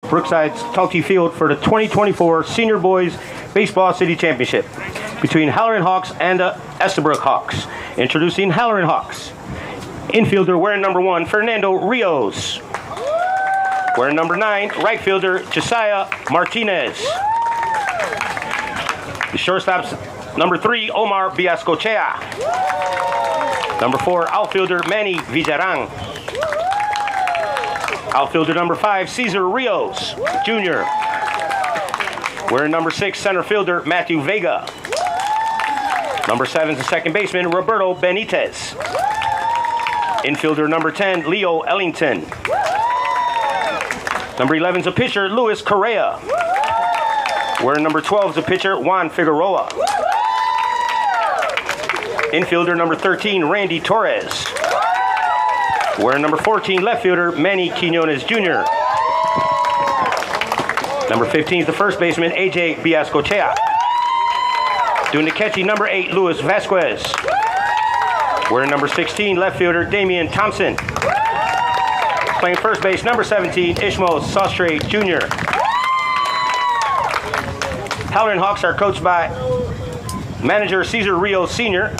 Brookside's Tulty Field for the 2024 Senior Boys Baseball City Championship between Halloran Hawks and the Estabrook Hawks. Introducing Halloran Hawks. Infielder wearing number 1, Fernando Rios. Wearing number 9, right fielder Josiah Martinez. The shortstop's number 3, Omar Biascochea. Number 4, outfielder Manny Villarang. Outfielder number 5, Cesar Rios Jr. Wearing number 6, center fielder Matthew Vega. Number 7 is the second baseman Roberto Benitez. Infielder number 10, Leo Ellington. Number 11 is a pitcher, Luis Correa. Wearing number 12 is a pitcher, Juan Figueroa. Infielder number 13, Randy Torres. Wearing number 14, left fielder, Manny Quinones Jr. Number 15 is the first baseman, AJ Biascochea. Doing the catching, number 8, Luis Vasquez. Wearing number 16, left fielder, Damian Thompson. Playing first base, number 17, Ishmael Sostre Jr. Halloran Hawks are coached by manager Cesar Rios Sr.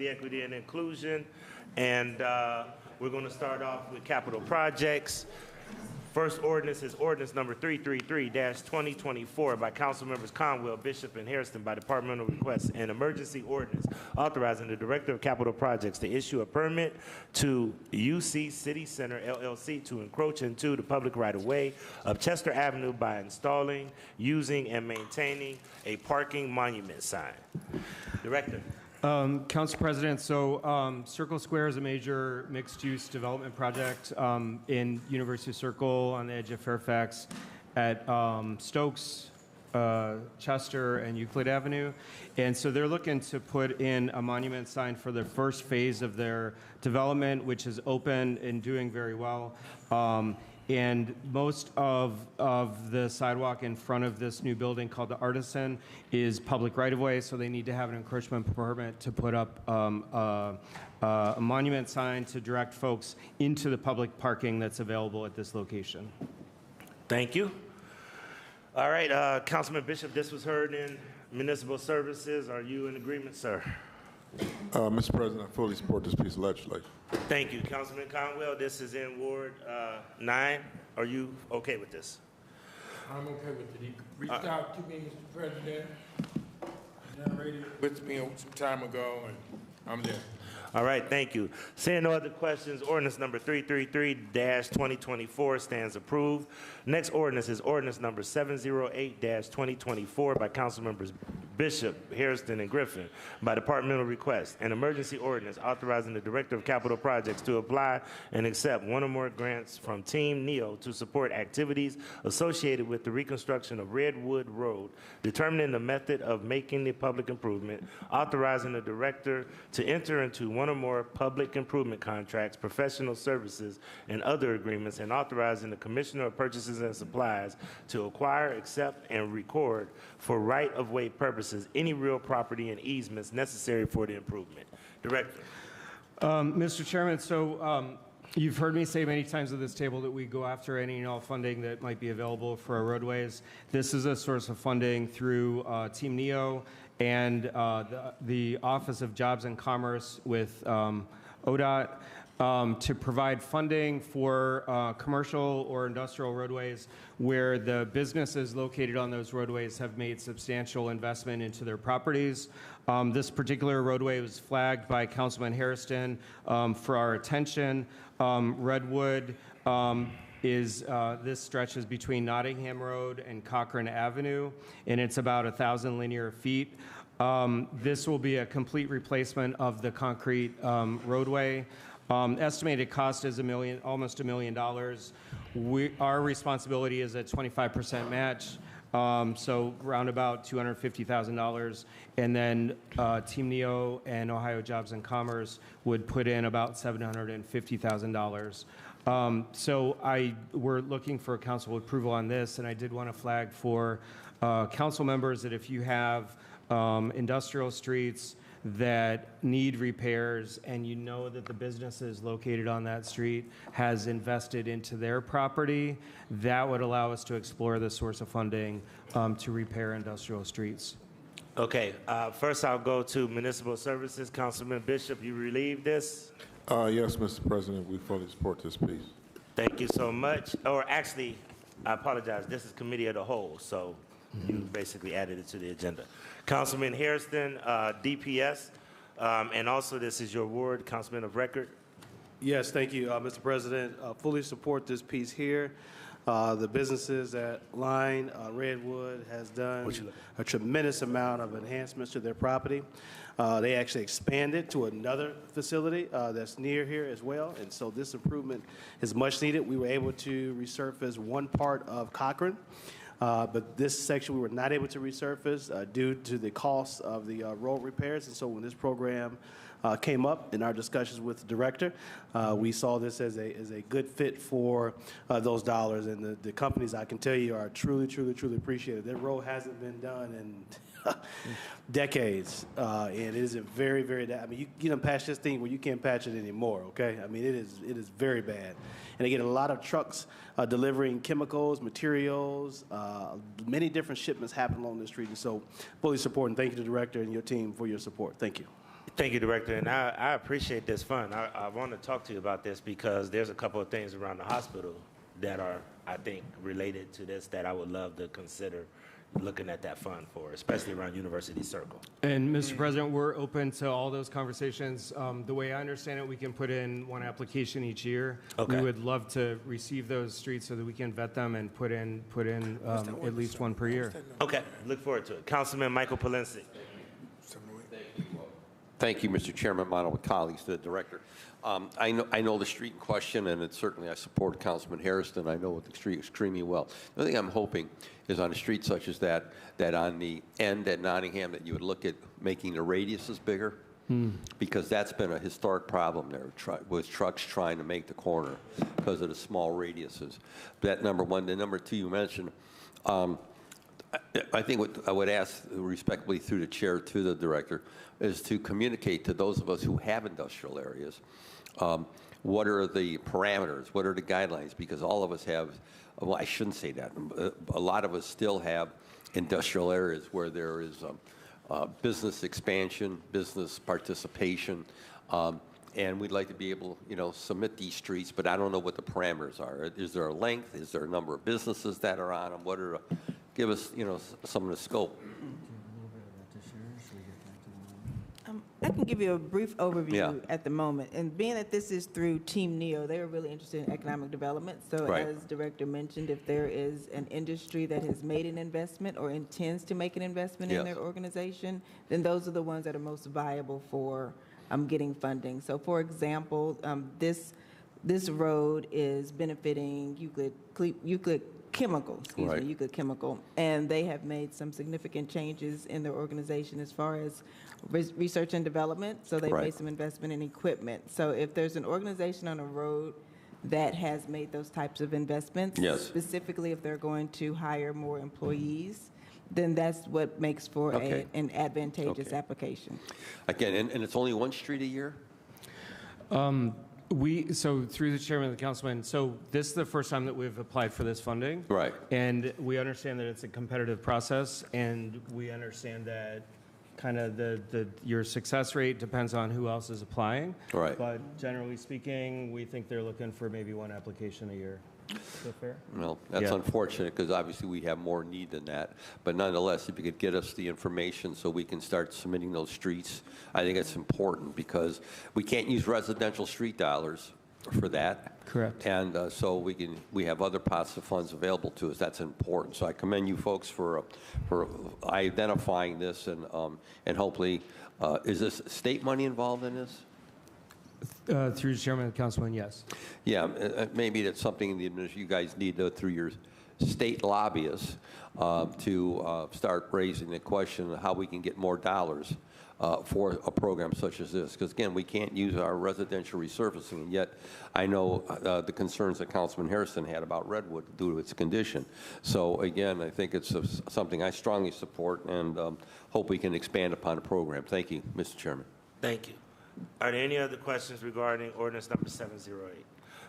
Equity and inclusion, and we're going to start off with capital projects. First ordinance is ordinance number 333-2024 by council members Conwell, Bishop, and Hairston by departmental request. An emergency ordinance authorizing the director of capital projects to issue a permit to UC City Center LLC to encroach into the public right-of-way of Chester Avenue by installing, using, and maintaining a parking monument sign. Director. Council President, so Circle Square is a major mixed-use development project in University Circle on the edge of Fairfax at Stokes, Chester, and Euclid Avenue. And so they're looking to put in a monument sign for the first phase of their development, which is open and doing very well. And most of the sidewalk in front of this new building called the Artisan is public right-of-way, so they need to have an encroachment permit to put up a monument sign to direct folks into the public parking that's available at this location. Thank you. All right, Councilman Bishop, this was heard in Municipal Services. Are you in agreement, sir? Mr. President, I fully support this piece of legislation. Thank you. Councilman Conwell, this is in Ward 9. Are you okay with this? I'm okay with it. He reached out to me, Mr. President, generated with me some time ago, and I'm there. All right, thank you. Seeing no other questions, ordinance number 333-2024 stands approved. Next ordinance is ordinance number 708-2024 by council members Bishop, Hairston, and Griffin by departmental request. An emergency ordinance authorizing the director of capital projects to apply and accept one or more grants from Team NEO to support activities associated with the reconstruction of Redwood Road, determining the method of making the public improvement, authorizing the director to enter into one or more public improvement contracts, professional services, and other agreements, and authorizing the Commissioner of Purchases and Supplies to acquire, accept, and record for right-of-way purposes any real property and easements necessary for the improvement. Director. Mr. Chairman, so you've heard me say many times at this table that we go after any and all funding that might be available for our roadways. This is a source of funding through Team NEO and the Office of Jobs and Commerce with ODOT to provide funding for commercial or industrial roadways where the businesses located on those roadways have made substantial investment into their properties. This particular roadway was flagged by Councilman Hairston for our attention. Redwood this stretches between Nottingham Road and Cochrane Avenue, and it's about 1,000 linear feet. This will be a complete replacement of the concrete roadway. Estimated cost is almost $1 million. Our responsibility is a 25% match, so around about $250,000. And then Team NEO and Ohio Jobs and Commerce would put in about $750,000. So we're looking for council approval on this, and I did want to flag for council members that if you have industrial streets that need repairs and you know that the businesses located on that street has invested into their property, that would allow us to explore the source of funding to repair industrial streets. Okay, first I'll go to Municipal Services. Councilman Bishop, you relieve this? Yes, Mr. President, we fully support this piece. Thank you so much. Or actually, I apologize, this is Committee of the Whole, so you basically added it to the agenda. Councilman Hairston, DPS, and also this is your ward, Councilman of Record. Yes, thank you, Mr. President. Fully support this piece here. The businesses at Line, Redwood has done a tremendous amount of enhancements to their property. They actually expanded to another facility that's near here as well, and so this improvement is much needed. We were able to resurface one part of Cochrane, but this section we were not able to resurface due to the cost of the road repairs, and so when this program came up in our discussions with the director, we saw this as a good fit for those dollars, and the companies, I can tell you, are truly appreciated. That road hasn't been done in decades, and it is very, I mean, you done patch this thing where you can't patch it anymore, okay? I mean, it is very bad. And again, a lot of trucks delivering chemicals, materials, many different shipments happen along the street, and so fully support, and thank you to the director and your team for your support. Thank you. Thank you, Director, and I appreciate this fund. I want to talk to you about this because there's a couple of things around the hospital that are, I think, related to this that I would love to consider looking at that fund for, especially around University Circle. And Mr. President, we're open to all those conversations. The way I understand it, we can put in one application each year. Okay. We would love to receive those streets so that we can vet them and put in at least one per year. Okay, look forward to it. Councilman Michael Polinsky. Thank you, Mr. Chairman, my colleagues, to the Director. I know the street in question, and it's certainly I support Councilman Harrison. I know the street extremely well. The thing I'm hoping is on a street such as that on the end at Nottingham, that you would look at making the radiuses bigger, because that's been a historic problem there with trucks trying to make the corner because of the small radiuses. That number one. The number two you mentioned. I think what I would ask respectfully through the chair to the Director is to communicate to those of us who have industrial areas, what are the parameters, what are the guidelines, because all of us have, well, I shouldn't say that, a lot of us still have industrial areas where there is business expansion, business participation, and we'd like to be able, submit these streets, but I don't know what the parameters are. Is there a length? Is there a number of businesses that are on them? What are give us, some of the scope. I can give you a brief overview at the moment. And being that this is through Team NEO, they are really interested in economic development. So as Director mentioned, if there is an industry that has made an investment or intends to make an investment in their organization, then those are the ones that are most viable for getting funding. So for example, this road is benefiting Euclid Chemical, Euclid Chemical, and they have made some significant changes in their organization as far as research and development. So they've made some investment in equipment. So if there's an organization on a road that has made those types of investments, specifically if they're going to hire more employees, then that's what makes for an advantageous application. Again, and it's only one street a year? So through the chairman and the councilman, so this is the first time that we've applied for this funding. Right. And we understand that it's a competitive process, and we understand that kind of your success rate depends on who else is applying. Right. But generally speaking, we think they're looking for maybe one application a year. Is that fair? Well, that's unfortunate because obviously we have more need than that. But nonetheless, if you could get us the information so we can start submitting those streets, I think it's important because we can't use residential street dollars for that. Correct. And so we have other pots of funds available to us. That's important. So I commend you folks for identifying this and hopefully, is this state money involved in this? Through the chairman and the councilman, yes. Yeah, maybe that's something you guys need to, through your state lobbyists to start raising the question of how we can get more dollars for a program such as this. Because again, we can't use our residential resurfacing, and yet I know the concerns that Councilman Harrison had about Redwood due to its condition. So again, I think it's something I strongly support and hope we can expand upon the program. Thank you, Mr. Chairman. Thank you. Are there any other questions regarding ordinance number 708?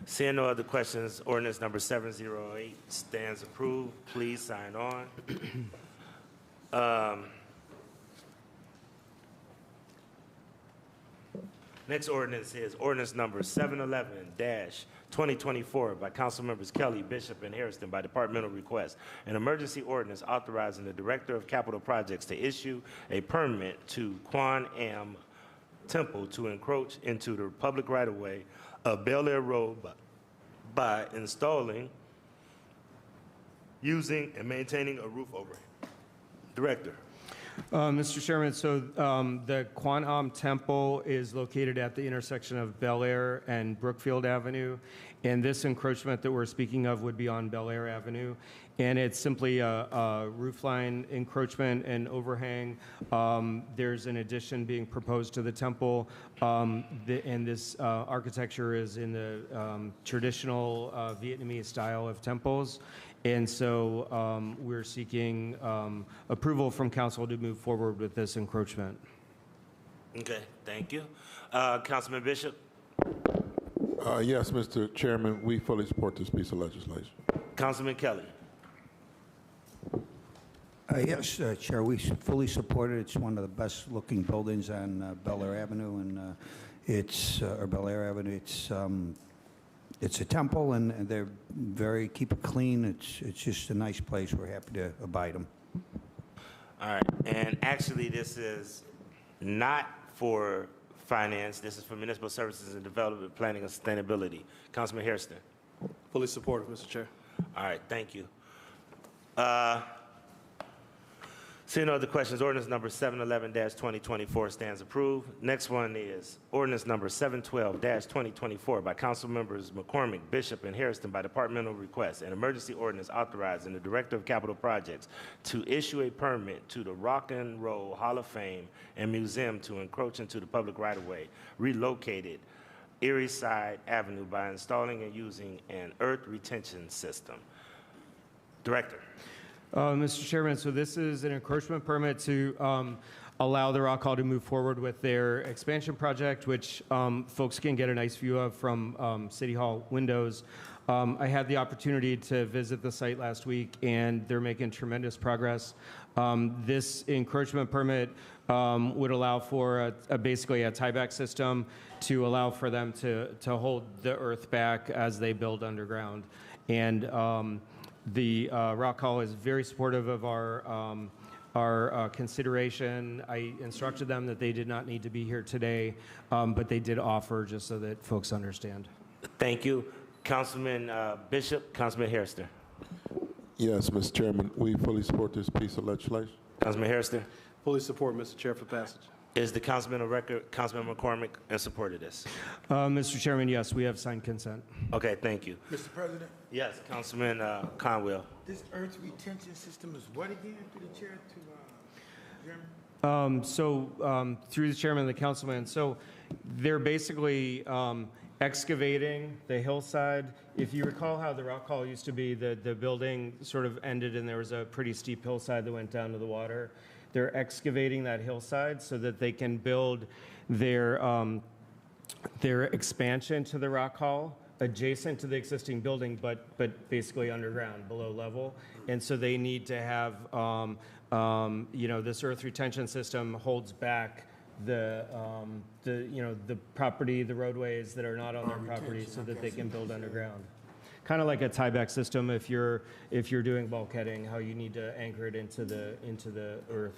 Seeing no other questions, ordinance number 708 stands approved. Please sign on. Next ordinance is ordinance number 711-2024 by Council Members Kelly, Bishop, and Harrison by departmental request. An emergency ordinance authorizing the Director of Capital Projects to issue a permit to Kwan Am Temple to encroach into the public right-of-way of Bel Air Road by installing, using, and maintaining a roof overhang. Director. Mr. Chairman, so the Kwan Am Temple is located at the intersection of Bel Air and Brookfield Avenue, and this encroachment that we're speaking of would be on Bel Air Avenue, and it's simply a roofline encroachment and overhang. There's an addition being proposed to the temple, and this architecture is in the traditional Vietnamese style of temples. And so we're seeking approval from council to move forward with this encroachment. Okay, thank you. Councilman Bishop? Yes, Mr. Chairman, we fully support this piece of legislation. Councilman Kelly? Yes, Chair, we fully support it. It's one of the best-looking buildings on Bel Air Avenue, and or Bel Air Avenue. It's a temple, and they're keep it clean. It's just a nice place. We're happy to abide them. All right, and actually, this is not for finance. This is for municipal services and development, planning, and sustainability. Councilman Hairston. Fully supportive, Mr. Chair. All right, thank you. Seeing no other questions, ordinance number 711-2024 stands approved. Next one is ordinance number 712-2024 by council members McCormick, Bishop, and Hairston by departmental request, an emergency ordinance authorizing the Director of Capital Projects to issue a permit to the Rock and Roll Hall of Fame and Museum to encroach into the public right-of-way relocated Erie Side Avenue by installing and using an earth retention system. Director. Mr. Chairman, so this is an encroachment permit to allow the Rock Hall to move forward with their expansion project, which folks can get a nice view of from City Hall windows. I had the opportunity to visit the site last week, and they're making tremendous progress. This encroachment permit would allow for basically a tieback system to allow for them to hold the earth back as they build underground. And the Rock Hall is very supportive of our consideration. I instructed them that they did not need to be here today, but they did offer just so that folks understand. Thank you. Councilman Bishop, Councilman Hairston. Yes, Mr. Chairman, we fully support this piece of legislation. Councilman Hairston. Fully support, Mr. Chair, for passage. Is the councilman on record, Councilman McCormick, in support of this? Mr. Chairman, yes, we have signed consent. Okay, thank you. Mr. President, Yes, Councilman Conwell. this earth retention system is what again, through the chair to Jeremy? Through the chairman and the councilman, so they're basically excavating the hillside. If you recall how the Rock Hall used to be, the building sort of ended and there was a pretty steep hillside that went down to the water. They're excavating that hillside so that they can build their expansion to the Rock Hall adjacent to the existing building, but basically underground, below level. And so they need to have, this earth retention system holds back the property, the roadways that are not on their property, so that they can build underground. Kind of like a tieback system if you're doing bulkheading, how you need to anchor it into the earth.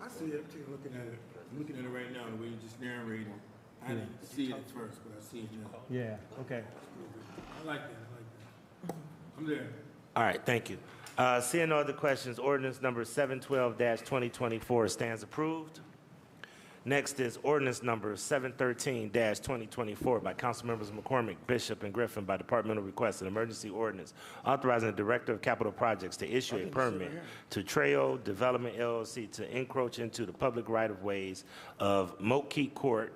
I see it, I'm looking at it. I'm looking at it right now, the way you just narrated. I didn't see it at first, but I see it now. Yeah. Okay. I like that. I'm there. All right, thank you. Seeing no other questions, ordinance number 712-2024 stands approved. Next is ordinance number 713-2024 by council members McCormick, Bishop, and Griffin by departmental request, an emergency ordinance authorizing the Director of Capital Projects to issue a permit to Trail Development LLC to encroach into the public right-of-ways of Moat Court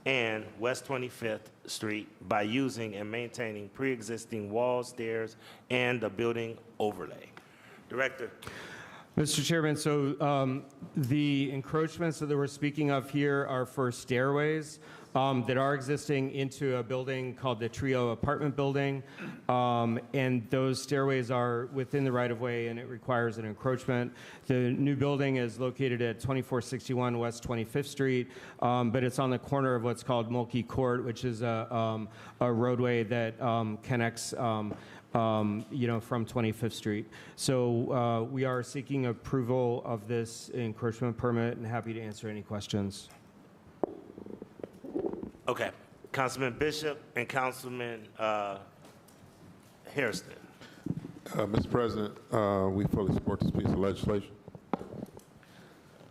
and West 25th Street by using and maintaining pre-existing walls, stairs, and a building overlay. Director. Mr. Chairman, so the encroachments that we're speaking of here are for stairways that are existing into a building called the Trio Apartment Building, and those stairways are within the right-of-way, and it requires an encroachment. The new building is located at 2461 West 25th Street, but it's on the corner of what's called Mulkey Court, which is a roadway that connects from 25th Street. So we are seeking approval of this encroachment permit and happy to answer any questions. Okay. Councilman Bishop and Councilman Hairston. Mr. President, we fully support this piece of legislation.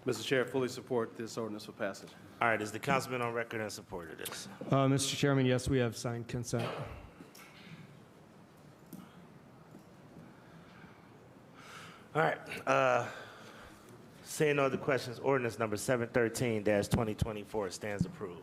Mr. Chair, fully support this ordinance for passage. All right, is the councilman on record in support of this? Mr. Chairman, yes, we have signed consent. All right. Seeing no other questions, ordinance number 713-2024 stands approved.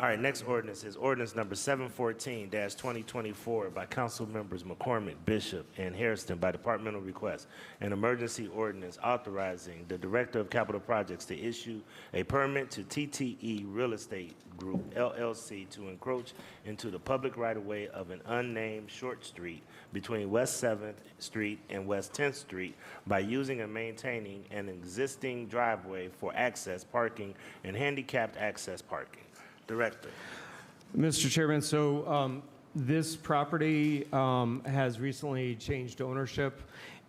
All right, next ordinance is ordinance number 714-2024 by council members McCormick, Bishop, and Hairston by departmental request. An emergency ordinance authorizing the Director of Capital Projects to issue a permit to TTE Real Estate Group, LLC, to encroach into the public right-of-way of an unnamed short street between West 7th Street and West 10th Street by using and maintaining an existing driveway for access parking and handicapped access parking. Director. Mr. Chairman, so this property has recently changed ownership,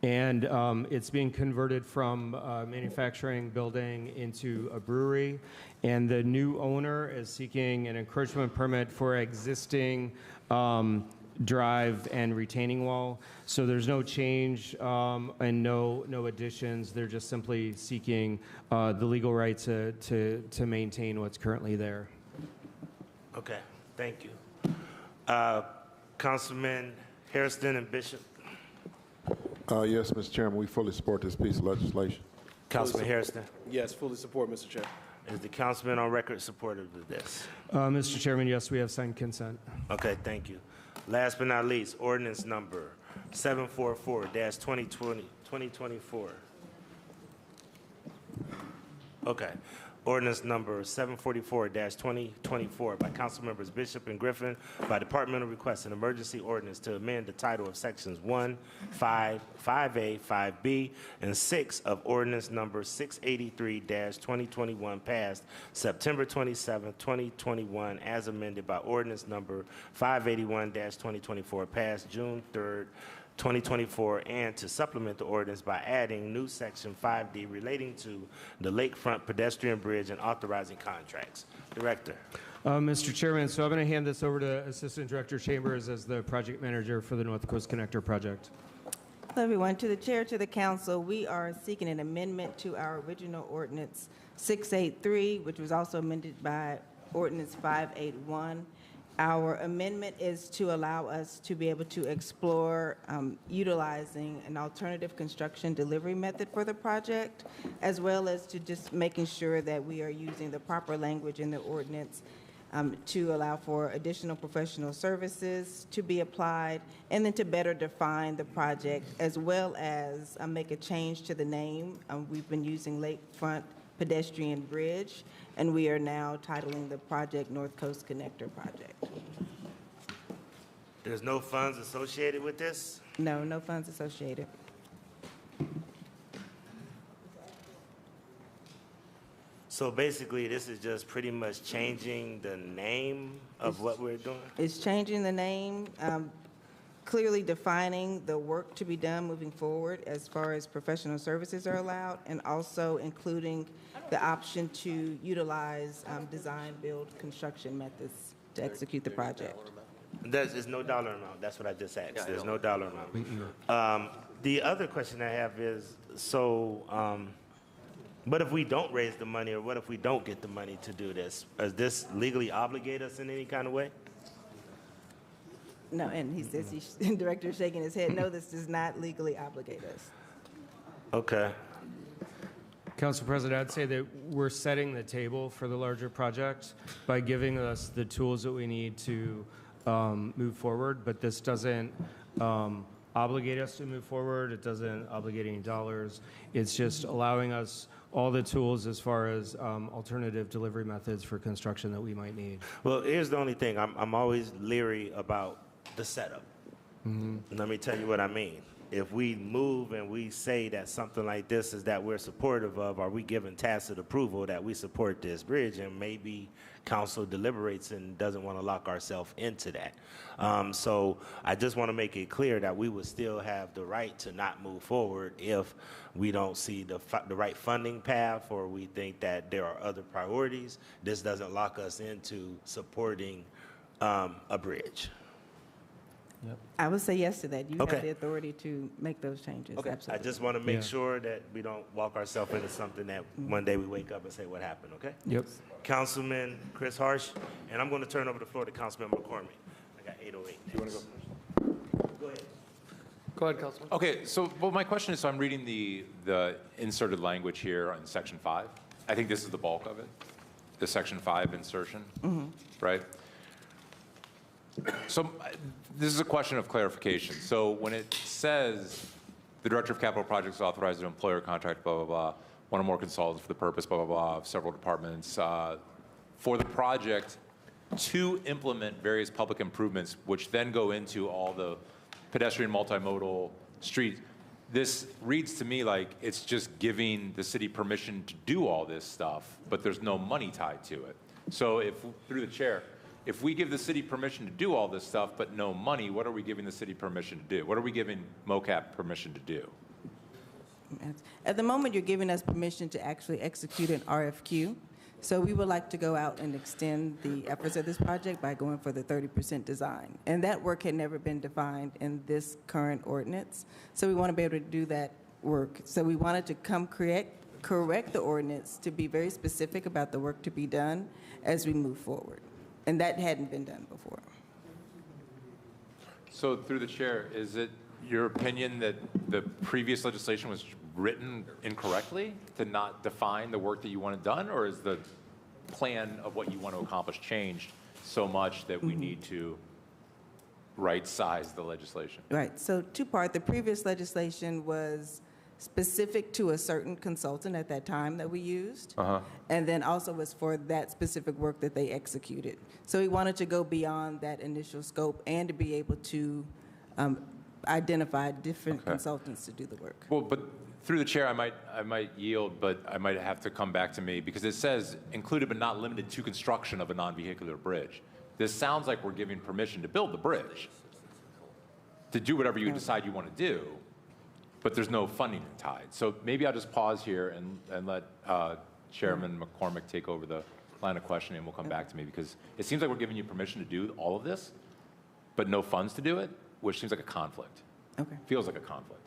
and it's being converted from a manufacturing building into a brewery, and the new owner is seeking an encroachment permit for existing drive and retaining wall. So there's no change and no additions. They're just simply seeking the legal right to maintain what's currently there. Okay, thank you. Councilman Hairston and Bishop. Yes, Mr. Chairman, we fully support this piece of legislation. Councilman Hairston. Yes, fully support, Mr. Chair. Is the councilman on record supportive of this? Mr. Chairman, yes, we have signed consent. Okay, thank you. Last but not least, ordinance number 744-2024. Okay. Ordinance number 744-2024 by council members Bishop and Griffin by departmental request, an emergency ordinance to amend the title of sections 1, 5, 5A, 5B, and 6 of ordinance number 683-2021 passed September 27, 2021, as amended by ordinance number 581-2024 passed June 3rd, 2024, and to supplement the ordinance by adding new section 5D relating to the lakefront pedestrian bridge and authorizing contracts. Director. Mr. Chairman, so I'm going to hand this over to Assistant Director Chambers as the project manager for the North Coast Connector project. Hello, everyone. To the chair, to the council, we are seeking an amendment to our original ordinance 683, which was also amended by ordinance 581. Our amendment is to allow us to be able to explore utilizing an alternative construction delivery method for the project, as well as to just making sure that we are using the proper language in the ordinance to allow for additional professional services to be applied, and then to better define the project, as well as make a change to the name. We've been using Lakefront Pedestrian Bridge, and we are now titling the project North Coast Connector Project. There's no funds associated with this? No, no funds associated. So basically, this is just pretty much changing the name of what we're doing? It's changing the name, clearly defining the work to be done moving forward as far as professional services are allowed, and also including the option to utilize design, build, construction methods to execute the project. There's no dollar amount. That's what I just asked. There's no dollar amount. The other question I have is, so what if we don't raise the money, or what if we don't get the money to do this? Does this legally obligate us in any kind of way? No, and he says, the director is shaking his head, no, this does not legally obligate us. Okay. Council President, I'd say that we're setting the table for the larger project by giving us the tools that we need to move forward, but this doesn't obligate us to move forward. It doesn't obligate any dollars. It's just allowing us all the tools as far as alternative delivery methods for construction that we might need. Well, here's the only thing. I'm always leery about the setup. Let me tell you what I mean. If we move and we say that something like this is that we're supportive of, are we giving tacit approval that we support this bridge, and maybe council deliberates and doesn't want to lock ourselves into that. So I just want to make it clear that we would still have the right to not move forward if we don't see the right funding path, or we think that there are other priorities. This doesn't lock us into supporting a bridge. Yep. I would say yes to that. You Okay. have the authority to make those changes. Okay. I Absolutely. just want to make Yeah. sure that we don't walk ourselves into something that one day we wake up and say, what happened, okay? Yep. Councilman Chris Harsh, and I'm going to turn over the floor to Councilman McCormick. I got 808. You want to go first? Go ahead. Go ahead, Councilman. Okay, so well, my question is, so I'm reading the inserted language here on section 5. I think this is the bulk of it. the Section 5 insertion, right? So this is a question of clarification. So when it says the Director of Capital Projects is authorized to employ or contract, blah, blah, blah, one or more consultants for the purpose, blah, blah, blah, of several departments, for the project to implement various public improvements, which then go into all the pedestrian multimodal streets. This reads to me like it's just giving the city permission to do all this stuff, but there's no money tied to it. So if, through the chair, if we give the city permission to do all this stuff, but no money, what are we giving the city permission to do? What are we giving MOCAP permission to do? At the moment, you're giving us permission to actually execute an RFQ. So we would like to go out and extend the efforts of this project by going for the 30% design. And that work had never been defined in this current ordinance. So we want to be able to do that work. So we wanted to correct the ordinance to be very specific about the work to be done as we move forward. And that hadn't been done before. So through the chair, is it your opinion that the previous legislation was written incorrectly to not define the work that you want done, or is the plan of what you want to accomplish changed so much that we need to right-size the legislation? Right. So two-part. The previous legislation was specific to a certain consultant at that time that we used, and then also was for that specific work that they executed. So we wanted to go beyond that initial scope and to be able to identify different consultants to do the work. Well, but through the chair, I might yield, but I might have to come back to me because it says included but not limited to construction of a non-vehicular bridge. This sounds like we're giving permission to build the bridge, to do whatever you decide you want to do, but there's no funding tied. So maybe I'll just pause here and let Chairman McCormick take over the line of questioning, and we'll come back to me, because it seems like we're giving you permission to do all of this, but no funds to do it, which seems like a conflict. Okay. Feels like a conflict.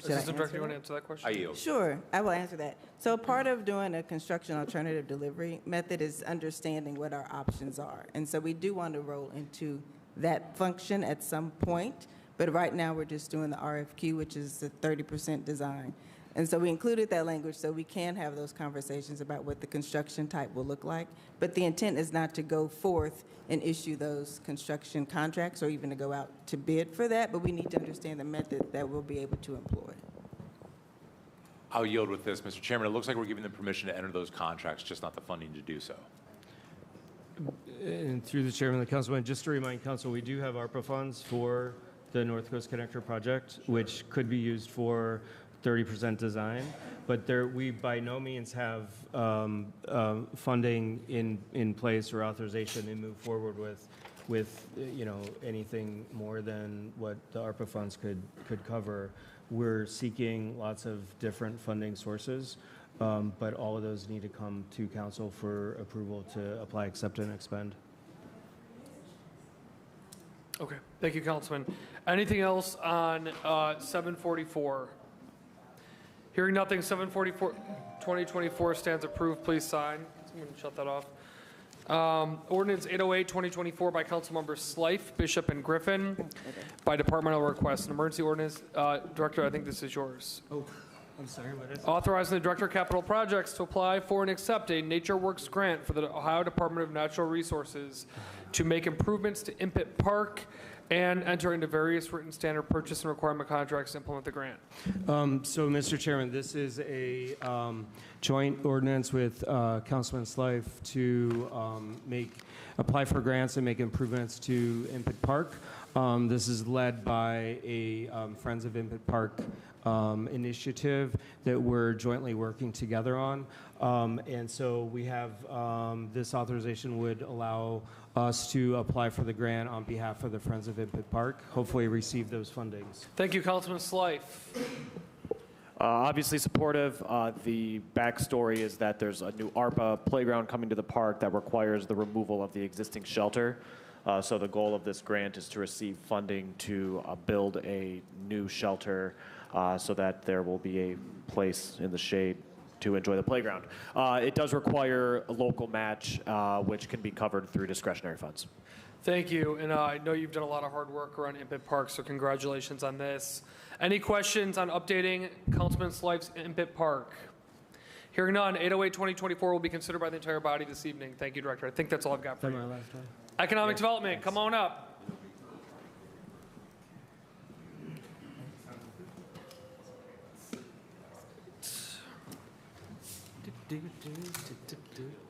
Assistant Director, you want to answer that question? I yield. Sure, I will answer that. So part of doing a construction alternative delivery method is understanding what our options are. And so we do want to roll into that function at some point, but right now we're just doing the RFQ, which is the 30% design. And so we included that language so we can have those conversations about what the construction type will look like. But the intent is not to go forth and issue those construction contracts or even to go out to bid for that, but we need to understand the method that we'll be able to employ. I'll yield with this, Mr. Chairman. It looks like we're giving them permission to enter those contracts, just not the funding to do so. And through the chairman of the council, and just to remind council, we do have ARPA funds for the North Coast Connector project, which could be used for 30% design, but we by no means have funding in place or authorization to move forward with anything more than what the ARPA funds could cover. We're seeking lots of different funding sources, but all of those need to come to council for approval to apply, accept, and expend. Okay, thank you, Councilman. Anything else on 744? Hearing nothing, 744, 2024 stands approved. Please sign. Someone shut that off. Ordinance 808, 2024 by Councilmembers Slife, Bishop, and Griffin. By departmental request. An emergency ordinance. Director, I think this is yours. Oh, I'm sorry, what is it? Authorizing the Director of Capital Projects to apply for and accept a Nature Works grant for the Ohio Department of Natural Resources to make improvements to Impett Park and enter into various written standard purchase and requirement contracts to implement the grant. So, Mr. Chairman, this is a joint ordinance with Councilman Slife to apply for grants and make improvements to Impett Park. This is led by a Friends of Impett Park initiative that we're jointly working together on. And so we have this authorization would allow us to apply for the grant on behalf of the Friends of Impett Park, hopefully receive those fundings. Thank you, Councilman Slife. Obviously supportive. The backstory is that there's a new ARPA playground coming to the park that requires the removal of the existing shelter. So the goal of this grant is to receive funding to build a new shelter so that there will be a place in the shade to enjoy the playground. It does require a local match, which can be covered through discretionary funds. Thank you, and I know you've done a lot of hard work around Impett Park, so congratulations on this. Any questions on updating Councilman Slife's Impett Park? Hearing none, 808-2024 will be considered by the entire body this evening. Thank you, Director. I think that's all I've got for you. Economic Development, come on up.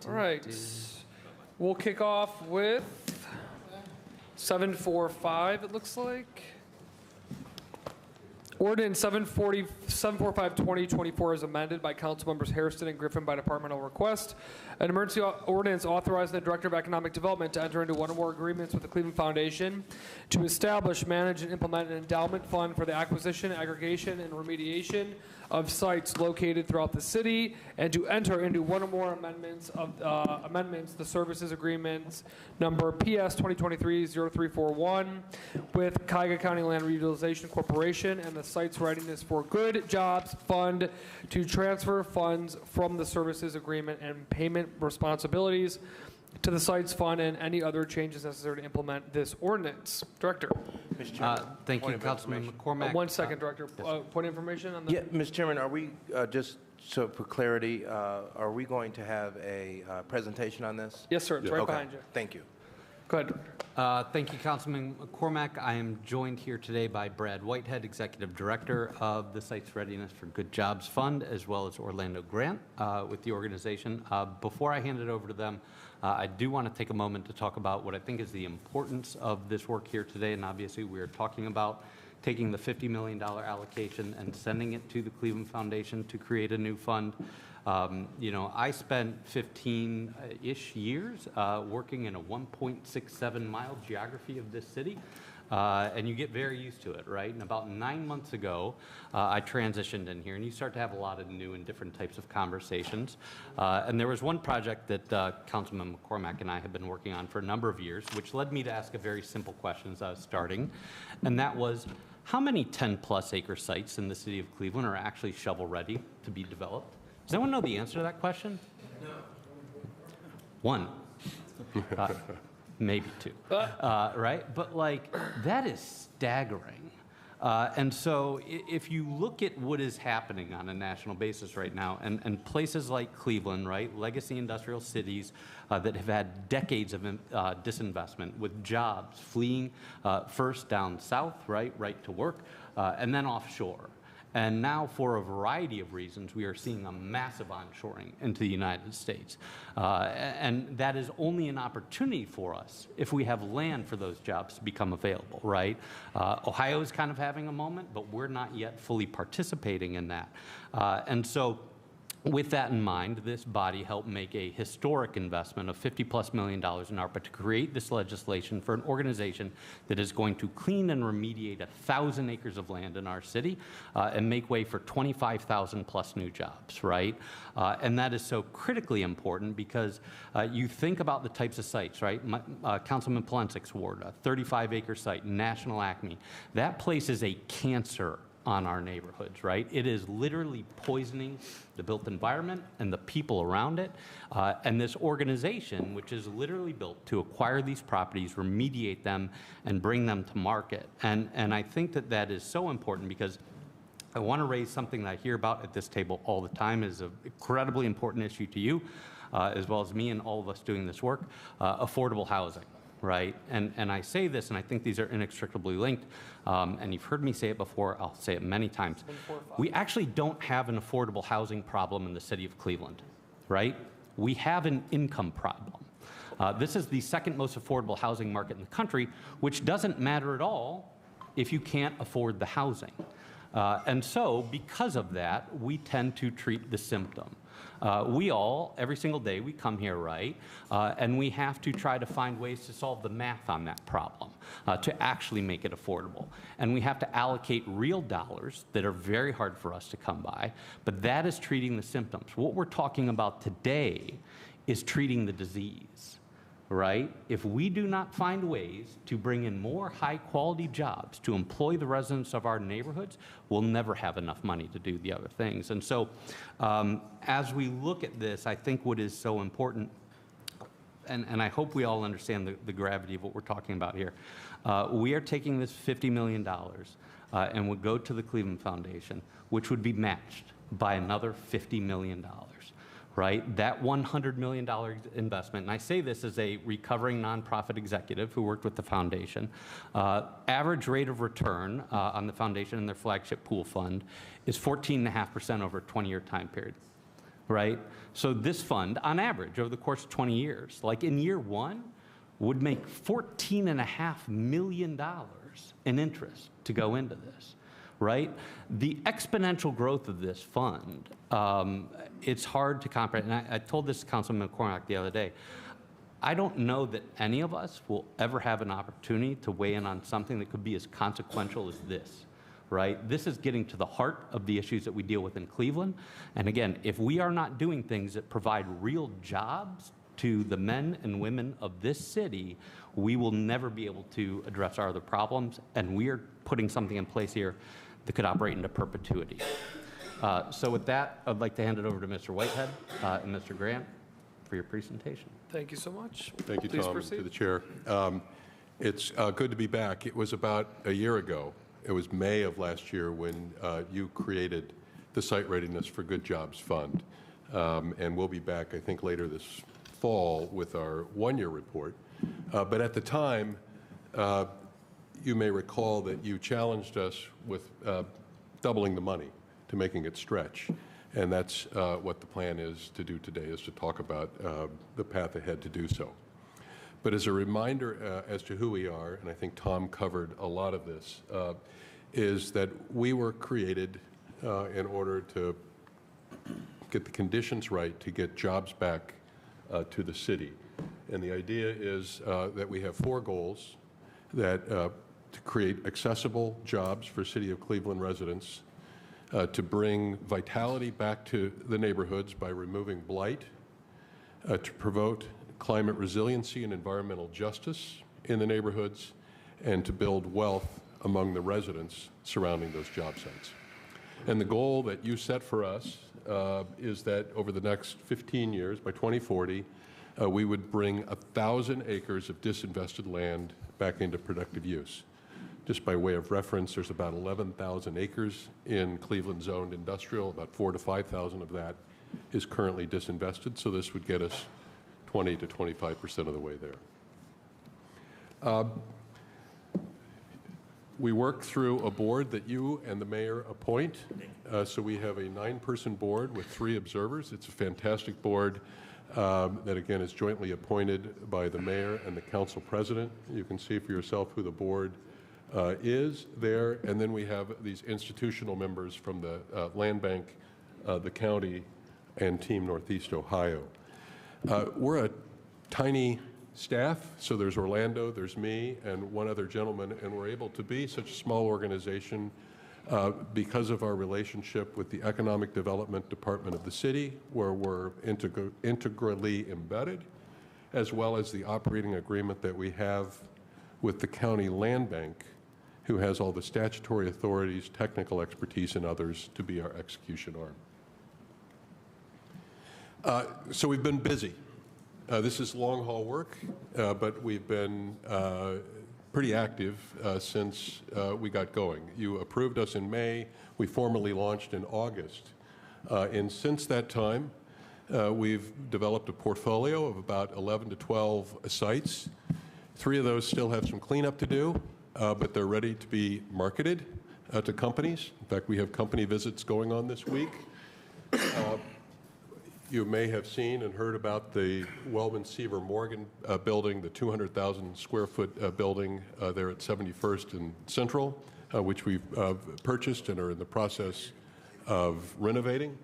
All right. We'll kick off with 745, it looks like. Ordinance 745-2024 is amended by Council Members Hairston and Griffin by departmental request. An emergency ordinance authorizing the Director of Economic Development to enter into one or more agreements with the Cleveland Foundation to establish, manage, and implement an endowment fund for the acquisition, aggregation, and remediation of sites located throughout the city, and to enter into one or more amendments the services agreements number PS 2023-0341 with Cuyahoga County Land Reutilization Corporation and the Sites Readiness for Good Jobs Fund to transfer funds from the services agreement and payment responsibilities to the Sites Fund and any other changes necessary to implement this ordinance. Director. Mr. Chairman, thank you, Councilman McCormack. 1 second, Director. Point of information on that? Yeah, Mr. Chairman, are we, just so for clarity, are we going to have a presentation on this? Yes, sir. It's right behind you. Thank you. Go ahead, Director. Thank you, Councilman McCormack. I am joined here today by Brad Whitehead, Executive Director of the Sites Readiness for Good Jobs Fund, as well as Orlando Grant with the organization. Before I hand it over to them, I do want to take a moment to talk about what I think is the importance of this work here today. And obviously, we are talking about taking the $50 million allocation and sending it to the Cleveland Foundation to create a new fund. You know, I spent 15-ish years working in a 1.67 mile geography of this city. And you get very used to it, right? And about 9 months ago, I transitioned in here, and you start to have a lot of new and different types of conversations. And there was one project that Councilman McCormack and I have been working on for a number of years, which led me to ask a very simple question as I was starting, and that was, how many 10-plus acre sites in the city of Cleveland are actually shovel-ready to be developed? Does anyone know the answer to that question? No. One. Maybe two, right? But like, that is staggering. And so if you look at what is happening on a national basis right now, and places like Cleveland, right, legacy industrial cities that have had decades of disinvestment with jobs fleeing first down south, right to work, and then offshore. And now, for a variety of reasons, we are seeing a massive onshoring into the United States. And that is only an opportunity for us if we have land for those jobs to become available, right? Ohio is kind of having a moment, but we're not yet fully participating in that. And so, with that in mind, this body helped make a historic investment of $50+ million in ARPA to create this legislation for an organization that is going to clean and remediate 1,000 acres of land in our city and make way for 25,000+ new jobs, right? And that is so critically important because you think about the types of sites, right? Councilman Polensik's ward, a 35-acre site, National Acme. That place is a cancer on our neighborhoods, right? It is literally poisoning the built environment and the people around it. And this organization, which is literally built to acquire these properties, remediate them, and bring them to market. And I think that that is so important because I want to raise something that I hear about at this table all the time. It is an incredibly important issue to you, as well as me and all of us doing this work, affordable housing. Right? And I say this, and I think these are inextricably linked, and you've heard me say it before, I'll say it many times. We actually don't have an affordable housing problem in the city of Cleveland, right? We have an income problem. This is the second most affordable housing market in the country, which doesn't matter at all if you can't afford the housing. And so, because of that, we tend to treat the symptom. We all, every single day, we come here, right? And we have to try to find ways to solve the math on that problem, to actually make it affordable. And we have to allocate real dollars that are very hard for us to come by, but that is treating the symptoms. What we're talking about today is treating the disease. Right? If we do not find ways to bring in more high-quality jobs to employ the residents of our neighborhoods, we'll never have enough money to do the other things. And so as we look at this, I think what is so important, and I hope we all understand the gravity of what we're talking about here, we are taking this $50 million and would go to the Cleveland Foundation, which would be matched by another $50 million. right? That $100 million investment, and I say this as a recovering nonprofit executive who worked with the foundation, average rate of return on the foundation and their flagship pool fund is 14.5% over a 20-year time period, right? So this fund, on average, over the course of 20 years, like in year one, would make $14.5 million in interest to go into this, right? The exponential growth of this fund, it's hard to comprehend. And I told this to Councilman McCormack the other day. I don't know that any of us will ever have an opportunity to weigh in on something that could be as consequential as this, right? This is getting to the heart of the issues that we deal with in Cleveland. And again, if we are not doing things that provide real jobs to the men and women of this city, we will never be able to address our other problems. And we are putting something in place here that could operate into perpetuity. So with that, I'd like to hand it over to Mr. Whitehead and Mr. Grant for your presentation. Thank you so much. Thank you, Please Tom, proceed. to the chair. It's good to be back. It was about a year ago. It was May of last year when you created the Site Readiness for Good Jobs Fund. And we'll be back, I think, later this fall with our one-year report. But at the time, you may recall that you challenged us with doubling the money to making it stretch. And that's what the plan is to do today, is to talk about the path ahead to do so. But as a reminder as to who we are, and I think Tom covered a lot of this, is that we were created in order to get the conditions right to get jobs back to the city. And the idea is that we have 4 goals: that to create accessible jobs for City of Cleveland residents, to bring vitality back to the neighborhoods by removing blight, to promote climate resiliency and environmental justice in the neighborhoods, and to build wealth among the residents surrounding those job sites. And the goal that you set for us is that over the next 15 years, by 2040, we would bring 1,000 acres of disinvested land back into productive use. Just by way of reference, there's about 11,000 acres in Cleveland zoned industrial. About 4,000 to 5,000 of that is currently disinvested, so this would get us 20 to 25% of the way there. We work through a board that you and the mayor appoint. So we have a 9-person board with 3 observers. It's a fantastic board that, again, is jointly appointed by the mayor and the council president. You can see for yourself who the board is there. And then we have these institutional members from the Land Bank, the county, and Team Northeast Ohio. We're a tiny staff, so there's Orlando, there's me, and one other gentleman, and we're able to be such a small organization because of our relationship with the Economic Development Department of the city, where we're integrally embedded, as well as the operating agreement that we have with the county land bank, who has all the statutory authorities, technical expertise, and others to be our execution arm. So we've been busy. This is long haul work, but we've been pretty active since we got going. You approved us in May. We formally launched in August. And since that time, we've developed a portfolio of about 11 to 12 sites. 3 of those still have some cleanup to do, but they're ready to be marketed to companies. In fact, we have company visits going on this week. You may have seen and heard about the Wellman Seaver Morgan building, the 200,000 square foot building there at 71st and Central, which we've purchased and are in the process of renovating.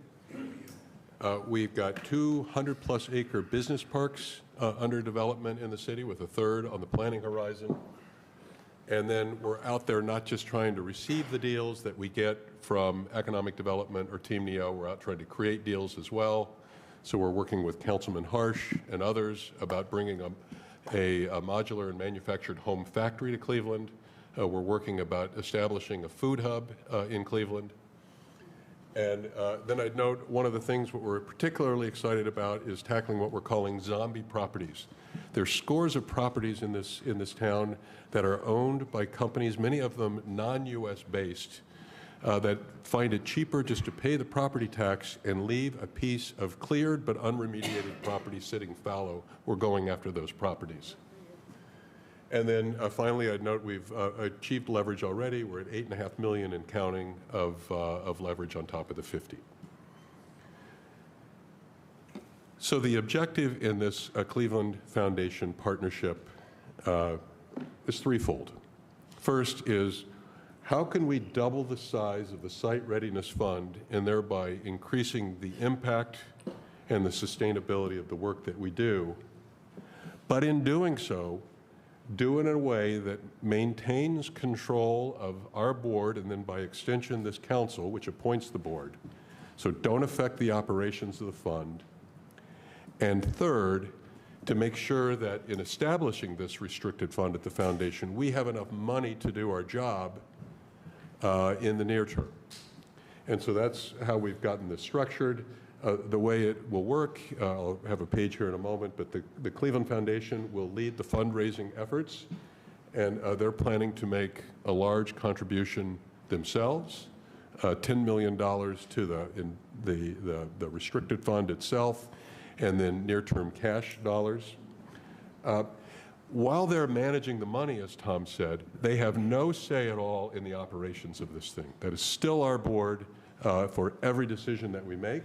We've got 200-plus acre business parks under development in the city, with a third on the planning horizon. And then we're out there not just trying to receive the deals that we get from economic development or Team Neo, we're out trying to create deals as well. So we're working with Councilman Harsh and others about bringing a modular and manufactured home factory to Cleveland. We're working about establishing a food hub in Cleveland. And then I'd note one of the things what we're particularly excited about is tackling what we're calling zombie properties. There's scores of properties in this town that are owned by companies, many of them non-U.S. based, that find it cheaper just to pay the property tax and leave a piece of cleared but unremediated property sitting fallow or going after those properties. And then finally, I'd note we've achieved leverage already. We're at $8.5 million and counting of leverage on top of the 50. So the objective in this Cleveland Foundation partnership is threefold. First is, how can we double the size of the Site Readiness Fund and thereby increasing the impact and the sustainability of the work that we do, but in doing so, do it in a way that maintains control of our board and then by extension this council, which appoints the board. So don't affect the operations of the fund. And third, to make sure that in establishing this restricted fund at the foundation, we have enough money to do our job in the near term. And so that's how we've gotten this structured. The way it will work, I'll have a page here in a moment, but the Cleveland Foundation will lead the fundraising efforts, and they're planning to make a large contribution themselves, $10 million to the restricted fund itself, and then near-term cash dollars. While they're managing the money, as Tom said, they have no say at all in the operations of this thing. That is still our board for every decision that we make.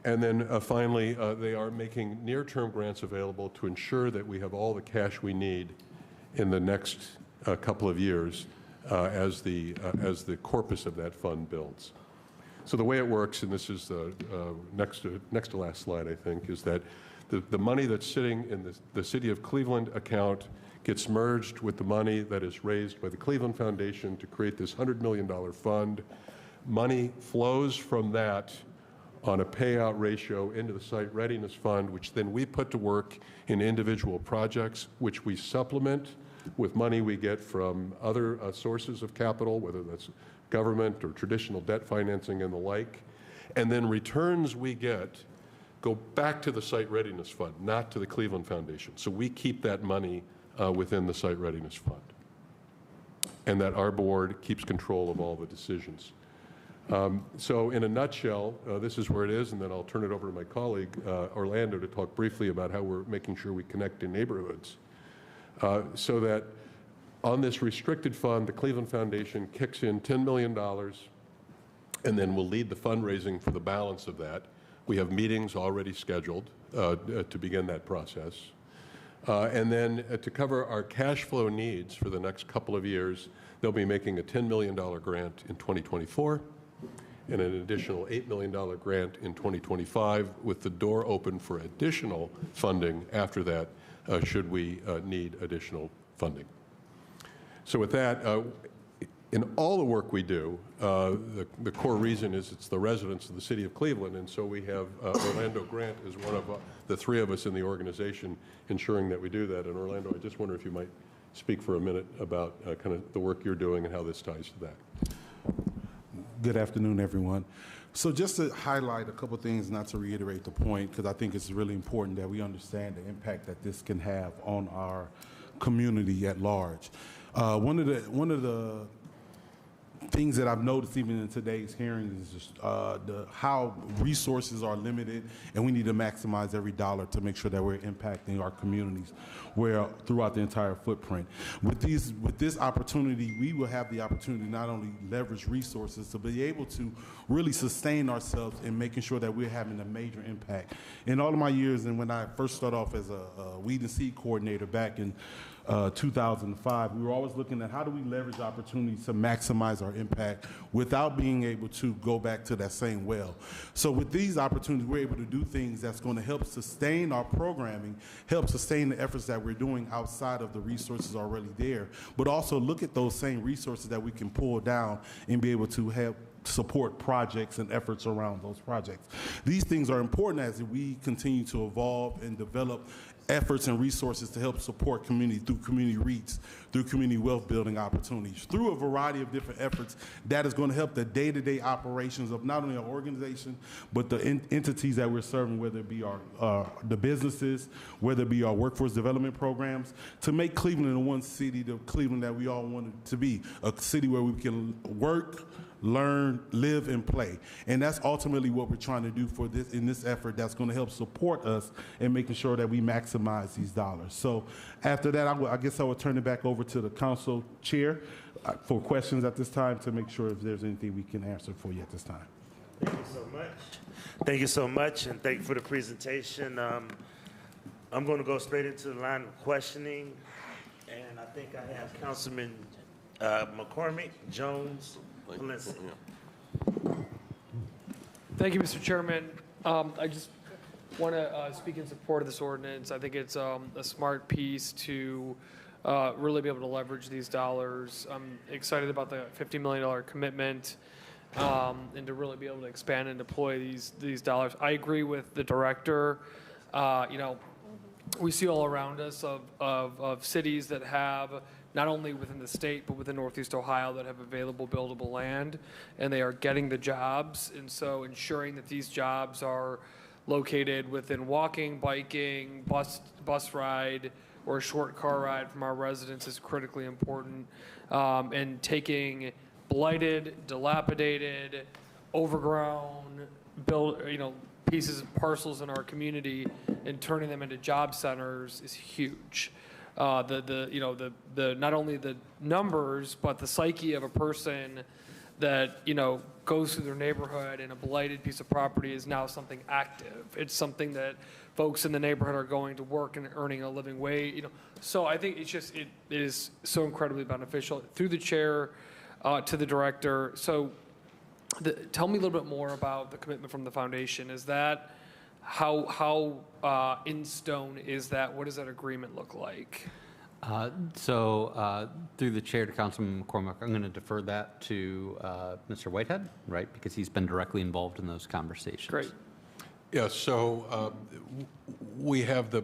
And then finally, they are making near-term grants available to ensure that we have all the cash we need in the next couple of years as the corpus of that fund builds. So the way it works, and this is the next to last slide, I think, is that the money that's sitting in the City of Cleveland account gets merged with the money that is raised by the Cleveland Foundation to create this $100 million fund. Money flows from that on a payout ratio into the Site Readiness Fund, which then we put to work in individual projects, which we supplement with money we get from other sources of capital, whether that's government or traditional debt financing and the like. And then returns we get go back to the Site Readiness Fund, not to the Cleveland Foundation. So we keep that money within the Site Readiness Fund, and that our board keeps control of all the decisions. So in a nutshell, this is where it is, and then I'll turn it over to my colleague, Orlando, to talk briefly about how we're making sure we connect in neighborhoods. So that on this restricted fund, the Cleveland Foundation kicks in $10 million, and then we'll lead the fundraising for the balance of that. We have meetings already scheduled to begin that process. And then to cover our cash flow needs for the next couple of years, they'll be making a $10 million grant in 2024 and an additional $8 million grant in 2025, with the door open for additional funding after that, should we need additional funding. So with that, in all the work we do, the core reason is it's the residents of the City of Cleveland, and so we have Orlando Grant is one of the three of us in the organization ensuring that we do that. And Orlando, I just wonder if you might speak for a minute about kind of the work you're doing and how this ties to that. Good afternoon, everyone. So just to highlight a couple of things, not to reiterate the point, because I think it's really important that we understand the impact that this can have on our community at large. One of the things that I've noticed even in today's hearing is just how resources are limited, and we need to maximize every dollar to make sure that we're impacting our communities throughout the entire footprint. With this opportunity, we will have the opportunity to not only leverage resources, to be able to really sustain ourselves in making sure that we're having a major impact. In all of my years, and when I first started off as a weed and seed coordinator back in 2005, we were always looking at how do we leverage opportunities to maximize our impact without being able to go back to that same well. So with these opportunities, we're able to do things that's going to help sustain our programming, help sustain the efforts that we're doing outside of the resources already there, but also look at those same resources that we can pull down and be able to help support projects and efforts around those projects. These things are important as we continue to evolve and develop efforts and resources to help support community through community REITs, through community wealth building opportunities, through a variety of different efforts that is going to help the day-to-day operations of not only our organization, but the entities that we're serving, whether it be the businesses, whether it be our workforce development programs, to make Cleveland the one city, the Cleveland that we all want it to be, a city where we can work, learn, live, and play. And that's ultimately what we're trying to do for this in this effort that's going to help support us in making sure that we maximize these dollars. So after that, I guess I will turn it back over to the council chair for questions at this time to make sure if there's anything we can answer for you at this time. Thank you so much. Thank you so much, and thank you for the presentation. I'm going to go straight into the line of questioning, and I think I have Councilman McCormick, Jones, Valencia. Thank you, Mr. Chairman. I just want to speak in support of this ordinance. I think it's a smart piece to really be able to leverage these dollars. I'm excited about the $50 million commitment and to really be able to expand and deploy these dollars. I agree with the director. We see all around us of cities that have, not only within the state, but within Northeast Ohio, that have available buildable land, and they are getting the jobs. And so ensuring that these jobs are located within walking, biking, bus ride, or a short car ride from our residents is critically important. And taking blighted, dilapidated, overgrown, pieces of parcels in our community and turning them into job centers is huge. Not only the numbers, but the psyche of a person that goes through their neighborhood and a blighted piece of property is now something active. It's something that folks in the neighborhood are going to work and earning a living wage. So I think it is so incredibly beneficial. Through the chair to the director. So tell me a little bit more about the commitment from the foundation. Is that how in stone is that? What does that agreement look like? Through the chair to Councilman McCormick, I'm going to defer that to Mr. Whitehead, right? Because he's been directly involved in those conversations. Great. Yeah, so we have the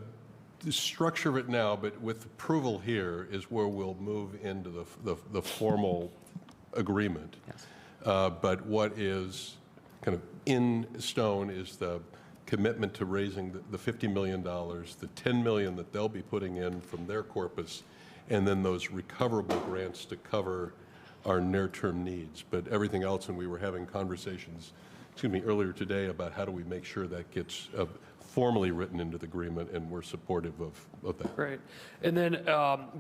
structure of it now, but with approval here is where we'll move into the formal agreement. Yes. But what is kind of in stone is the commitment to raising the $50 million, the $10 million that they'll be putting in from their corpus, and then those recoverable grants to cover our near-term needs. But everything else, and we were having conversations, earlier today about how do we make sure that gets formally written into the agreement, and we're supportive of that. Great. And then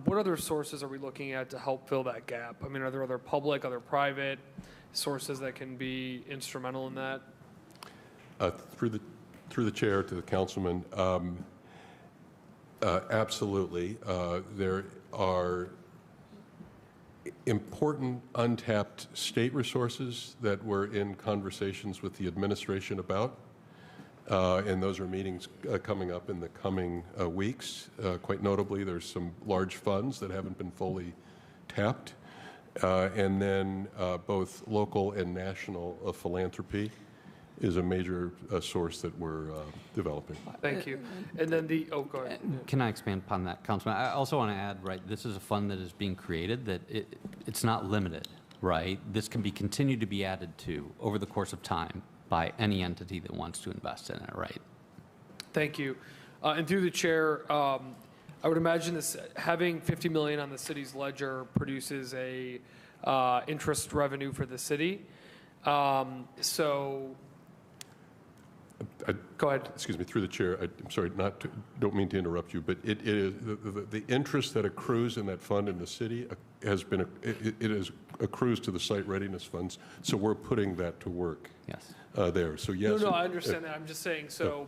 what other sources are we looking at to help fill that gap? I mean, are there other public, other private sources that can be instrumental in that? Through the chair to the councilman, absolutely. There are important untapped state resources that we're in conversations with the administration about. And those are meetings coming up in the coming weeks. Quite notably, there's some large funds that haven't been fully tapped. And then both local and national philanthropy is a major source that we're developing. Thank you. And then go ahead. Can I expand upon that, Councilman? I also want to add, right, this is a fund that is being created, that it's not limited, right? This can be continued to be added to over the course of time by any entity that wants to invest in it, right? Thank you. And through the chair, I would imagine having $50 million on the city's ledger produces a interest revenue for the city. Go ahead. Excuse me, through the chair. I'm sorry, don't mean to interrupt you, but it is the interest that accrues in that fund in the city accrues to the site readiness funds. So we're putting that to work. Yes. There. So yes. No, I understand that. I'm just saying. So,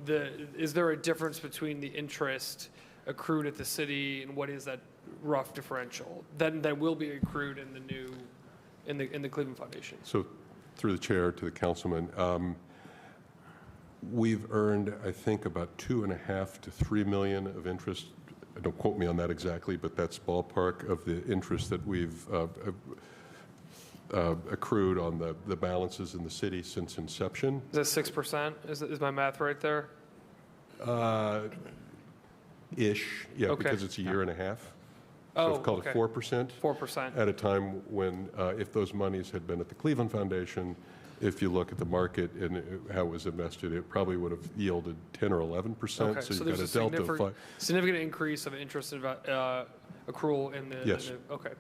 is there a difference between the interest accrued at the city and what is that rough differential that will be accrued in the new in the Cleveland Foundation? So, through the chair to the councilman. We've earned, I think, about $2.5 to $3 million of interest. Don't quote me on that exactly, but that's ballpark of the interest that we've accrued on the balances in the city since inception. Is that 6%? Is my math right there? Ish, yeah, Okay. because it's a year and a half. Oh, So it's called okay. it 4%. 4%. At a time when, if those monies had been at the Cleveland Foundation, if you look at the market and how it was invested, it probably would have yielded 10 or 11%. Okay, So so you've there's got a a delta of significant increase of interest accrual in the. Yes. Okay.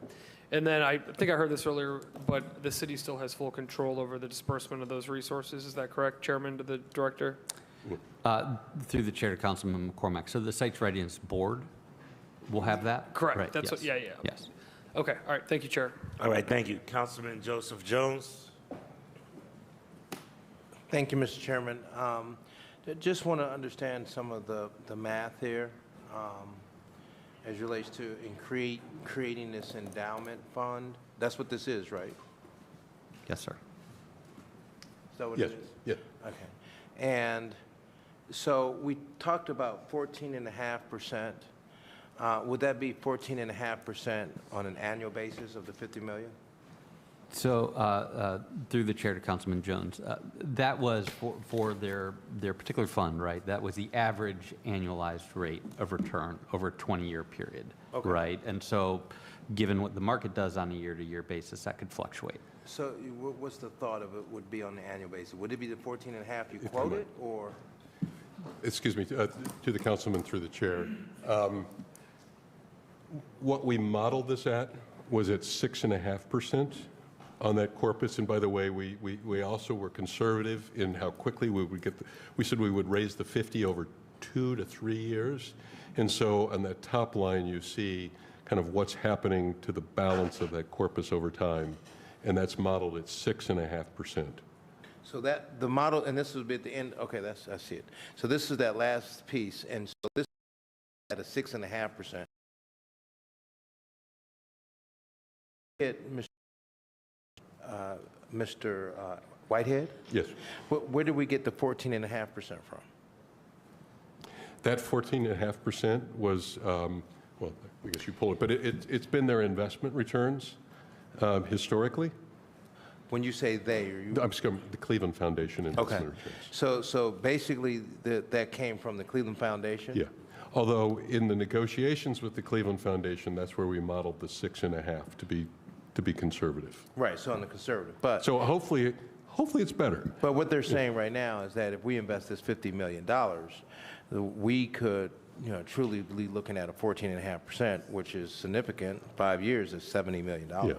And then I think I heard this earlier, but the city still has full control over the disbursement of those resources. Is that correct, Chairman, to the Director? Through the chair to Councilman McCormack. So the Sites Readiness Board will have that? Correct. Right, That's yes. what, yeah. Yes. Okay, all right, thank you, Chair. All right, thank you. Councilman Joseph Jones. Thank you, Mr. Chairman. Just want to understand some of the math here as relates to creating this endowment fund. That's what this is, right? Yes, sir. Is that what Yes, it is? yeah. Okay. And so we talked about 14.5%. Would that be 14.5% on an annual basis of the 50 million? So through the chair to Councilman Jones, that was for their particular fund, right? That was the average annualized rate of return over a 20-year period, Okay. right? And so given what the market does on a year-to-year basis, that could fluctuate. So what's the thought of it would be on the annual basis? Would it be the 14.5 you quoted, or? Excuse me, to the councilman through the chair. What we modeled this at was at 6.5% on that corpus. And by the way, we also were conservative in how quickly we would get we said we would raise the 50 over 2 to 3 years. And so on that top line, you see kind of what's happening to the balance of that corpus over time. And that's modeled at 6.5%. So that the model, and this would be at the end. Okay, I see it. So this is that last piece, and so this is at a 6.5%. Mr. Whitehead? Yes. Where did we get the 14.5% from? That 14.5% was, well, I guess you pull it, but it's been their investment returns historically. When you say they, are you? I'm sorry, the Cleveland Foundation investment Okay. returns. So basically, that came from the Cleveland Foundation? Yeah. Although in the negotiations with the Cleveland Foundation, that's where we modeled the 6.5 to be conservative. Right, so on the conservative. But so hopefully it's better. But what they're saying right now is that if we invest this $50 million, we could, truly be looking at a 14.5%, which is significant. 5 years is $70 million. Yeah.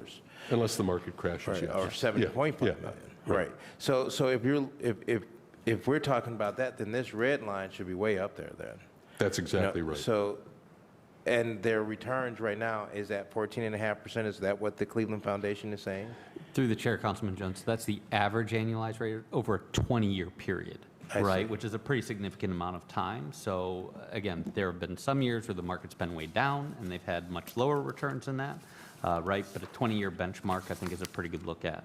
Unless the market crashes, Right, yes. or 70.5 million. Right. So if we're talking about that, then this red line should be way up there then. That's exactly right. So, and their returns right now is at 14.5%. Is that what the Cleveland Foundation is saying? Through the chair, Councilman Jones, that's the average annualized rate over a 20-year period, I right? see. Which is a pretty significant amount of time. So again, there have been some years where the market's been way down and they've had much lower returns than that, right? But a 20-year benchmark, I think, is a pretty good look at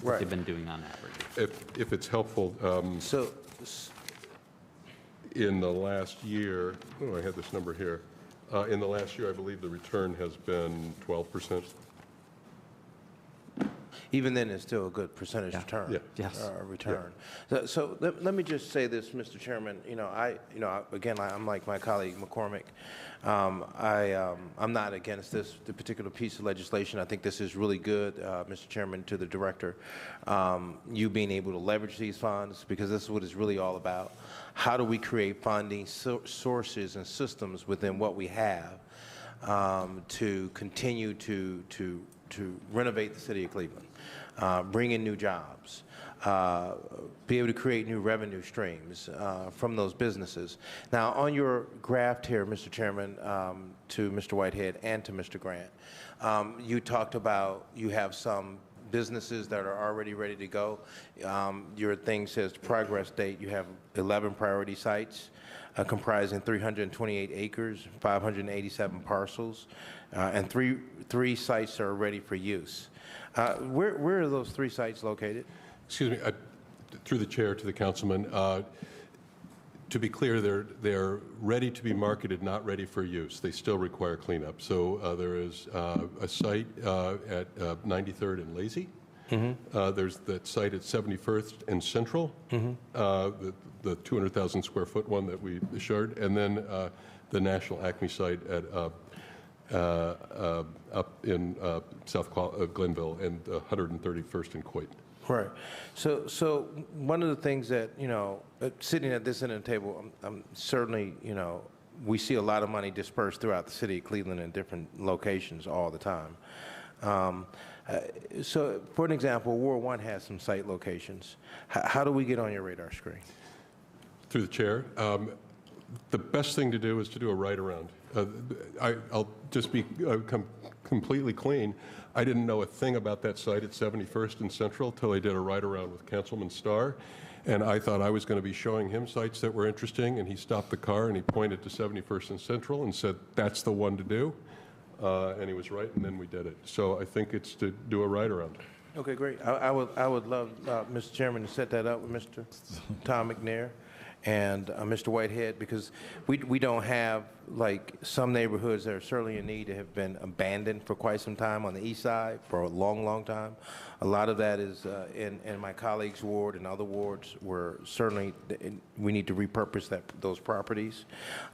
what Right. they've been doing on average. If it's helpful, in the last year, oh, I had this number here. In the last year, I believe the return has been 12%. Even then, it's still a good percentage return. Yeah. Yes. Return. So let me just say this, Mr. Chairman. Again, I'm like my colleague McCormick. I'm not against the particular piece of legislation. I think this is really good, Mr. Chairman, to the director. You being able to leverage these funds, because this is what it's really all about. How do we create funding sources and systems within what we have to continue to renovate the city of Cleveland, bring in new jobs, be able to create new revenue streams from those businesses. Now, on your graph here, Mr. Chairman, to Mr. Whitehead and to Mr. Grant, you talked about you have some businesses that are already ready to go. Your thing says progress date. You have 11 priority sites comprising 328 acres, 587 parcels, and three sites are ready for use. Where are those 3 sites located? Excuse me, through the chair to the councilman. to be clear, they're ready to be marketed, not ready for use. They still require cleanup. So there is a site at 93rd and Lazy. There's that site at 71st and Central, the 200,000 square foot one that we assured, and then the National Acme site at up in South Glenville and 131st and Coit. Right. So one of the things that, sitting at this end of the table, I'm certainly, we see a lot of money dispersed throughout the city of Cleveland in different locations all the time. So for an example, Ward 1 has some site locations. How do we get on your radar screen? Through the chair. The best thing to do is to do a write-around. I'll just be completely clean. I didn't know a thing about that site at 71st and Central till I did a write-around with Councilman Starr, and I thought I was going to be showing him sites that were interesting, and he stopped the car and he pointed to 71st and Central and said, that's the one to do, and he was right, and then we did it. So I think it's to do a write-around. Okay, great. I would love, Mr. Chairman, to set that up with Mr. Tom McNair and Mr. Whitehead, because we don't have, like, some neighborhoods that are certainly in need that have been abandoned for quite some time on the east side for a long, long time. A lot of that is in my colleague's ward and other wards where certainly we need to repurpose those properties.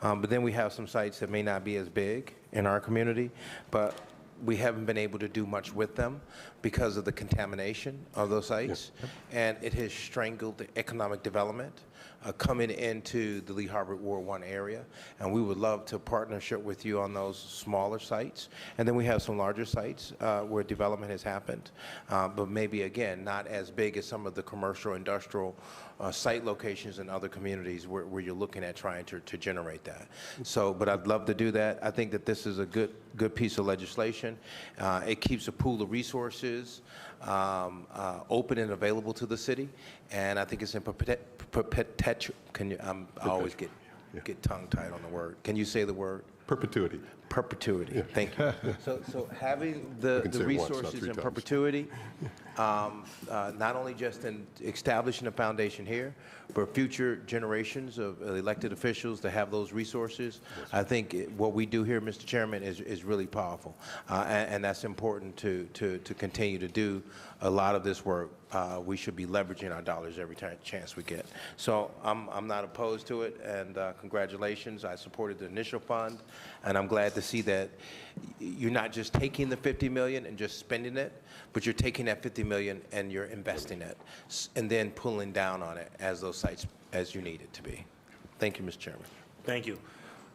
But then we have some sites that may not be as big in our community, but we haven't been able to do much with them because of the contamination of those sites. Yep. And it has strangled the economic development coming into the Lee Harbor Ward 1 area. And we would love to partnership with you on those smaller sites. And then we have some larger sites where development has happened, but maybe, again, not as big as some of the commercial, industrial site locations in other communities where you're looking at trying to generate that. So, but I'd love to do that. I think that this is a good piece of legislation. It keeps a pool of resources open and available to the city, and I think it's in perpetuity. I always get tongue-tied on the word. Can you say the word? Perpetuity. Perpetuity. Yeah. Thank you. So having the resources in perpetuity, not only just in establishing a foundation here, but future generations of elected officials to have those resources, I think what we do here, Mr. Chairman, is really powerful, and that's important to continue to do a lot of this work. We should be leveraging our dollars every chance we get. So I'm not opposed to it, and congratulations. I supported the initial fund, and I'm glad to see that you're not just taking the $50 million and just spending it, but you're taking that $50 million and you're investing it, and then pulling down on it as those sites as you need it to be. Thank you, Mr. Chairman. Thank you.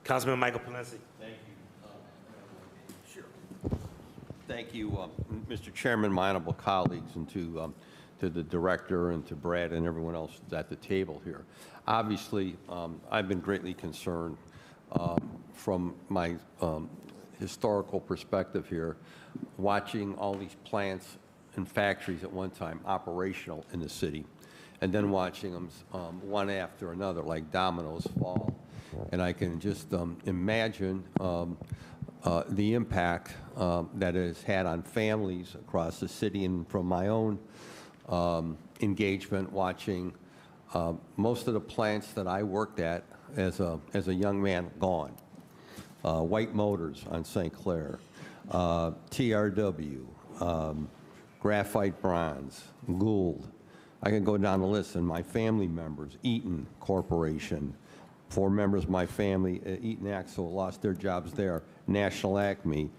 Councilman Michael Palencia. Thank you. Sure. Thank you, Mr. Chairman, my honorable colleagues, and to the director and to Brad and everyone else at the table here. Obviously, I've been greatly concerned from my historical perspective here, watching all these plants and factories at one time operational in the city, and then watching them one after another like dominoes fall. And I can just imagine the impact that it has had on families across the city, and from my own engagement watching most of the plants that I worked at as a young man gone. White Motors on St. Clair, TRW, Graphite Bronze, Gould. I can go down the list, and my family members, Eaton Corporation, 4 members of my family, Eaton Axle, lost their jobs there, National Acme,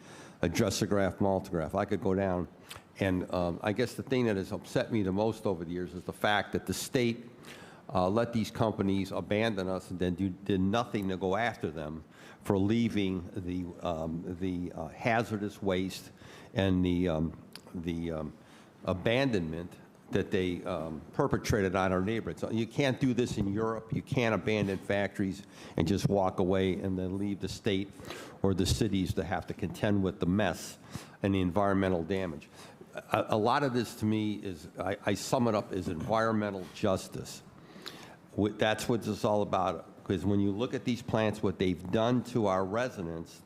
Adressograph, Multigraph. I could go down. And I guess the thing that has upset me the most over the years is the fact that the state let these companies abandon us and then did nothing to go after them for leaving the hazardous waste and the abandonment that they perpetrated on our neighborhoods. You can't do this in Europe. You can't abandon factories and just walk away and then leave the state or the cities to have to contend with the mess and the environmental damage. A lot of this to me is, I sum it up as environmental justice. That's what it's all about. Because when you look at these plants, what they've done to our residents,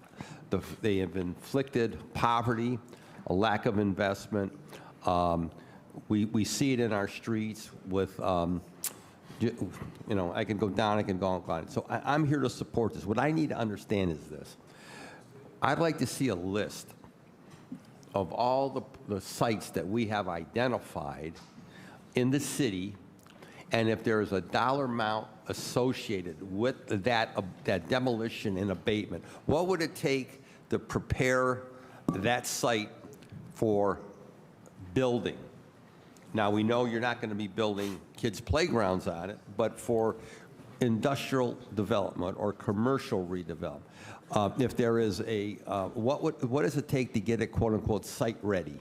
they have inflicted poverty, a lack of investment. We see it in our streets with You know, I can go down, I can go on. So I'm here to support this. What I need to understand is this. I'd like to see a list of all the sites that we have identified in the city, and if there is a dollar amount associated with that demolition and abatement, what would it take to prepare that site for building? Now, we know you're not going to be building kids' playgrounds on it, but for industrial development or commercial redevelopment, if there is what does it take to get it, quote unquote, site ready?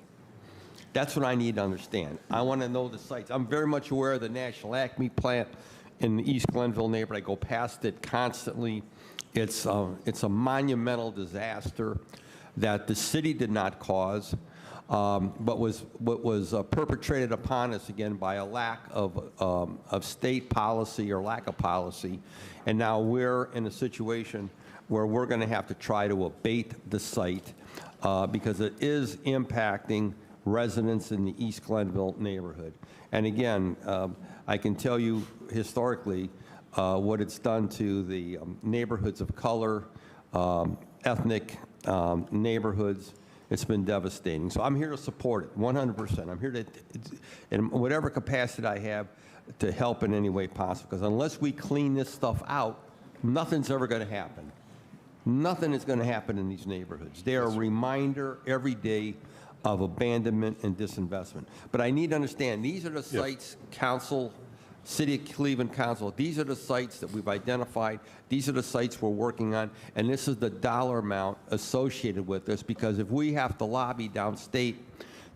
That's what I need to understand. I want to know the sites. I'm very much aware of the National Acme plant in the East Glenville neighborhood. I go past it constantly. It's a monumental disaster that the city did not cause, but was perpetrated upon us again by a lack of state policy or lack of policy. And now we're in a situation where we're going to have to try to abate the site because it is impacting residents in the East Glenville neighborhood. And again, I can tell you historically what it's done to the neighborhoods of color, ethnic neighborhoods. It's been devastating. So I'm here to support it, 100%. I'm here to, in whatever capacity I have, to help in any way possible. Because unless we clean this stuff out, nothing's ever going to happen. Nothing is going to happen in these neighborhoods. They're a reminder every day of abandonment and disinvestment. But I need to understand, these are the sites, Council, City of Cleveland Council, these are the sites that we've identified, these are the sites we're working on, and this is the dollar amount associated with this, because if we have to lobby downstate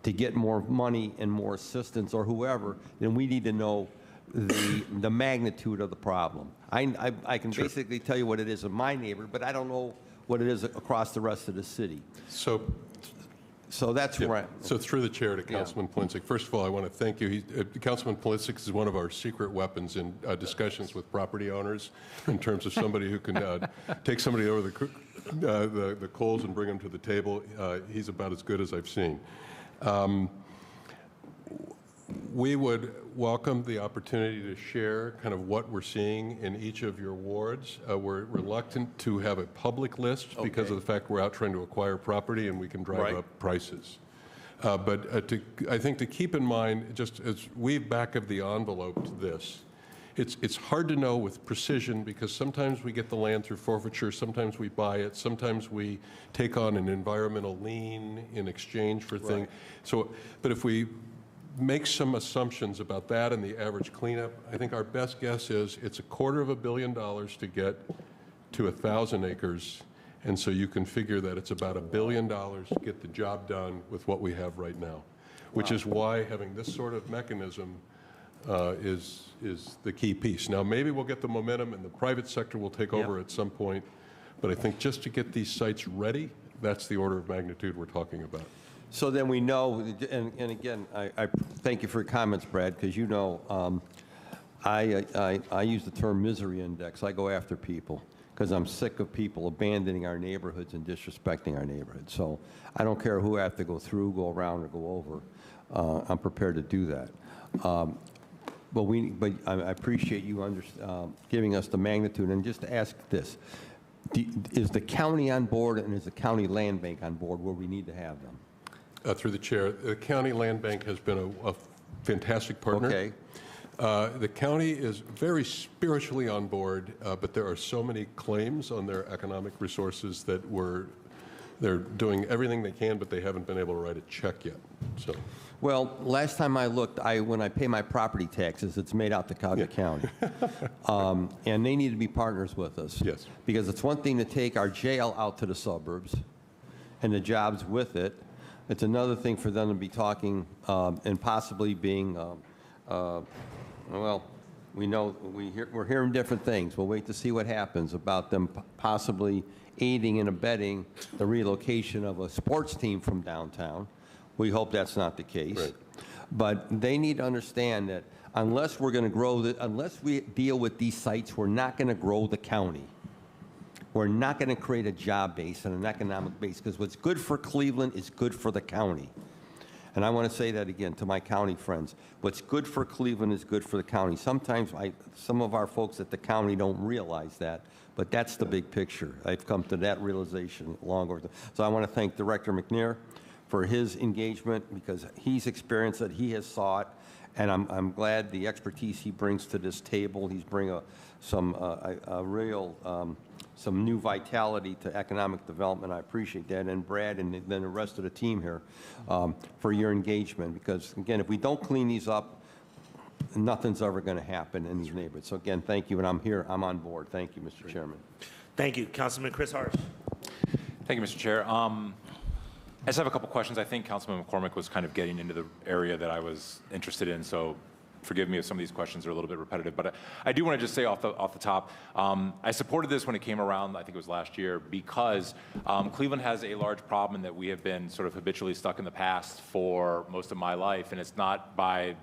to get more money and more assistance or whoever, then we need to know the magnitude of the problem. I can basically tell you what it is in my neighborhood, but I don't know what it is across the rest of the city. So that's where So through the chair to Councilman Plinsick. First of all, I want to thank you. Councilman Plinsick is one of our secret weapons in discussions with property owners in terms of somebody who can take somebody over the coals and bring them to the table. He's about as good as I've seen. We would welcome the opportunity to share kind of what we're seeing in each of your wards. We're reluctant to have a public list because of the fact we're out trying to acquire property and we can drive up prices. But I think to keep in mind, just as we back of the envelope this, it's hard to know with precision because sometimes we get the land through forfeiture, sometimes we buy it, sometimes we take on an environmental lien in exchange for things. So, but if we make some assumptions about that and the average cleanup, I think our best guess is it's $250 million to get to 1,000 acres. And so you can figure that it's about $1 billion to get the job done with what we have right now, which is why having this sort of mechanism is the key piece. Now, maybe we'll get the momentum and the private sector will take over at some point, but I think just to get these sites ready, that's the order of magnitude we're talking about. So then we know, and again, I thank you for your comments, Brad, because you know I use the term misery index. I go after people because I'm sick of people abandoning our neighborhoods and disrespecting our neighborhoods. So I don't care who I have to go through, go around, or go over. I'm prepared to do that. But I appreciate you giving us the magnitude. And just to ask this, is the county on board and is the county land bank on board where we need to have them? Through the chair, the county land bank has been a fantastic partner. Okay. The county is very spiritually on board, but there are so many claims on their economic resources that they're doing everything they can, but they haven't been able to write a check yet. So. Well, last time I looked, when I pay my property taxes, it's made out to Cuyahoga County. And they need to be partners with us. Yes. Because it's one thing to take our jail out to the suburbs and the jobs with it. It's another thing for them to be talking and possibly being, well, we know we're hearing different things. We'll wait to see what happens about them possibly aiding and abetting the relocation of a sports team from downtown. We hope that's not the case. Right. But they need to understand that unless we're going to grow, unless we deal with these sites, we're not going to grow the county. We're not going to create a job base and an economic base because what's good for Cleveland is good for the county. And I want to say that again to my county friends. What's good for Cleveland is good for the county. Sometimes some of our folks at the county don't realize that, but that's the big picture. I've come to that realization long over. So I want to thank Director McNair for his engagement because he's experienced it, he has saw it, and I'm glad the expertise he brings to this table. He's bringing some new vitality to economic development. I appreciate that, and Brad and then the rest of the team here for your engagement. Because again, if we don't clean these up, nothing's ever going to happen in these neighborhoods. So again, thank you, and I'm here. I'm on board. Thank you, Mr. Chairman. Thank you, Councilman Chris Harsh. Thank you, Mr. Chair. I just have a couple questions. I think Councilman McCormick was kind of getting into the area that I was interested in, so forgive me if some of these questions are a little bit repetitive, but I do want to just say off the top, I supported this when it came around, I think it was last year, because Cleveland has a large problem in that we have been sort of habitually stuck in the past for most of my life, and it's not by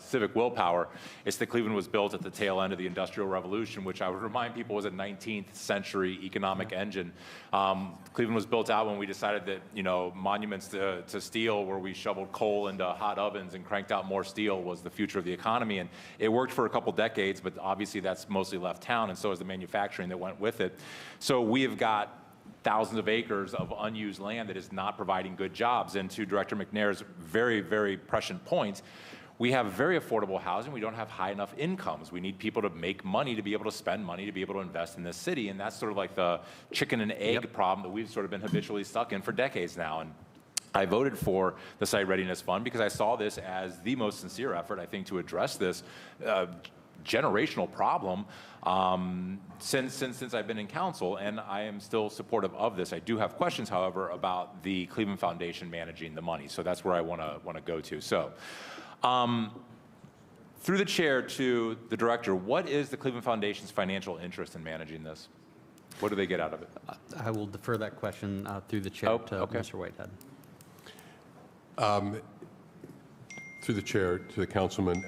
civic willpower. It's that Cleveland was built at the tail end of the Industrial Revolution, which I would remind people was a 19th century economic engine. Cleveland was built out when we decided that, you know, monuments to steel, where we shoveled coal into hot ovens and cranked out more steel, was the future of the economy. And it worked for a couple decades, but obviously that's mostly left town, and so is the manufacturing that went with it. So we have got thousands of acres of unused land that is not providing good jobs. And to Director McNair's very, very prescient point, we have very affordable housing. We don't have high enough incomes. We need people to make money to be able to spend money to be able to invest in this city. And that's sort of like the chicken and egg problem that we've sort of been habitually stuck in for decades now. And I voted for the Site Readiness Fund because I saw this as the most sincere effort, I think, to address this generational problem since I've been in council, and I am still supportive of this. I do have questions, however, about the Cleveland Foundation managing the money. So that's where I want to go to. So. Through the chair to the director, what is the Cleveland Foundation's financial interest in managing this? What do they get out of it? I will defer that question through the chair to Mr. Whitehead. Through the chair to the councilman,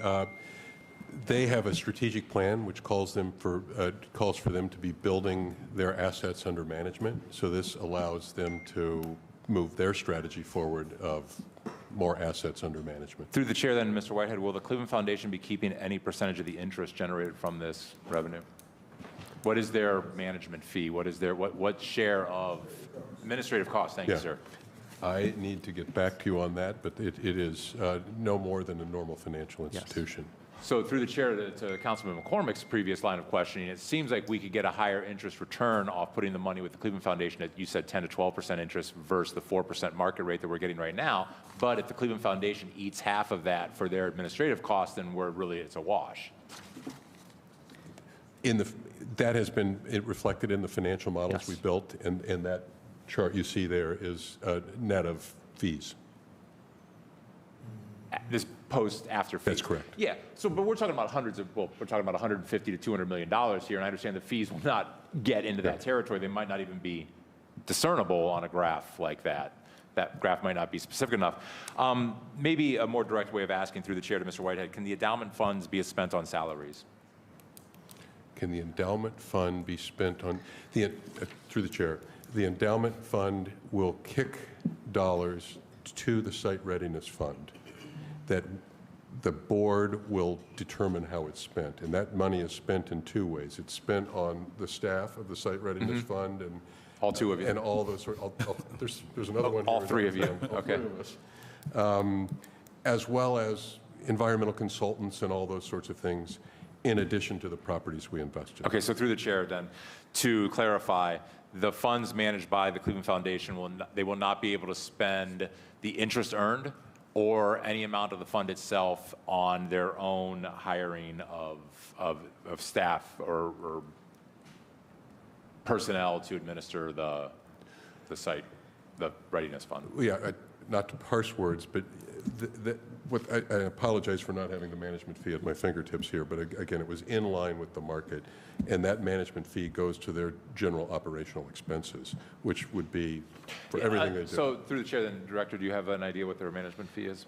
they have a strategic plan which calls for them to be building their assets under management. So this allows them to move their strategy forward of more assets under management. Through the chair then, Mr. Whitehead, will the Cleveland Foundation be keeping any percentage of the interest generated from this revenue? What is their management fee? What is their, what share of administrative costs? Thank you, sir. I need to get back to you on that, but it is no more than a normal financial institution. Yes. So through the chair to Councilman McCormick's previous line of questioning, it seems like we could get a higher interest return off putting the money with the Cleveland Foundation at, you said, 10 to 12% interest versus the 4% market rate that we're getting right now. But if the Cleveland Foundation eats half of that for their administrative costs, then it's a wash. That has been reflected in the financial models we built, and that chart you see there is net of fees. This post after fees. That's correct. Yeah. So, but we're talking about we're talking about 150 to $200 million here, and I understand the fees will not get into that territory. They might not even be discernible on a graph like that. That graph might not be specific enough. Maybe a more direct way of asking through the chair to Mr. Whitehead, can the endowment funds be spent on salaries? Can the endowment fund be spent on, through the chair, the endowment fund will kick dollars to the Site Readiness Fund that the board will determine how it's spent. And that money is spent in two ways. It's spent on the staff of the Site Readiness Fund and all two of you. And all those, there's another one all here. Three of you. All Okay. three of us. As well as environmental consultants and all those sorts of things, in addition to the properties we invest in. Okay, so through the chair then, to clarify, the funds managed by the Cleveland Foundation will not be able to spend the interest earned or any amount of the fund itself on their own hiring of staff or personnel to administer the Readiness Fund. Yeah, not to parse words, but I apologize for not having the management fee at my fingertips here, but again, it was in line with the market, and that management fee goes to their general operational expenses, which would be for everything they do. So through the chair, then, Director, do you have an idea what their management fee is?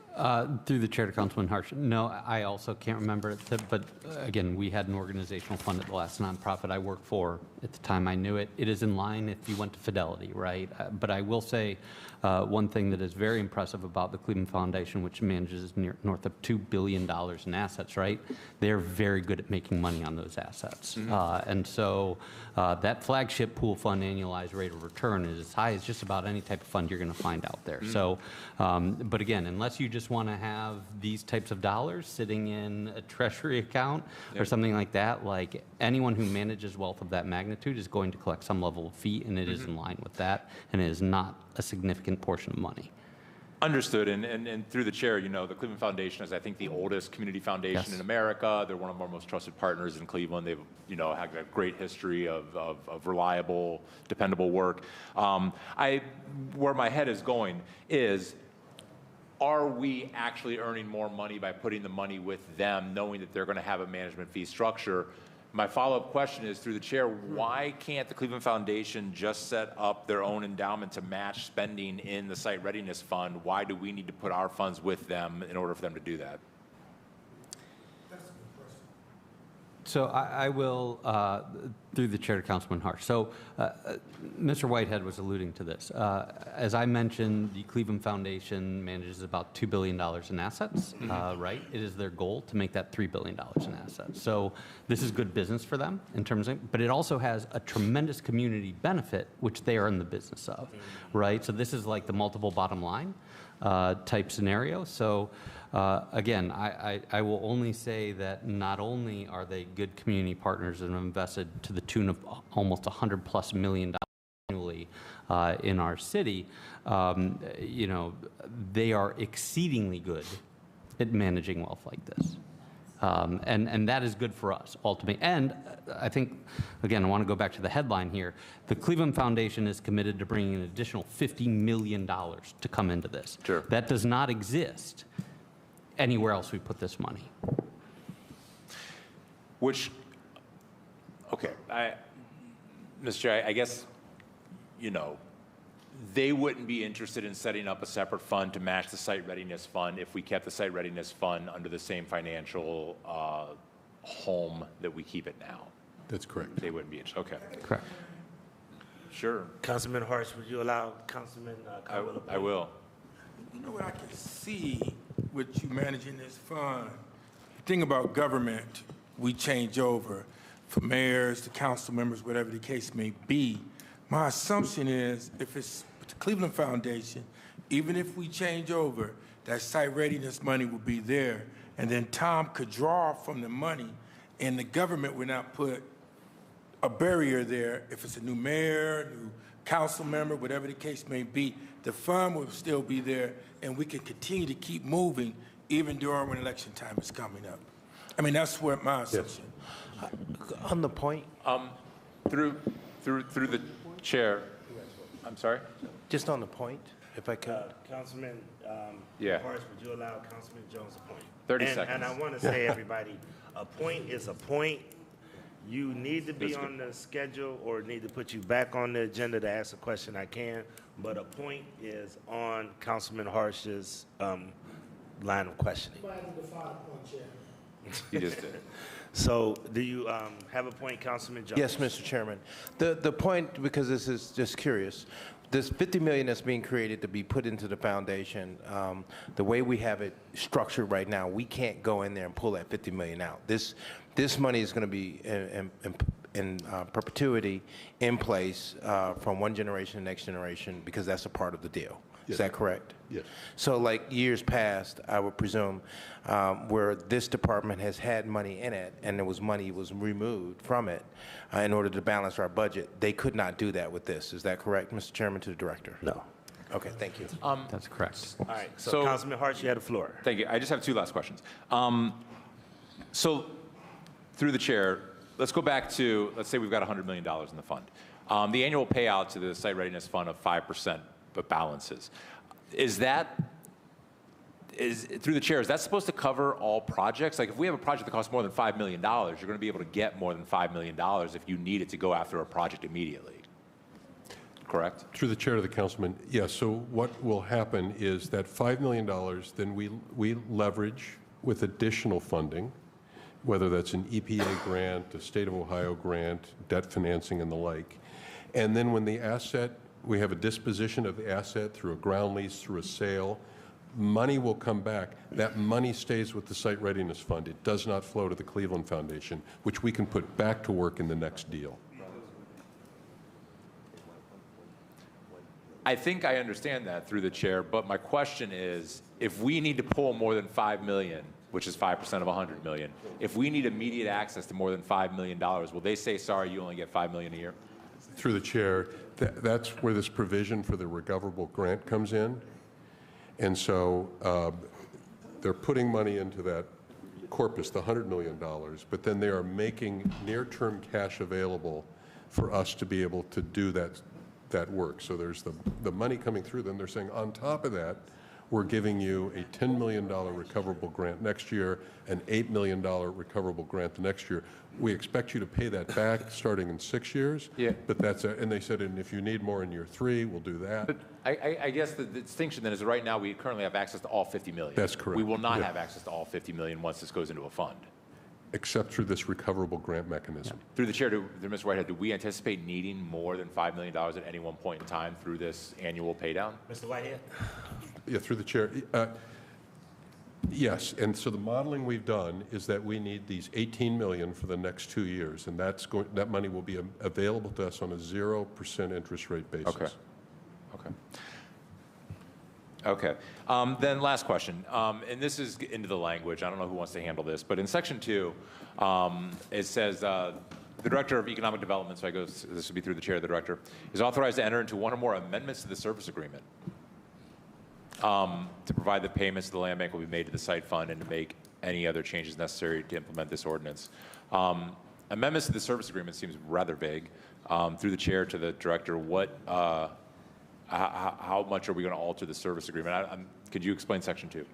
Through the chair to Councilman Harsh. No, I also can't remember it, but again, we had an organizational fund at the last nonprofit I worked for. At the time I knew it. It is in line if you went to Fidelity, right? But I will say one thing that is very impressive about the Cleveland Foundation, which manages north of $2 billion in assets, right? They're very good at making money on those assets. And so that flagship pool fund annualized rate of return is as high as just about any type of fund you're going to find out there. So, but again, unless you just want to have these types of dollars sitting in a treasury account or something like that, like anyone who manages wealth of that magnitude is going to collect some level of fee, and it is in line with that, and it is not a significant portion of money. Understood, and through the chair, you know, the Cleveland Foundation is, I think, the oldest community foundation in America. They're one of our most trusted partners in Cleveland. They've, you know, had a great history of reliable, dependable work. Where my head is going is, are we actually earning more money by putting the money with them, knowing that they're going to have a management fee structure? My follow-up question is, through the chair, why can't the Cleveland Foundation just set up their own endowment to match spending in the Site Readiness Fund? Why do we need to put our funds with them in order for them to do that? So I will, through the chair to Councilman Harsh. So Mr. Whitehead was alluding to this. As I mentioned, the Cleveland Foundation manages about $2 billion in assets, right? It is their goal to make that $3 billion in assets. So this is good business for them in terms of, but it also has a tremendous community benefit, which they are in the business of, right? So this is like the multiple bottom line type scenario. So again, I will only say that not only are they good community partners and invested to the tune of almost $100+ million annually in our city, you know, they are exceedingly good at managing wealth like this. And that is good for us, ultimately. And I think, again, I want to go back to the headline here. The Cleveland Foundation is committed to bringing an additional $50 million to come into this. Sure. That does not exist anywhere else we put this money. Which, okay, Mr. Chair, I guess, you know, they wouldn't be interested in setting up a separate fund to match the Site Readiness Fund if we kept the Site Readiness Fund under the same financial home that we keep it now. That's correct. They wouldn't be interested. Okay. Correct. Sure. Councilman Harsh, would you allow Councilman Caldwell? I will. You know what I can see with you managing this fund? The thing about government, we change over from mayors to council members, whatever the case may be. My assumption is if it's with the Cleveland Foundation, even if we change over, that site readiness money will be there, and then Tom could draw from the money, and the government would not put a barrier there. If it's a new mayor, new council member, whatever the case may be, the fund will still be there, and we can continue to keep moving even during when election time is coming up. I mean, that's where my assumption. On the point, Through the chair. I'm sorry? just on the point, if I could. Councilman Yeah. Harsh, would you allow Councilman Jones a point? 30 And seconds. I want to say, everybody, a point is a point. You need to be That's on the schedule or need to put you back on the agenda to ask a question, I can. But a point is on Councilman Harsh's line of questioning. You just did. So do you have a point, Councilman Jones? Yes, Mr. Chairman. The point, because this is just curious, this $50 million that's being created to be put into the foundation, the way we have it structured right now, we can't go in there and pull that $50 million out. This money is going to be in perpetuity in place from one generation to the next generation because that's a part of the deal. Is that correct? Yes. So like years past, I would presume, where this department has had money in it and there was money was removed from it in order to balance our budget, they could not do that with this. Is that correct, Mr. Chairman, to the director? No. Okay, thank you. That's correct. All right, so Councilman Harsh, you had the floor. Thank you. I just have two last questions. So through the chair, let's go back to, let's say we've got $100 million in the fund. The annual payout to the Site Readiness Fund of 5% but balances. Is that through the chair, is that supposed to cover all projects? Like if we have a project that costs more than $5 million, you're going to be able to get more than $5 million if you need it to go after a project immediately. Correct? Through the chair to the councilman, yes. So what will happen is that $5 million, then we leverage with additional funding, whether that's an EPA grant, a state of Ohio grant, debt financing and the like. And then when the asset, we have a disposition of the asset through a ground lease, through a sale, money will come back. That money stays with the Site Readiness Fund. It does not flow to the Cleveland Foundation, which we can put back to work in the next deal. I think I understand that through the chair, but my question is, if we need to pull more than $5 million, which is 5% of $100 million, if we need immediate access to more than $5 million, will they say, sorry, you only get $5 million a year? Through the chair, that's where this provision for the recoverable grant comes in. And so they're putting money into that corpus, the $100 million, but then they are making near-term cash available for us to be able to do that work. So there's the money coming through, then they're saying on top of that, we're giving you a $10 million recoverable grant next year, an $8 million recoverable grant the next year. We expect you to pay that back starting in 6 years. Yeah. But and they said, and if you need more in year 3, we'll do that. But I guess the distinction then is right now we currently have access to all 50 million. That's correct. We will not have access to all 50 million once this goes into a fund. Except through this recoverable grant mechanism. Yeah. Through the chair, Mr. Whitehead, do we anticipate needing more than $5 million at any one point in time through this annual pay down? Mr. Whitehead? Yeah, through the chair. Yes, and so the modeling we've done is that we need these 18 million for the next 2 years, and that money will be available to us on a 0% interest rate basis. Okay. Okay. Then last question, and this is into the language. I don't know who wants to handle this, but in section 2, it says the Director of Economic Development, so this would be through the chair of the director, is authorized to enter into one or more amendments to the service agreement to provide that payments to the land bank will be made to the site fund and to make any other changes necessary to implement this ordinance. Amendments to the service agreement seems rather vague. Through the chair to the director, how much are we going to alter the service agreement? Could you explain section 2?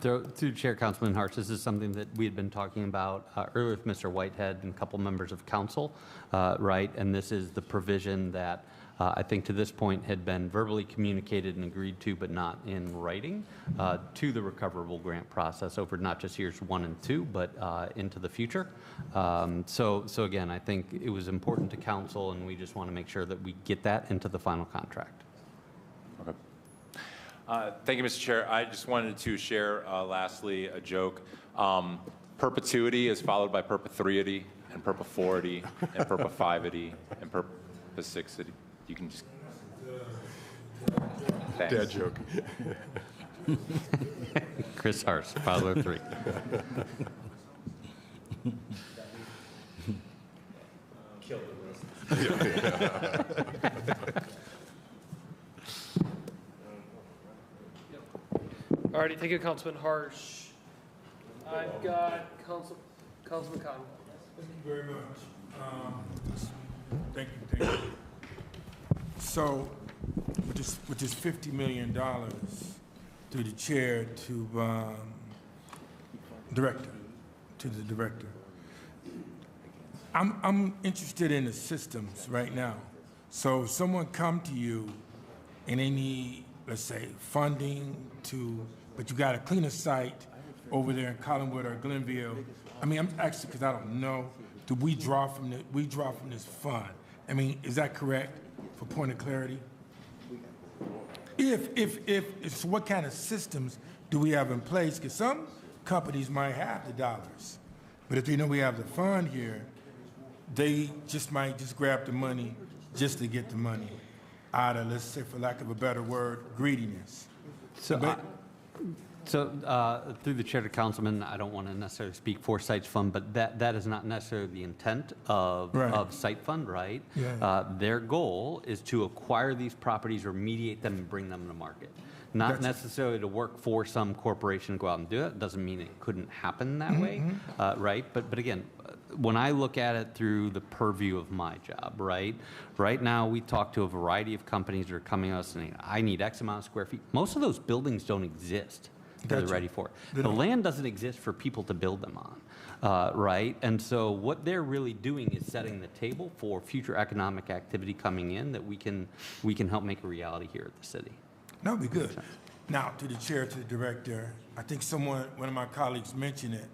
Through Chair Councilman Harsh, this is something that we had been talking about earlier with Mr. Whitehead and a couple members of council, right? And this is the provision that I think to this point had been verbally communicated and agreed to, but not in writing, to the recoverable grant process over not just years 1 and 2, but into the future. So again, I think it was important to council, and we just want to make sure that we get that into the final contract. Okay. Thank you, Mr. Chair. I just wanted to share, lastly, a joke. Perpetuity is followed by perpetuity, and perpetuity, and perpetuity, and perpetuity. You can just... Thanks. Dad joke. Chris Harsh, follow 3. Kill the All righty, thank you, Councilman Harsh. I've got Councilman Cotton. Thank you very much. Thank you. So, with this $50 million through the chair to the director, I'm interested in the systems right now. So, if someone come to you and they need, let's say, funding but you got to clean a site over there in Collinwood or Glenville. I mean, I'm actually, because I don't know, do we draw from this fund? I mean, is that correct? For point of clarity, if what kind of systems do we have in place? Because some companies might have the dollars, but if they know we have the fund here, they might just grab the money just to get the money out of, let's say, for lack of a better word, greediness. So through the chair to councilman, I don't want to necessarily speak for Sites Fund, but that is not necessarily the intent of Site Fund, right? Yeah. Their goal is to acquire these properties, remediate them, and bring them to market. Not necessarily to work for some corporation and go out and do it. Doesn't mean it couldn't happen that way, right? But again, when I look at it through the purview of my job, right? Right now, we talk to a variety of companies that are coming to us saying, I need X amount of square feet. Most of those buildings don't exist that they're ready for. The land doesn't exist for people to build them on, right? And so what they're really doing is setting the table for future economic activity coming in that we can help make a reality here at the city. That would be good. Now, to the chair, to the director, I think one of my colleagues mentioned it,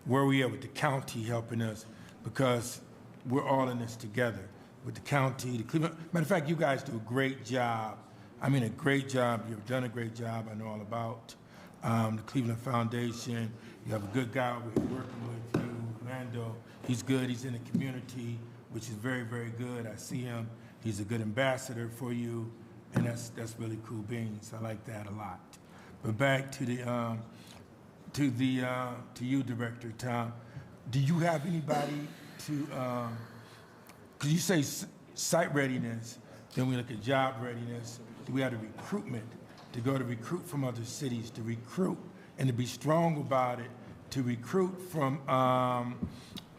where we are with the county helping us, because we're all in this together. With the county, the Cleveland, matter of fact, you guys do a great job. I mean, a great job. You've done a great job. I know all about the Cleveland Foundation. You have a good guy over here working with you, Orlando. He's good. He's in the community, which is very, very good. I see him. He's a good ambassador for you. And that's really cool beans. I like that a lot. But back to you, Director Tom. Do you have anybody to? Because you say site readiness, then we look at job readiness. Do we have the recruitment to go to recruit from other cities, to recruit and to be strong about it, to recruit from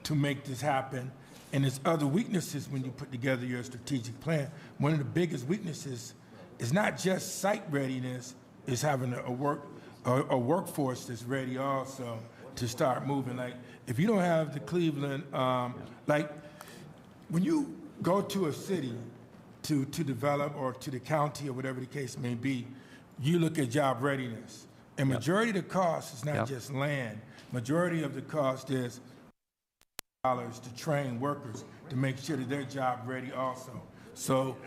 to make this happen? And there's other weaknesses when you put together your strategic plan. One of the biggest weaknesses is not just site readiness, is having a workforce that's ready also to start moving. Like, if you don't have the Cleveland, like, when you go to a city to develop, or to the county, or whatever the case may be, you look at job readiness. And majority of the cost is not just land. Majority of the cost is dollars to train workers to make sure that they're job ready also. So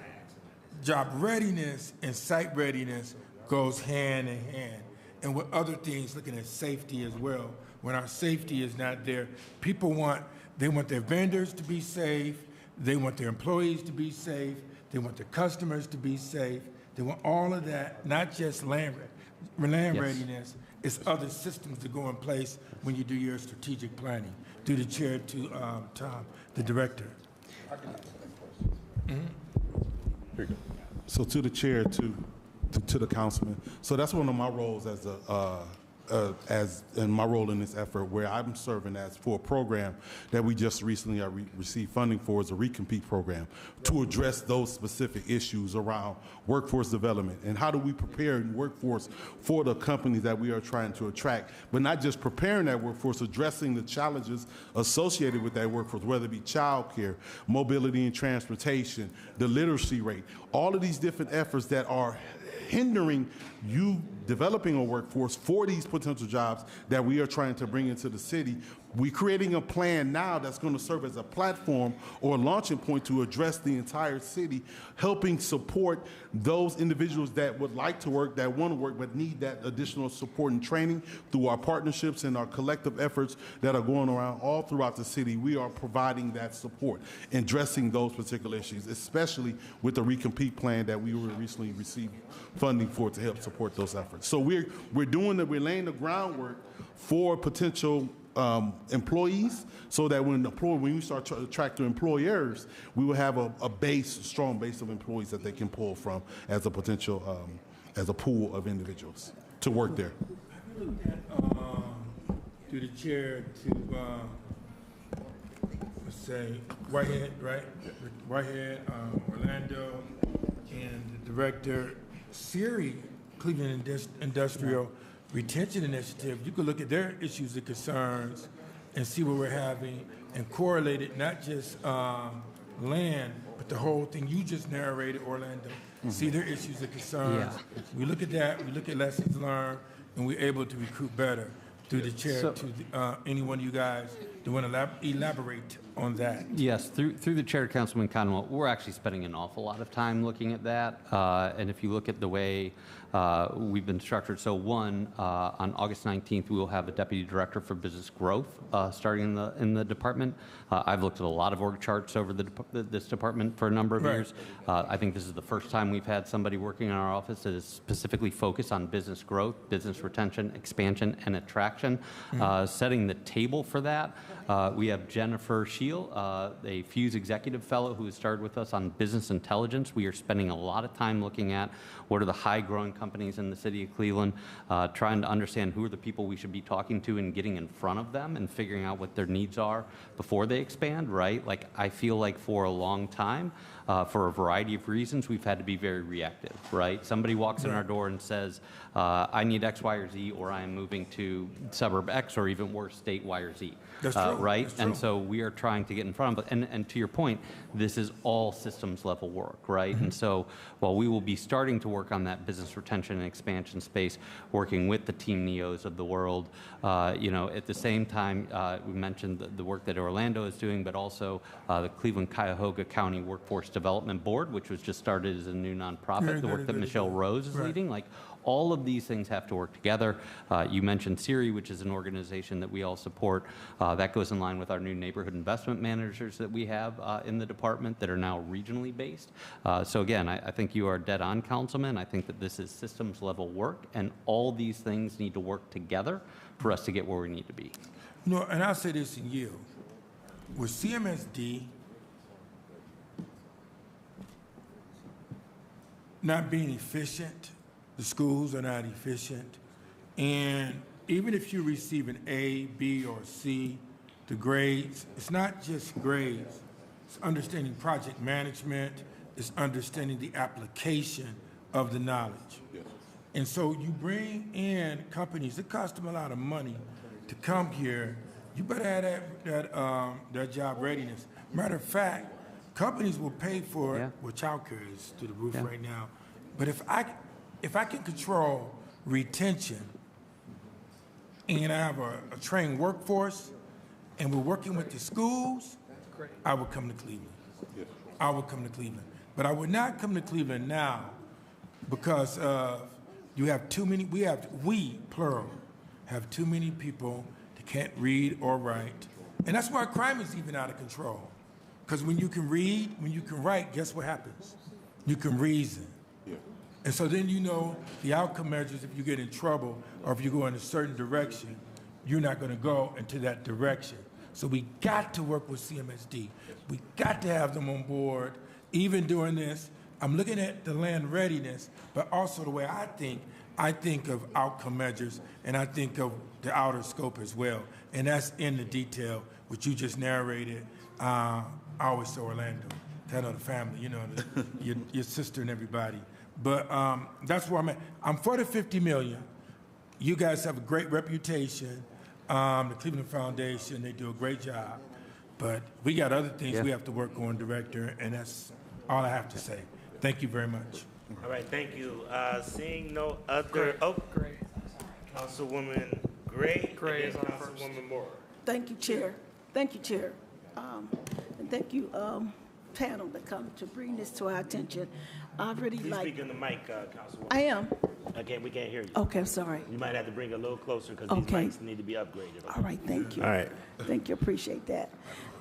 job readiness and site readiness goes hand in hand. And with other things, looking at safety as well. When our safety is not there, people want their vendors to be safe, they want their employees to be safe, they want their customers to be safe, they want all of that, not just land readiness, it's other systems that go in place when you do your strategic planning. Through the chair to Tom, the director. So to the chair, to the councilman. So that's one of my roles as in my role in this effort, where I'm serving as for a program that we just recently received funding for, is a recompete program to address those specific issues around workforce development and how do we prepare the workforce for the companies that we are trying to attract, but not just preparing that workforce, addressing the challenges associated with that workforce, whether it be childcare, mobility and transportation, the literacy rate, all of these different efforts that are hindering you developing a workforce for these potential jobs that we are trying to bring into the city. We're creating a plan now that's going to serve as a platform or a launching point to address the entire city, helping support those individuals that would like to work, that want to work, but need that additional support and training through our partnerships and our collective efforts that are going around all throughout the city. We are providing that support and addressing those particular issues, especially with the recompete plan that we recently received funding for to help support those efforts. So we're laying the groundwork for potential employees, so that when we start to attract the employers, we will have a strong base of employees that they can pull from as a potential, as a pool of individuals to work there. Through the chair to, let's say, Whitehead, right? Whitehead, Orlando, and the director, Siri, Cleveland Industrial Retention Initiative. You could look at their issues and concerns and see what we're having and correlate it, not just land, but the whole thing you just narrated, Orlando. See their issues and concerns. We look at that, we look at lessons learned, and we're able to recruit better. Through the chair to any one of you guys that want to elaborate on that. Yes, through the chair, Councilman Conwell, we're actually spending an awful lot of time looking at that. And if you look at the way we've been structured, so on August 19th, we will have a deputy director for business growth starting in the department. I've looked at a lot of org charts over this department for a number of years. I think this is the first time we've had somebody working in our office that is specifically focused on business growth, business retention, expansion, and attraction, setting the table for that. We have Jennifer Scheel, a Fuse Executive Fellow who has started with us on business intelligence. We are spending a lot of time looking at what are the high-growing companies in the city of Cleveland, trying to understand who are the people we should be talking to and getting in front of them and figuring out what their needs are before they expand, right? Like, I feel like for a long time, for a variety of reasons, we've had to be very reactive, right? Somebody walks in our door and says, I need X, Y, or Z, or I am moving to suburb X, or even worse, state Y or Z. That's true. Right? That's true. And so we are trying to get in front of it. And to your point, this is all systems level work, right? And so while we will be starting to work on that business retention and expansion space, working with the Team Neos of the world, at the same time, we mentioned the work that Orlando is doing, but also the Cleveland-Cuyahoga County Workforce Development Board, which was just started as a new nonprofit, the work that Michelle Rose is leading. Like, all of these things have to work together. You mentioned Siri, which is an organization that we all support. That goes in line with our new neighborhood investment managers that we have in the department that are now regionally based. So again, I think you are dead on, Councilman. I think that this is systems level work, and all these things need to work together for us to get where we need to be. And I'll say this in yield. With CMSD not being efficient, the schools are not efficient, and even if you receive an A, B, or C, the grades, it's not just grades. It's understanding project management. It's understanding the application of the knowledge. Yes. And so you bring in companies, it costs them a lot of money to come here. You better have that job readiness. Matter of fact, companies will pay for it. Well, childcare is through the roof right now. But if I can control retention and I have a trained workforce and we're working with the schools, I would come to Cleveland. Yes. I would come to Cleveland. But I would not come to Cleveland now because you have too many, we, plural, have too many people that can't read or write. And that's why crime is even out of control. Because when you can read, when you can write, guess what happens? You can reason. And so then you know the outcome measures if you get in trouble or if you go in a certain direction, you're not going to go into that direction. So we got to work with CMSD. We got to have them on board. Even during this, I'm looking at the land readiness, but also the way I think of outcome measures, and I think of the outer scope as well. And that's in the detail, which you just narrated. I always say Orlando, kind of the family, your sister and everybody. But that's where I'm at. I'm for the $50 million. You guys have a great reputation. The Cleveland Foundation, they do a great job. But we got other things we have to work on, Director, and that's all I have to say. Thank you very much. All right, thank you. Seeing no other, Councilwoman Gray and Councilwoman Moore. Thank you, Chair. Thank you, Chair. And thank you, panel that come to bring this to our attention. I really Please like. speak in the mic, Councilwoman. I am. We can't hear you. Okay, I'm sorry. You might have to bring it a little closer because these mics need to be upgraded. All right, thank you. All right. Thank you, appreciate that.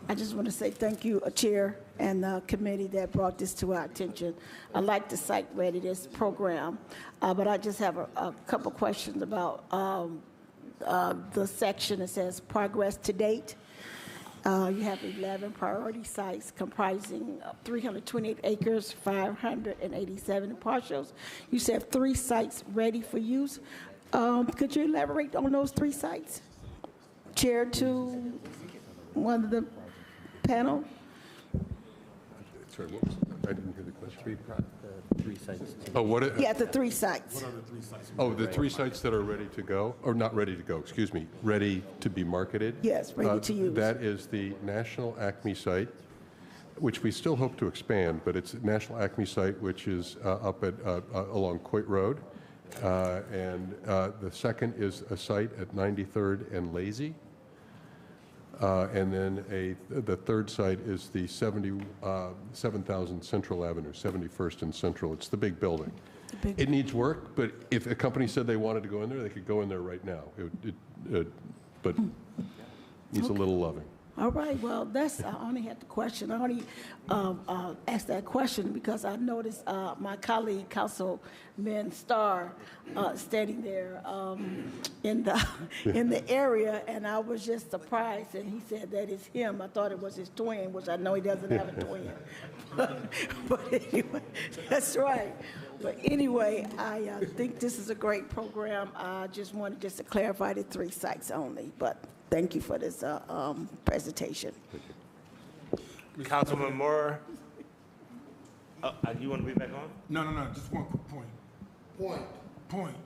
I just want to say thank you, Chair, and the committee that brought this to our attention. I like the site readiness program, but I just have a couple questions about the section that says progress to date. You have 11 priority sites comprising 328 acres, 587 parcels. You said 3 sites ready for use. Could you elaborate on those 3 sites? Chair to one of the panel. Sorry, what was, I didn't hear the question. 3 sites. Oh, what? Yeah, the 3 sites. What are the 3 sites? Oh, the 3 sites that are ready to go, or not ready to go, excuse me, ready to be marketed? Yes, ready to use. That is the National Acme site, which we still hope to expand, but it's a National Acme site, which is up at along Coit Road. And the second is a site at 93rd and Lazy. And then the third site is the 7,000 Central Avenue, 71st and Central. It's the big building. It needs work, but if a company said they wanted to go in there, they could go in there right now. But needs a little loving. All right, well, I only had the question. I only asked that question because I noticed my colleague, Councilman Starr, standing there in the area, and I was just surprised, and he said that it's him. I thought it was his twin, which I know he doesn't have a twin. But anyway, that's right. But anyway, I think this is a great program. I just wanted to clarify the 3 sites only, but thank you for this presentation. Councilman Moore, you want to be back on? No, just one quick point. Point.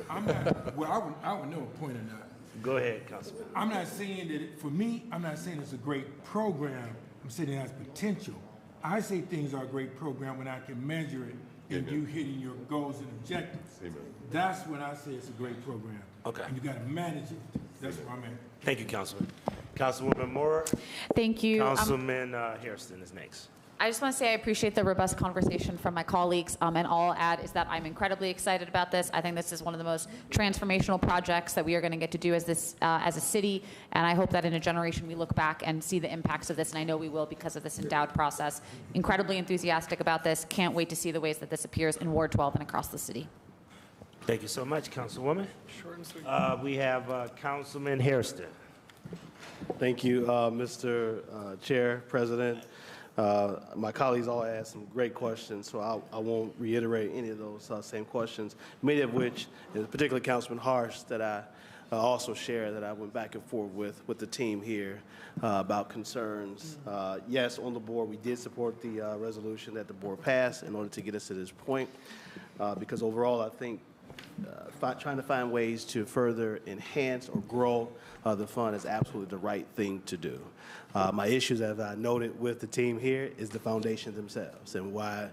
I'm not, well, I would know a point or not. Go ahead, Councilman. I'm not saying that, for me, I'm not saying it's a great program. I'm saying it has potential. I say things are a great program when I can measure it and you hitting your goals and objectives. Amen. That's when I say it's a great program. Okay. And you got to manage it. That's where I'm at. Thank you, Councilman. Councilwoman Moore. Thank you. Councilman Hairston is next. I just want to say I appreciate the robust conversation from my colleagues, and all I'll add is that I'm incredibly excited about this. I think this is one of the most transformational projects that we are going to get to do as a city, and I hope that in a generation we look back and see the impacts of this, and I know we will because of this endowed process. Incredibly enthusiastic about this. Can't wait to see the ways that this appears in Ward 12 and across the city. Thank you so much, Councilwoman. Short and sweet. We have Councilman Hairston. Thank you, Mr. Chair, President. My colleagues all asked some great questions, so I won't reiterate any of those same questions, many of which, and particularly Councilman Harsh, that I also share, that I went back and forth with the team here about concerns. Yes, on the board, we did support the resolution that the board passed in order to get us to this point, because overall, I think trying to find ways to further enhance or grow the fund is absolutely the right thing to do. My issues, as I noted with the team here, is the foundations themselves and why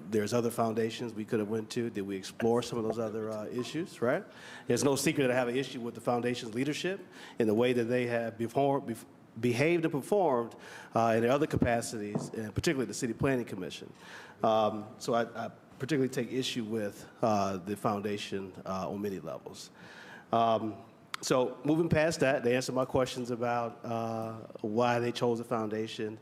there's other foundations we could have went to. Did we explore some of those other issues, right? There's no secret that I have an issue with the foundation's leadership in the way that they have behaved and performed in their other capacities, and particularly the City Planning Commission. So I particularly take issue with the foundation on many levels. So moving past that, they answered my questions about why they chose the foundation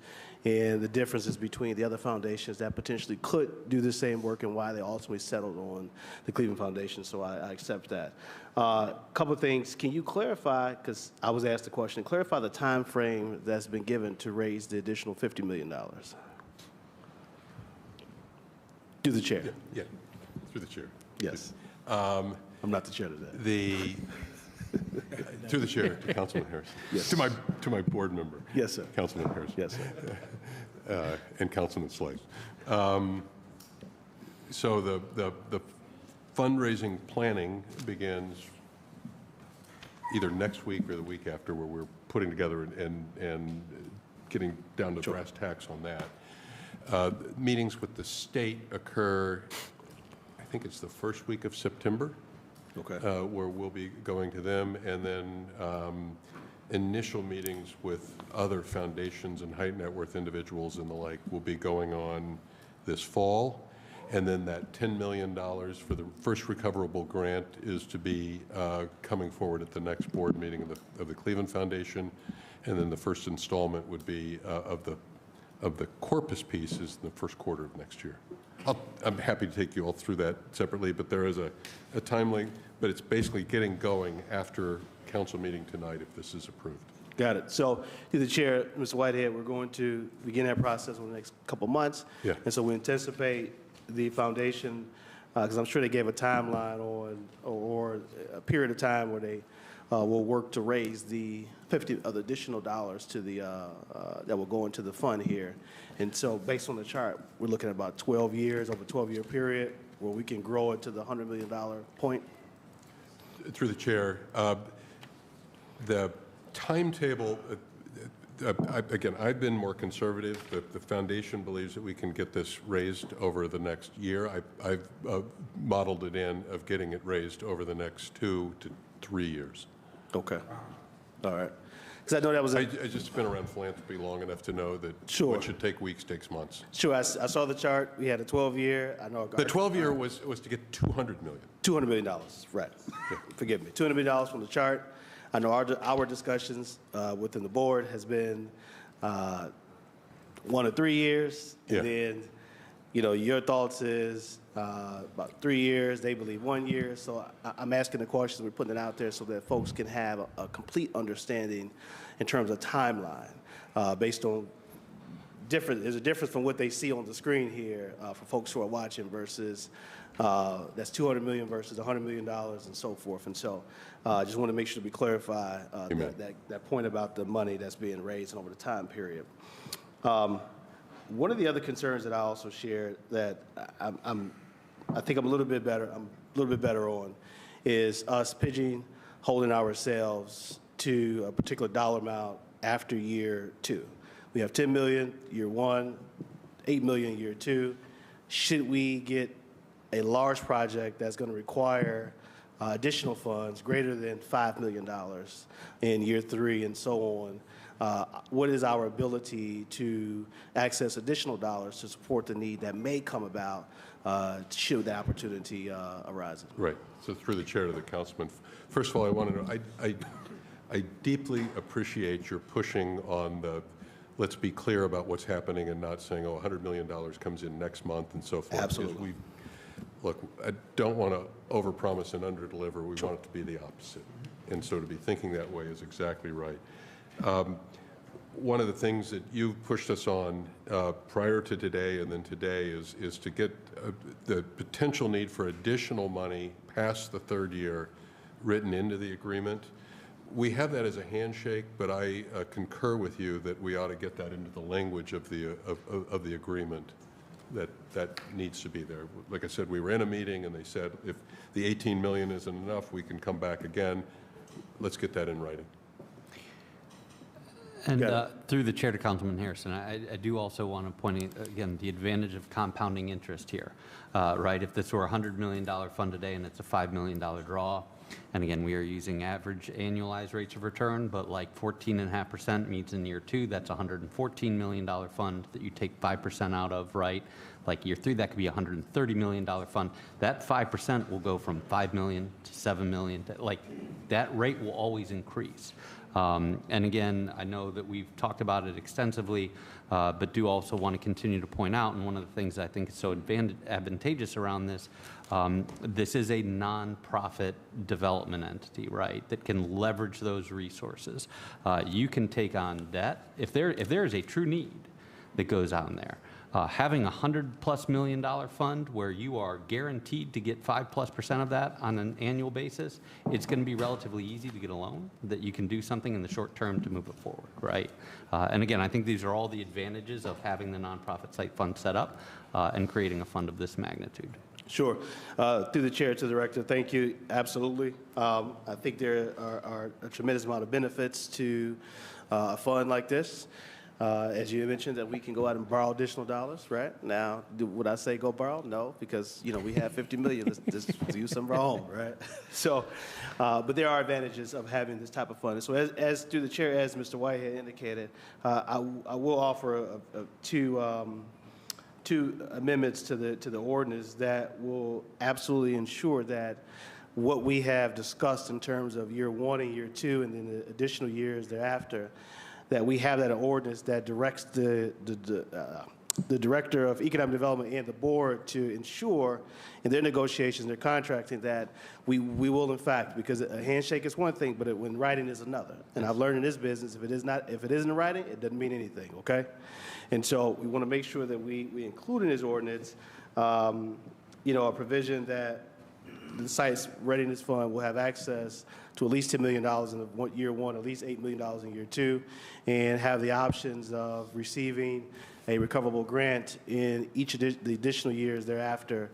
and the differences between the other foundations that potentially could do the same work and why they ultimately settled on the Cleveland Foundation, so I accept that. A couple of things. Can you clarify, because I was asked the question, clarify the time frame that's been given to raise the additional $50 million? To the chair. Yeah, through the chair. Yes. I'm not the chair today. To the chair, to Councilman Harris. Yes. To my board member. Yes, sir. Councilman Harris. Yes, sir. And Councilman Slice. So the fundraising planning begins either next week or the week after, where we're putting together and getting down to brass tacks on that. Meetings with the state occur, I think it's the first week of September. Okay. Where we'll be going to them, and then initial meetings with other foundations and high net worth individuals and the like will be going on this fall. And then that $10 million for the first recoverable grant is to be coming forward at the next board meeting of the Cleveland Foundation. And then the first installment would be of the corpus piece is in the first quarter of next year. I'm happy to take you all through that separately, but there is a timeline, but it's basically getting going after council meeting tonight if this is approved. Got it. So, to the chair, Mr. Whitehead, we're going to begin that process over the next couple months. Yeah. And so we anticipate the foundation, because I'm sure they gave a timeline or a period of time where they will work to raise the 50 of the additional dollars to the that will go into the fund here. And so based on the chart, we're looking at about 12 years, over a 12-year period, where we can grow it to the $100 million point. Through the chair, the timetable, again, I've been more conservative. The foundation believes that we can get this raised over the next year. I've modeled it in of getting it raised over the next 2 to 3 years. Okay. All right. Because I know that was I just been around philanthropy long enough to know that what should take weeks takes months. Sure. I saw the chart. We had a 12-year. I know. The 12-year was to get $200 million. $200 million. Right. Yeah. Forgive me. $200 million from the chart. I know our discussions within the board has been 1 to 3 years, Yeah. and then, your thoughts is about 3 years. They believe 1 year. So I'm asking the questions. We're putting it out there so that folks can have a complete understanding in terms of timeline based on there's a difference from what they see on the screen here for folks who are watching versus that's $200 million versus $100 million and so forth. And so I just want to make sure we clarify that point about the money that's being raised over the time period. One of the other concerns that I also shared that I think I'm a little bit better on is us pigeonholing ourselves to a particular dollar amount after year 2. We have 10 million year 1, 8 million year 2. Should we get a large project that's going to require additional funds greater than $5 million in year 3 and so on? What is our ability to access additional dollars to support the need that may come about should the opportunity arise? Right. So through the chair to the councilman, first of all, I want to know, I deeply appreciate your pushing on the, let's be clear about what's happening and not saying, oh, $100 million comes in next month and so forth. Absolutely. Look, I don't want to overpromise and underdeliver. We want it to be the opposite. And so to be thinking that way is exactly right. One of the things that you've pushed us on prior to today and then today is to get the potential need for additional money past the 3rd year written into the agreement. We have that as a handshake, but I concur with you that we ought to get that into the language of the agreement. That needs to be there. Like I said, we were in a meeting and they said if the 18 million isn't enough, we can come back again. Let's get that in writing. And through the chair to Councilman Harrison, I do also want to point out, again, the advantage of compounding interest here, right? If this were a $100 million fund today and it's a $5 million draw, and again, we are using average annualized rates of return, but like 14.5% means in year 2, that's a $114 million fund that you take 5% out of, right? Like year 3, that could be a $130 million fund. That 5% will go from 5 million to 7 million. Like that rate will always increase. And again, I know that we've talked about it extensively, but do also want to continue to point out, and one of the things I think is so advantageous around this, this is a nonprofit development entity, right, that can leverage those resources. You can take on debt. If there is a true need that goes on there, having a $100+ million fund where you are guaranteed to get 5+% of that on an annual basis, it's going to be relatively easy to get a loan that you can do something in the short term to move it forward, right? And again, I think these are all the advantages of having the nonprofit site fund set up and creating a fund of this magnitude. Sure. Through the chair to the director, thank you. Absolutely. I think there are a tremendous amount of benefits to a fund like this. As you mentioned, that we can go out and borrow additional dollars, right? Now, would I say go borrow? No, because, we have 50 million. Let's use some of our own, right? So, but there are advantages of having this type of fund. So as through the chair, as Mr. Whitehead indicated, I will offer two amendments to the ordinance that will absolutely ensure that what we have discussed in terms of year 1 and year 2 and then the additional years thereafter, that we have that ordinance that directs the Director of Economic Development and the board to ensure in their negotiations, their contracting, that we will in fact, because a handshake is one thing, but when writing is another. And I've learned in this business, if it isn't in writing, it doesn't mean anything, okay? And so we want to make sure that we include in this ordinance, a provision that the site's readiness fund will have access to at least $10 million in year 1, at least $8 million in year 2, and have the options of receiving a recoverable grant in each of the additional years thereafter,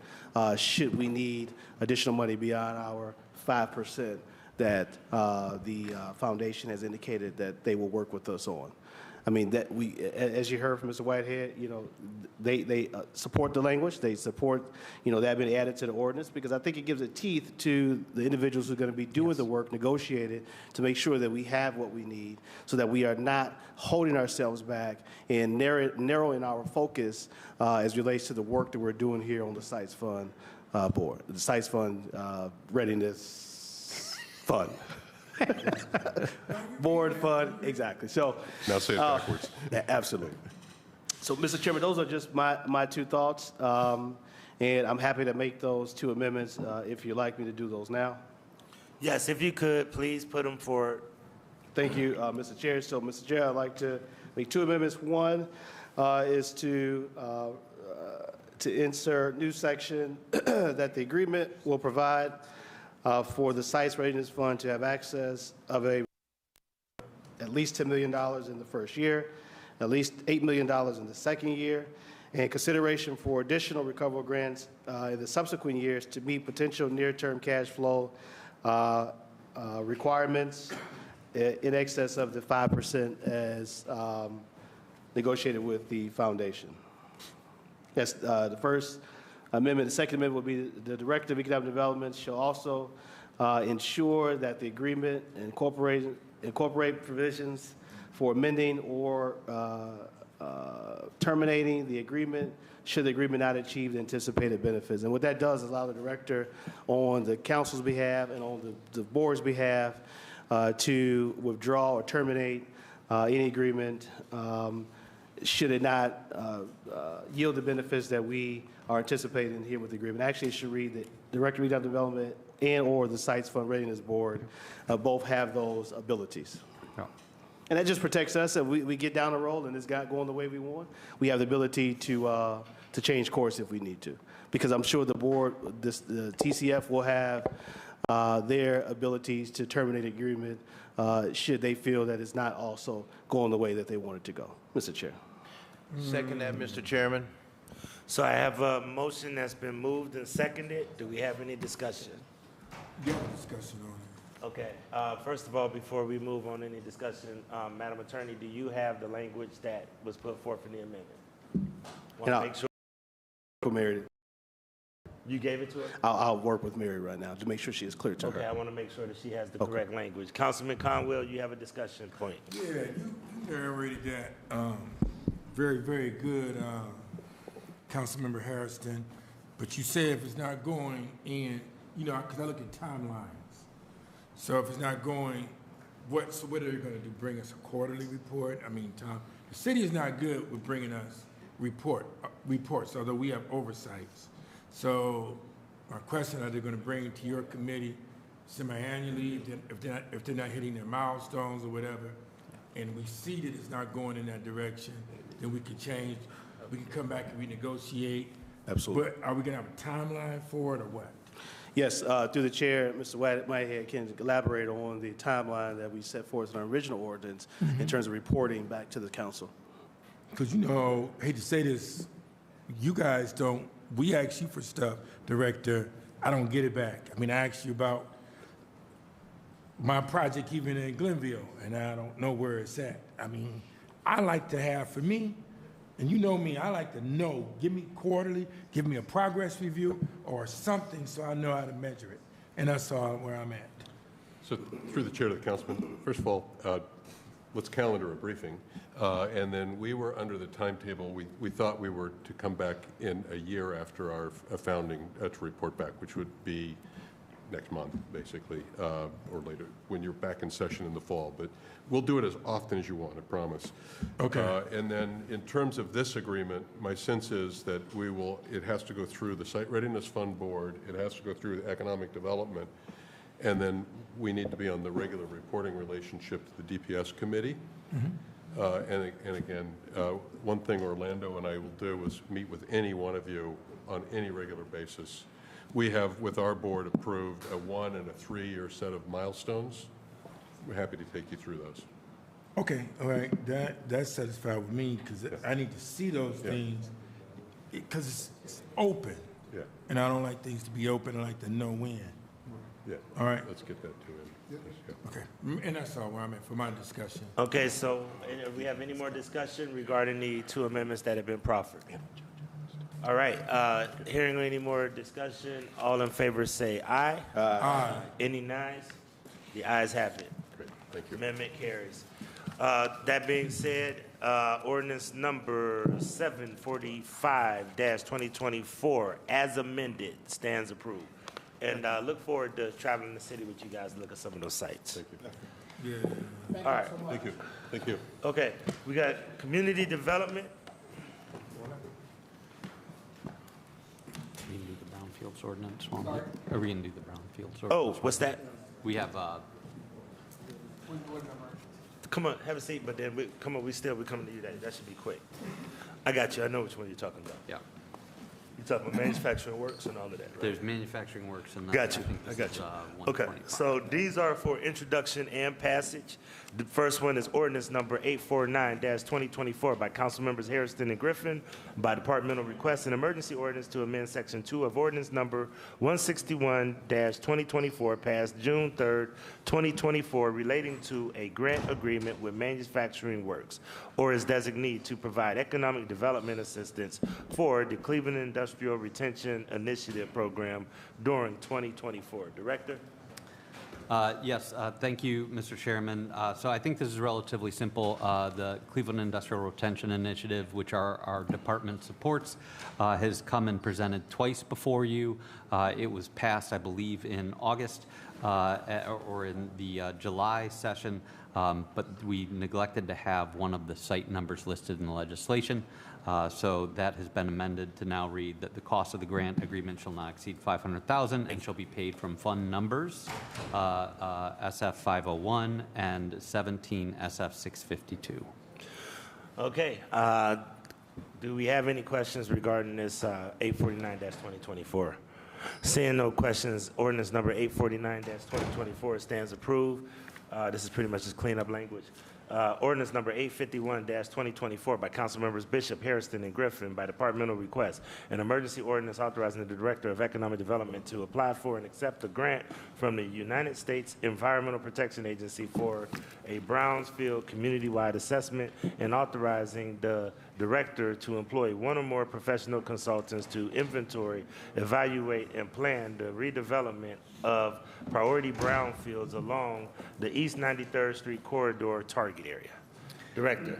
should we need additional money beyond our 5% that the foundation has indicated that they will work with us on. I mean, that as you heard from Mr. Whitehead, they support the language. They support, that being added to the ordinance, because I think it gives it teeth to the individuals who are going to be doing the work, negotiated, to make sure that we have what we need, so that we are not holding ourselves back and narrowing our focus as relates to the work that we're doing here on the Sites Fund board, the Sites Fund Readiness Fund. Board fund, exactly. So. Now say it backwards. Absolutely. So, Mr. Chairman, those are just my two thoughts. And I'm happy to make those two amendments if you'd like me to do those now. Yes, if you could, please put them forward. Thank you, Mr. Chair. So, Mr. Chair, I'd like to make two amendments. One is to insert new section that the agreement will provide for the Site's Readiness Fund to have access of at least $10 million in the first year, at least $8 million in the second year, and consideration for additional recoverable grants in the subsequent years to meet potential near-term cash flow requirements in excess of the 5% as negotiated with the foundation. Yes, the first amendment. The second amendment will be the Director of Economic Development shall also ensure that the agreement incorporate provisions for amending or terminating the agreement should the agreement not achieve the anticipated benefits. And what that does is allow the director on the council's behalf and on the board's behalf to withdraw or terminate any agreement should it not yield the benefits that we are anticipating here with the agreement. Actually, it should read that Director of Economic Development and or the Sites Fund Readiness Board both have those abilities. And that just protects us. If we get down the road and it's not going the way we want, we have the ability to change course if we need to. Because I'm sure the board, the TCF will have their abilities to terminate agreement should they feel that it's not also going the way that they want it to go. Mr. Chair. Second that, Mr. Chairman. So I have a motion that's been moved and seconded. Do we have any discussion? Yeah, discussion on it. Okay. First of all, before we move on any discussion, Madam Attorney, do you have the language that was put forth in the amendment? Want to make sure. Mary, you gave it to her? I'll work with Mary right now to make sure she is clear to her. Okay, I want to make sure that she has the correct language. Councilman Conwell, you have a discussion point. Yeah, you narrated that very, very good, Councilmember Harrison. But you say if it's not going in, you know, because I look at timelines. So if it's not going, what are they going to do? Bring us a quarterly report? I mean, Tom, the city is not good with bringing us reports, although we have oversights. So my question, are they going to bring it to your committee semi-annually if they're not hitting their milestones or whatever, and we see that it's not going in that direction, then we can change, we can come back and renegotiate. Absolutely. But are we going to have a timeline for it or what? Yes, through the chair, Mr. Whitehead can elaborate on the timeline that we set forth in our original ordinance in terms of reporting back to the council. Because, you know, I hate to say this, you guys don't, we ask you for stuff, Director, I don't get it back. I mean, I asked you about my project even in Glenville, and I don't know where it's at. I mean, I like to have, for me, and you know me, I like to know, give me quarterly, give me a progress review or something so I know how to measure it. And that's all where I'm at. So through the chair to the councilman, first of all, let's calendar a briefing. And then we were under the timetable, we thought we were to come back in a year after our founding to report back, which would be next month, basically, or later, when you're back in session in the fall. But we'll do it as often as you want, I promise. Okay. And then in terms of this agreement, my sense is that it has to go through the Site Readiness Fund Board, it has to go through the Economic Development, and then we need to be on the regular reporting relationship to the DPS committee. And again, one thing Orlando and I will do is meet with any one of you on any regular basis. We have, with our board, approved a 1- and a 3-year set of milestones. We're happy to take you through those. Okay, all right, that's satisfied with me because I need to see those things because it's open. Yeah. And I don't like things to be open. I like to know when. Yeah. All right. Let's get that to him. Okay, and that's all where I'm at for my discussion. Okay, so do we have any more discussion regarding the two amendments that have been proffered? All right, hearing any more discussion, all in favor say aye. Aye. Any nays? The ayes have it. Great, thank you. Amendment carries. That being said, ordinance number 745-2024, as amended, stands approved. And look forward to traveling the city with you guys to look at some of those sites. Thank you. Yeah. All right. Thank you. Thank you. Okay, we got community development. We can do the Brownfields ordinance. Are we going to do the Brownfields ordinance? Oh, what's that? We have, Come on, have a seat, but then we coming to you. That should be quick. I got you. I know which one you're talking about. yeah, You're talking about manufacturing works and all of that, right? there's manufacturing works and Got you. think I this got is, you. 125. Okay, so these are for introduction and passage. The first one is ordinance number 849-2024 by council members Harrison and Griffin by departmental request, an emergency ordinance to amend section 2 of ordinance number 161-2024 passed June 3rd, 2024 relating to a grant agreement with manufacturing works or its designee to provide economic development assistance for the Cleveland Industrial Retention Initiative program during 2024. Director? Yes, thank you, Mr. Chairman. So I think this is relatively simple. The Cleveland Industrial Retention Initiative, which our department supports, has come and presented twice before you. It was passed, I believe, in August or in the July session, but we neglected to have one of the site numbers listed in the legislation. So that has been amended to now read that the cost of the grant agreement shall not exceed $500,000 and shall be paid from fund numbers SF 501 and 17 SF 652. Okay. Do we have any questions regarding this 849-2024? Seeing no questions, ordinance number 849-2024 stands approved. This is pretty much just cleanup language. Ordinance number 851-2024 by council members Bishop, Harrison, and Griffin by departmental request. An emergency ordinance authorizing the Director of Economic Development to apply for and accept a grant from the United States Environmental Protection Agency for a Brownfield community-wide assessment and authorizing the Director to employ one or more professional consultants to inventory, evaluate, and plan the redevelopment of priority brownfields along the East 93rd Street corridor target area. Director.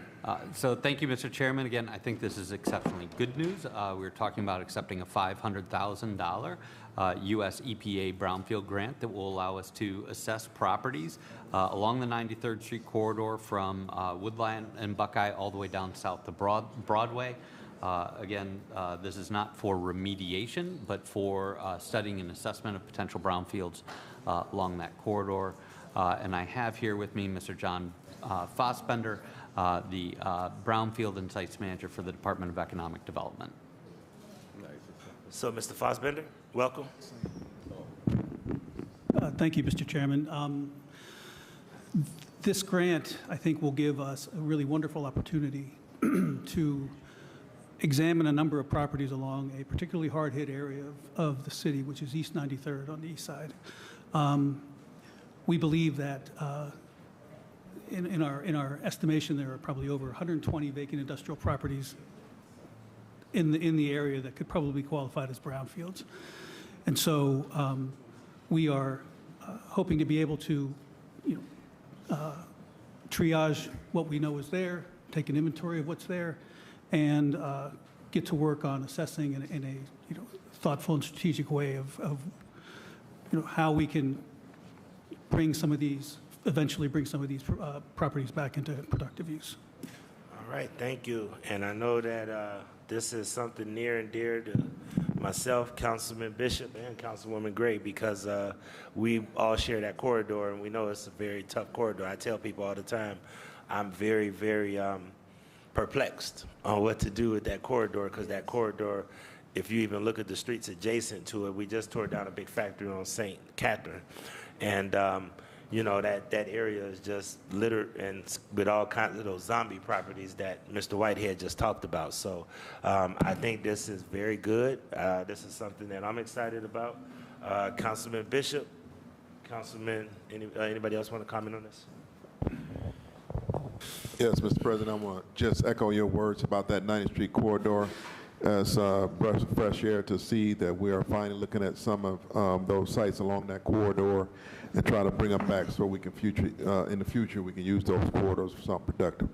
So thank you, Mr. Chairman. Again, I think this is exceptionally good news. We're talking about accepting a $500,000 U.S. EPA brownfield grant that will allow us to assess properties along the 93rd Street corridor from Woodline and Buckeye all the way down south to Broadway. Again, this is not for remediation, but for studying and assessment of potential brownfields along that corridor. And I have here with me Mr. John Fossbender, the Brownfield and Sites Manager for the Department of Economic Development. So, Mr. Fossbender, welcome. Thank you, Mr. Chairman. This grant, I think, will give us a really wonderful opportunity to examine a number of properties along a particularly hard-hit area of the city, which is East 93rd on the east side. We believe that in our estimation, there are probably over 120 vacant industrial properties in the area that could probably be qualified as brownfields. And so we are hoping to be able to triage what we know is there, take an inventory of what's there, and get to work on assessing in a thoughtful and strategic way of how we can eventually bring some of these properties back into productive use. All right, thank you. And I know that this is something near and dear to myself, Councilman Bishop, and Councilwoman Gray, because we all share that corridor, and we know it's a very tough corridor. I tell people all the time, I'm very, very perplexed on what to do with that corridor, because that corridor, if you even look at the streets adjacent to it, we just tore down a big factory on St. Catherine. And that area is just littered and with all kinds of those zombie properties that Mr. Whitehead just talked about. So I think this is very good. This is something that I'm excited about. Councilman Bishop, anybody else want to comment on this? Yes, Mr. President, I want to just echo your words about that 90th Street corridor. It's a breath of fresh air to see that we are finally looking at some of those sites along that corridor and try to bring them back so we can in the future we can use those corridors for something productive.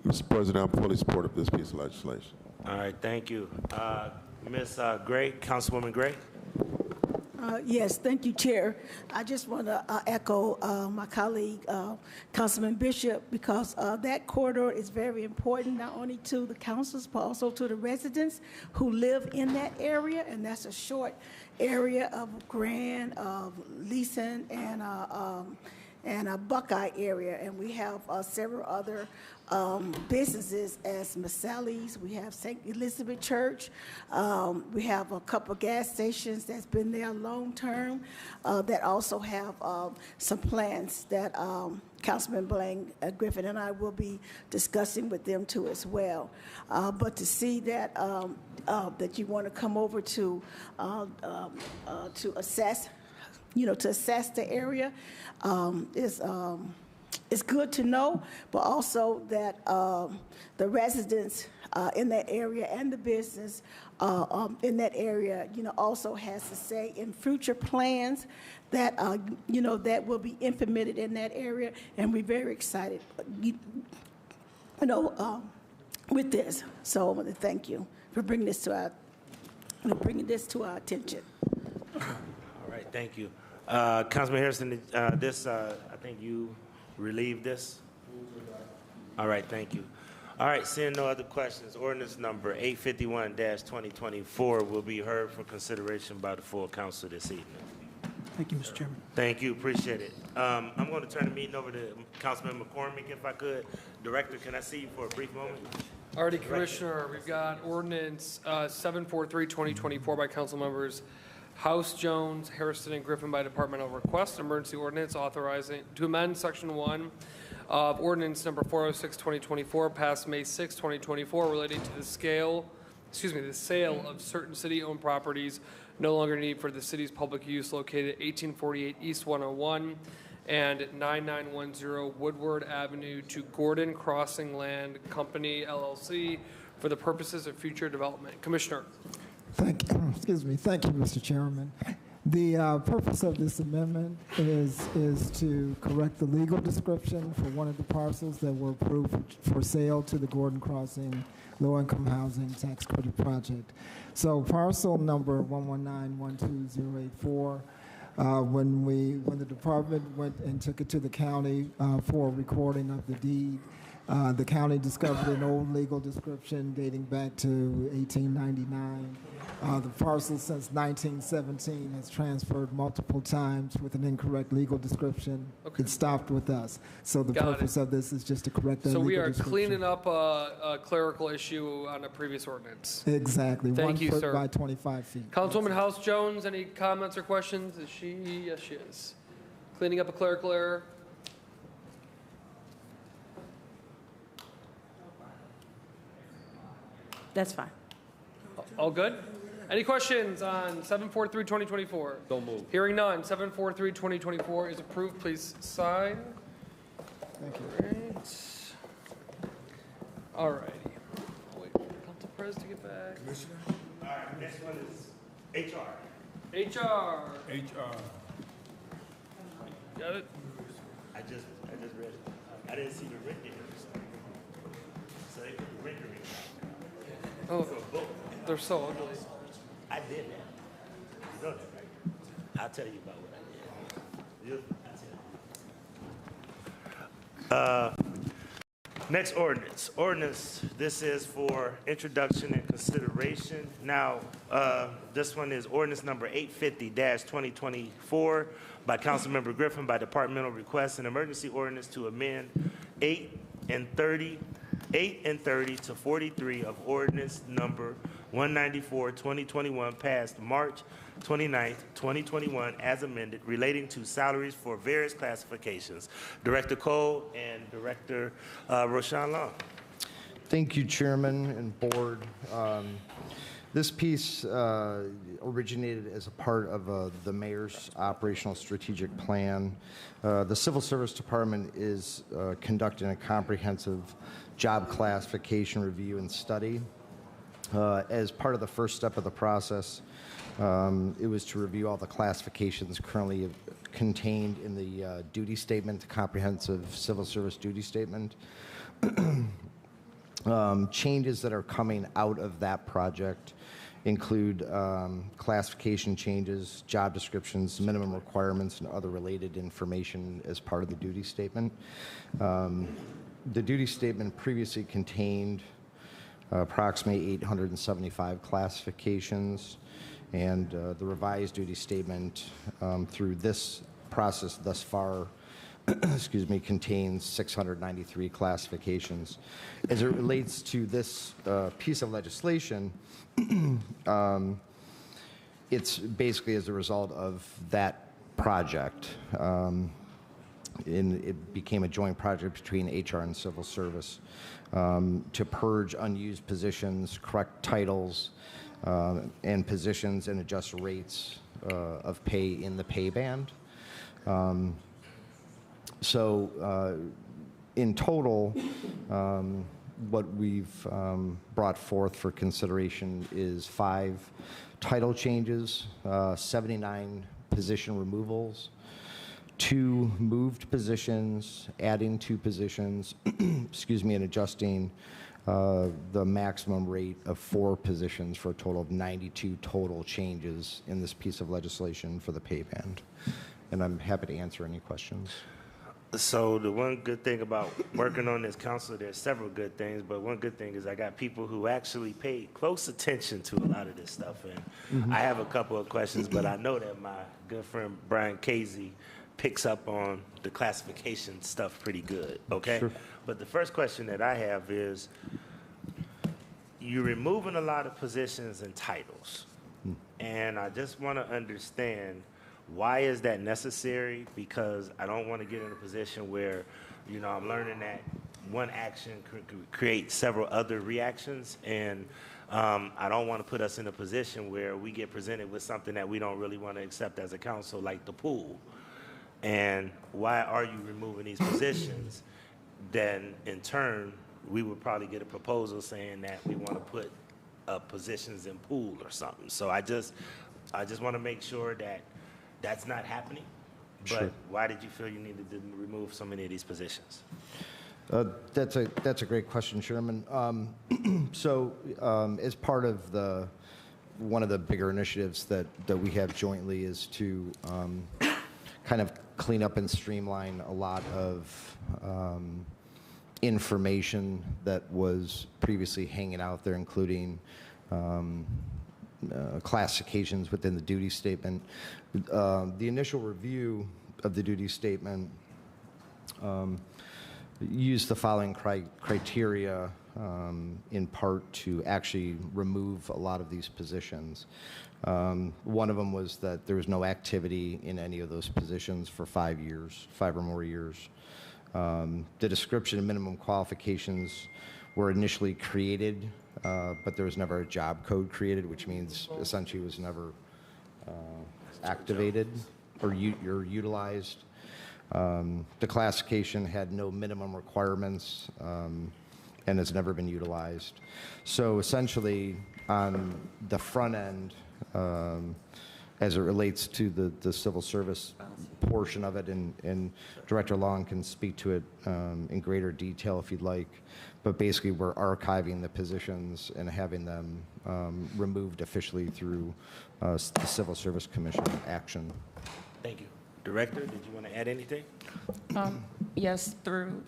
Mr. President, I'm fully supportive of this piece of legislation. All right, thank you. Ms. Gray, Councilwoman Gray. Yes, thank you, Chair. I just want to echo my colleague, Councilman Bishop, because that corridor is very important, not only to the councils, but also to the residents who live in that area, and that's a short area of Grand, of Leeson, and a Buckeye area, and we have several other businesses as Maselli's. We have St. Elizabeth Church. We have a couple of gas stations that's been there long term that also have some plans that Councilman Blaine Griffin and I will be discussing with them too as well. But to see that that you want to come over to assess, to assess the area is good to know, but also that the residents in that area and the business in that area, also has to say in future plans that, that will be implemented in that area, and we're very excited, with this. So I want to thank you for bringing this to our attention. All right, thank you. Councilman Harrison, I think you relieved this. All right, thank you. All right, seeing no other questions, ordinance number 851-2024 will be heard for consideration by the full council this evening. Thank you, Mr. Chairman. Thank you, appreciate it. I'm going to turn the meeting over to Councilman McCormick, if I could. Director, can I see you for a brief moment? Alrighty, Commissioner, we've got ordinance 743-2024 by council members House, Jones, Harrison, and Griffin by departmental request. Emergency ordinance authorizing to amend section 1 of ordinance number 406-2024 passed May 6, 2024 relating to the sale of certain city-owned properties no longer needed for the city's public use located at 1848 East 101 and 9910 Woodward Avenue to Gordon Crossing Land Company, LLC, for the purposes of future development. Commissioner. Thank you, Mr. Chairman. The purpose of this amendment is to correct the legal description for one of the parcels that were approved for sale to the Gordon Crossing Low-Income Housing Tax Credit Project. So parcel number 119-12084, when the department went and took it to the county for recording of the deed, the county discovered an old legal description dating back to 1899. The parcel since 1917 has transferred multiple times with an incorrect legal description. Okay. It stopped with us. So the purpose of this is just to correct that legal description. So we are cleaning up a clerical issue on a previous ordinance. Exactly. Thank you, 1 foot sir. by 25 feet. Councilwoman House Jones, any comments or questions? Is she? Yes, she is. Cleaning up a clerical error. That's fine. All good? Any questions on 743-2024? Don't move. Hearing none. 743-2024 is approved. Please sign. Thank you. All righty. Council Pres to get back. Commissioner? All right, next one is HR. HR. Got it? I just read it. I didn't see the renderings. So they put the renderings out. Oh, For a book. they're so ugly. I did that. You know that, right? I'll tell you about what I did. Next ordinance. Ordinance, this is for introduction and consideration. Now, this one is ordinance number 850-2024 by Councilmember Griffin by departmental request, an emergency ordinance to amend 8 and 30 to 43 of ordinance number 194-2021 passed March 29th, 2021 as amended relating to salaries for various classifications. Director Cole and Director Roshan Long. Thank you, Chairman and Board. This piece originated as a part of the Mayor's Operational Strategic Plan. The Civil Service Department is conducting a comprehensive job classification review and study. As part of the first step of the process, it was to review all the classifications currently contained in the duty statement, the comprehensive civil service duty statement. Changes that are coming out of that project include classification changes, job descriptions, minimum requirements, and other related information as part of the duty statement. The duty statement previously contained approximately 875 classifications, and the revised duty statement through this process thus far excuse me, contains 693 classifications. As it relates to this piece of legislation, it's basically as a result of that project. It became a joint project between HR and Civil Service to purge unused positions, correct titles and positions, and adjust rates of pay in the pay band. So in total, what we've brought forth for consideration is 5 title changes, 79 position removals, 2 moved positions, adding 2 positions, excuse me, and adjusting the maximum rate of 4 positions for a total of 92 total changes in this piece of legislation for the pay band. And I'm happy to answer any questions. So the one good thing about working on this council, there's several good things, but one good thing is I got people who actually paid close attention to a lot of this stuff. And I have a couple of questions, but I know that my good friend Brian Casey picks up on the classification stuff pretty good, okay? Sure. But the first question that I have is, you're removing a lot of positions and titles, and I just want to understand, why is that necessary? Because I don't want to get in a position where, you know, I'm learning that one action could create several other reactions, and I don't want to put us in a position where we get presented with something that we don't really want to accept as a council, like the pool. And why are you removing these positions? Then, in turn, we would probably get a proposal saying that we want to put positions in pool or something. So I just want to make sure that that's not happening. But Sure. Why did you feel you needed to remove so many of these positions? That's a great question, Chairman. So as part of one of the bigger initiatives that we have jointly is to kind of clean up and streamline a lot of information that was previously hanging out there, including classifications within the duty statement. The initial review of the duty statement used the following criteria in part to actually remove a lot of these positions. One of them was that there was no activity in any of those positions for 5 years, 5 or more years. The description and minimum qualifications were initially created, but there was never a job code created, which means essentially it was never activated or utilized. The classification had no minimum requirements and has never been utilized. So essentially, on the front end, as it relates to the civil service portion of it, and Director Long can speak to it in greater detail if you'd like, but basically we're archiving the positions and having them removed officially through the Civil Service Commission action. Thank you. Director, did you want to add anything? Yes, through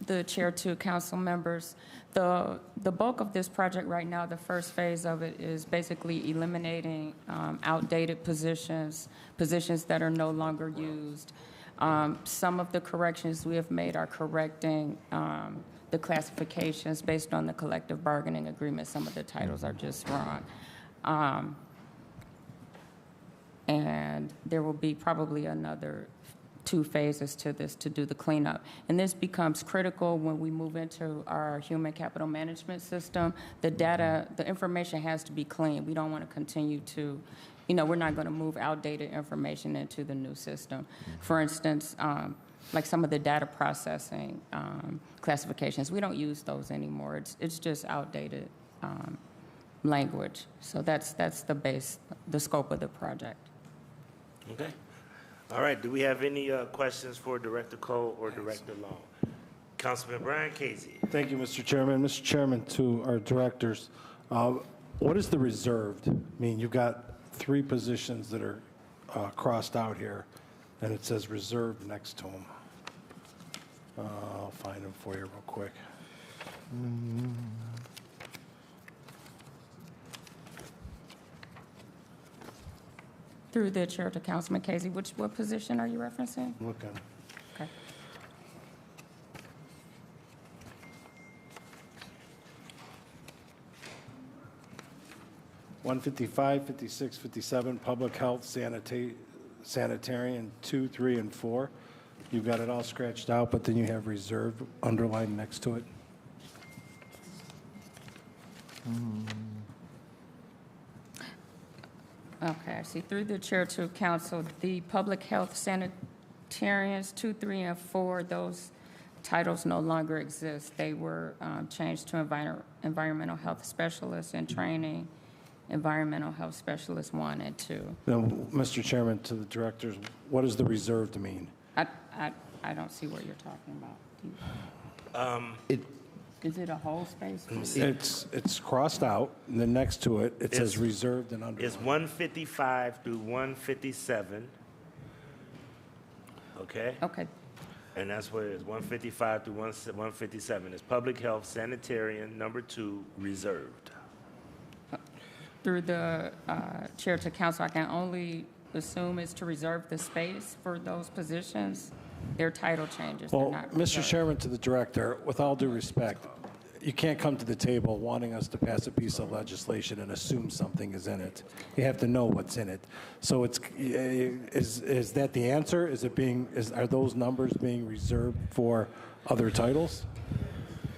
the chair to council members. The bulk of this project right now, the first phase of it, is basically eliminating outdated positions that are no longer used. Some of the corrections we have made are correcting the classifications based on the collective bargaining agreement. Some of the titles are just wrong. And there will be probably another 2 phases to this to do the cleanup. And this becomes critical when we move into our human capital management system. The data, the information has to be clean. We don't want to continue to, we're not going to move outdated information into the new system. For instance, like some of the data processing classifications, we don't use those anymore. It's just outdated language. So that's the scope of the project. Okay. All right. Do we have any questions for Director Cole or Director Long? Councilman Brian Casey. Thank you, Mr. Chairman. Mr. Chairman, to our directors, What does the reserved mean? You've got 3 positions that are crossed out here, and it says reserved next to them. I'll find them for you real quick. Through the chair to Councilman Casey, what position are you referencing? Looking. Okay. $155, $56, $57, public health, sanitarian, 2, 3, and 4. You've got it all scratched out, but then you have reserved underlined next to it. Okay, I see. Through the chair to council, the public health sanitarians, 2, 3, and 4, those titles no longer exist. They were changed to environmental health specialists in training, environmental health specialist 1 and 2. Now, Mr. Chairman, to the directors, what does the reserved mean? I don't see what you're talking about. Is it a whole space? It's crossed out, and then next to it, it says reserved and underlined. It's 155 through 157. Okay? Okay. And that's what it is, 155 through 157. It's public health, sanitarian, number 2, reserved. Through the chair to council, I can only assume it's to reserve the space for those positions. Their title changes. Well, They're not Mr. reserved. Chairman, to the director, with all due respect, you can't come to the table wanting us to pass a piece of legislation and assume something is in it. You have to know what's in it. So is that the answer? Are those numbers being reserved for other titles?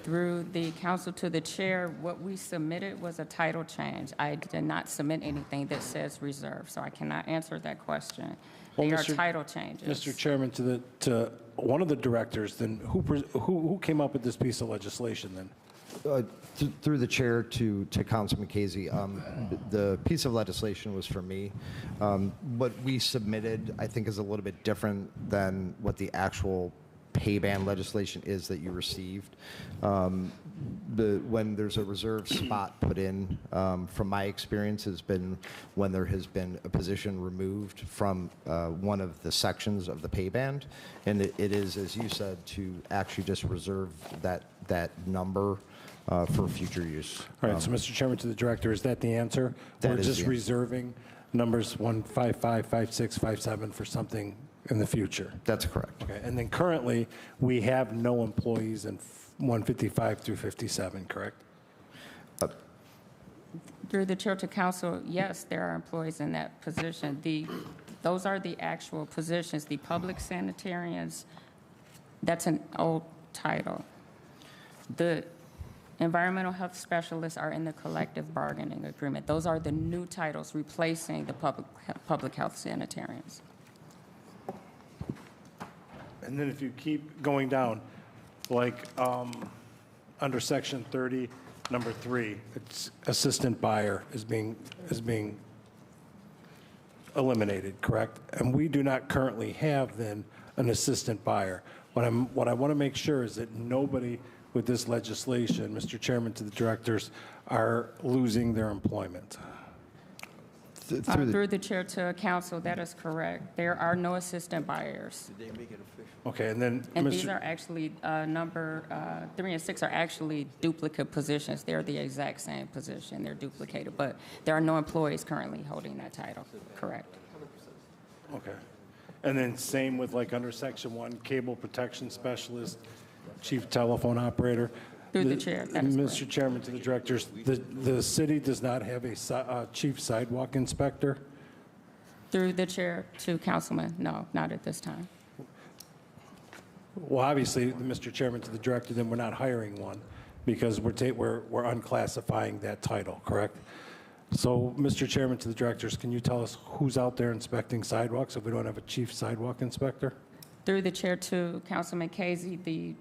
Through the council to the chair, what we submitted was a title change. I did not submit anything that says reserve, so I cannot answer that question. Well, They are title changes. Mr. Chairman, to one of the directors, then who came up with this piece of legislation then? Through the chair to Councilman Casey, the piece of legislation was for me. What we submitted, I think, is a little bit different than what the actual pay band legislation is that you received. When there's a reserved spot put in, from my experience, has been when there has been a position removed from one of the sections of the pay band, and it is, as you said, to actually just reserve that number for future use. All right, so Mr. Chairman, to the director, is that the answer? We're just reserving numbers 155, 56, 57 for something in the future? That's correct. Okay, and then currently, we have no employees in 155 through 57, correct? Through the chair to council, yes, there are employees in that position. Those are the actual positions. The public sanitarians, that's an old title. The environmental health specialists are in the collective bargaining agreement. Those are the new titles replacing the public health sanitarians. And then if you keep going down, like under section 30, number 3, it's assistant buyer is being eliminated, correct? And we do not currently have then an assistant buyer. What I want to make sure is that nobody with this legislation, Mr. Chairman, to the directors, are losing their employment. Through the chair to council, that is correct. There are no assistant buyers. Did they make it official? Okay, and then And these are actually, number 3 and 6 are actually duplicate positions. They're the exact same position. They're duplicated, but there are no employees currently holding that title. Correct. Okay. And then same with like under section 1, cable protection specialist, chief telephone operator. Through the chair, that is Mr. Chairman, to the directors, the city does not have a chief sidewalk inspector? Through the chair to councilman, no, not at this time. Well, obviously, Mr. Chairman, to the director, then we're not hiring one because we're unclassifying that title, correct? So, Mr. Chairman, to the directors, can you tell us who's out there inspecting sidewalks if we don't have a chief sidewalk inspector? Through the chair to Councilman Casey, the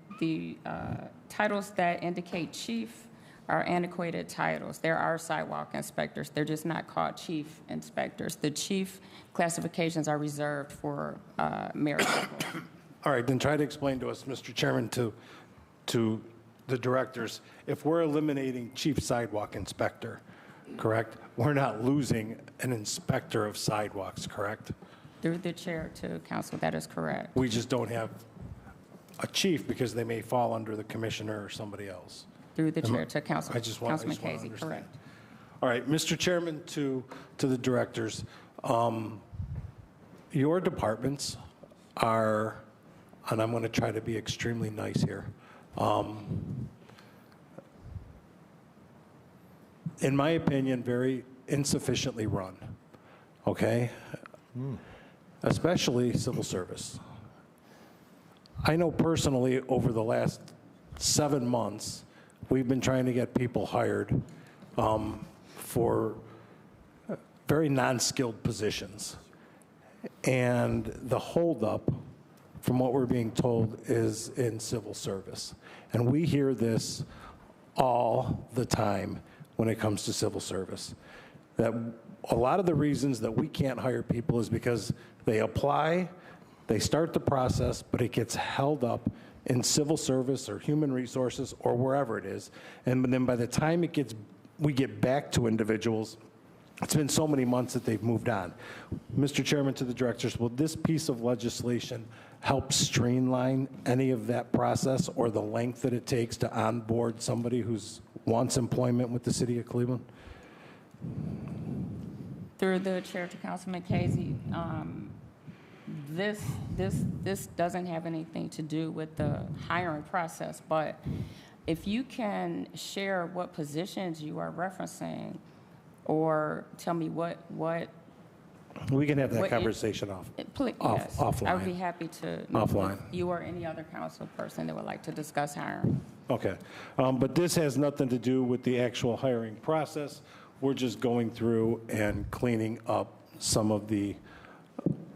titles that indicate chief are antiquated titles. There are sidewalk inspectors. They're just not called chief inspectors. The chief classifications are reserved for mayor's level. All right, then try to explain to us, Mr. Chairman, to the directors, if we're eliminating chief sidewalk inspector, correct? We're not losing an inspector of sidewalks, correct? Through the chair to council, that is correct. We just don't have a chief because they may fall under the commissioner or somebody else. Through the chair to council, I just want Councilman to Casey, understand. correct. All right, Mr. Chairman, to the directors, your departments are, and I'm going to try to be extremely nice here, in my opinion, very insufficiently run, okay? Especially civil service. I know personally over the last 7 months, we've been trying to get people hired for very non-skilled positions. And the holdup, from what we're being told, is in civil service. And we hear this all the time when it comes to civil service. That a lot of the reasons that we can't hire people is because they apply, they start the process, but it gets held up in civil service or human resources or wherever it is. And then by the time we get back to individuals, it's been so many months that they've moved on. Mr. Chairman, to the directors, will this piece of legislation help streamline any of that process or the length that it takes to onboard somebody who wants employment with the city of Cleveland? Through the chair to Councilman Casey, this doesn't have anything to do with the hiring process, but if you can share what positions you are referencing, or tell me what we can have that what conversation yes, offline. I would be happy to Offline. You or any other council person that would like to discuss hiring. Okay, but this has nothing to do with the actual hiring process. We're just going through and cleaning up some of the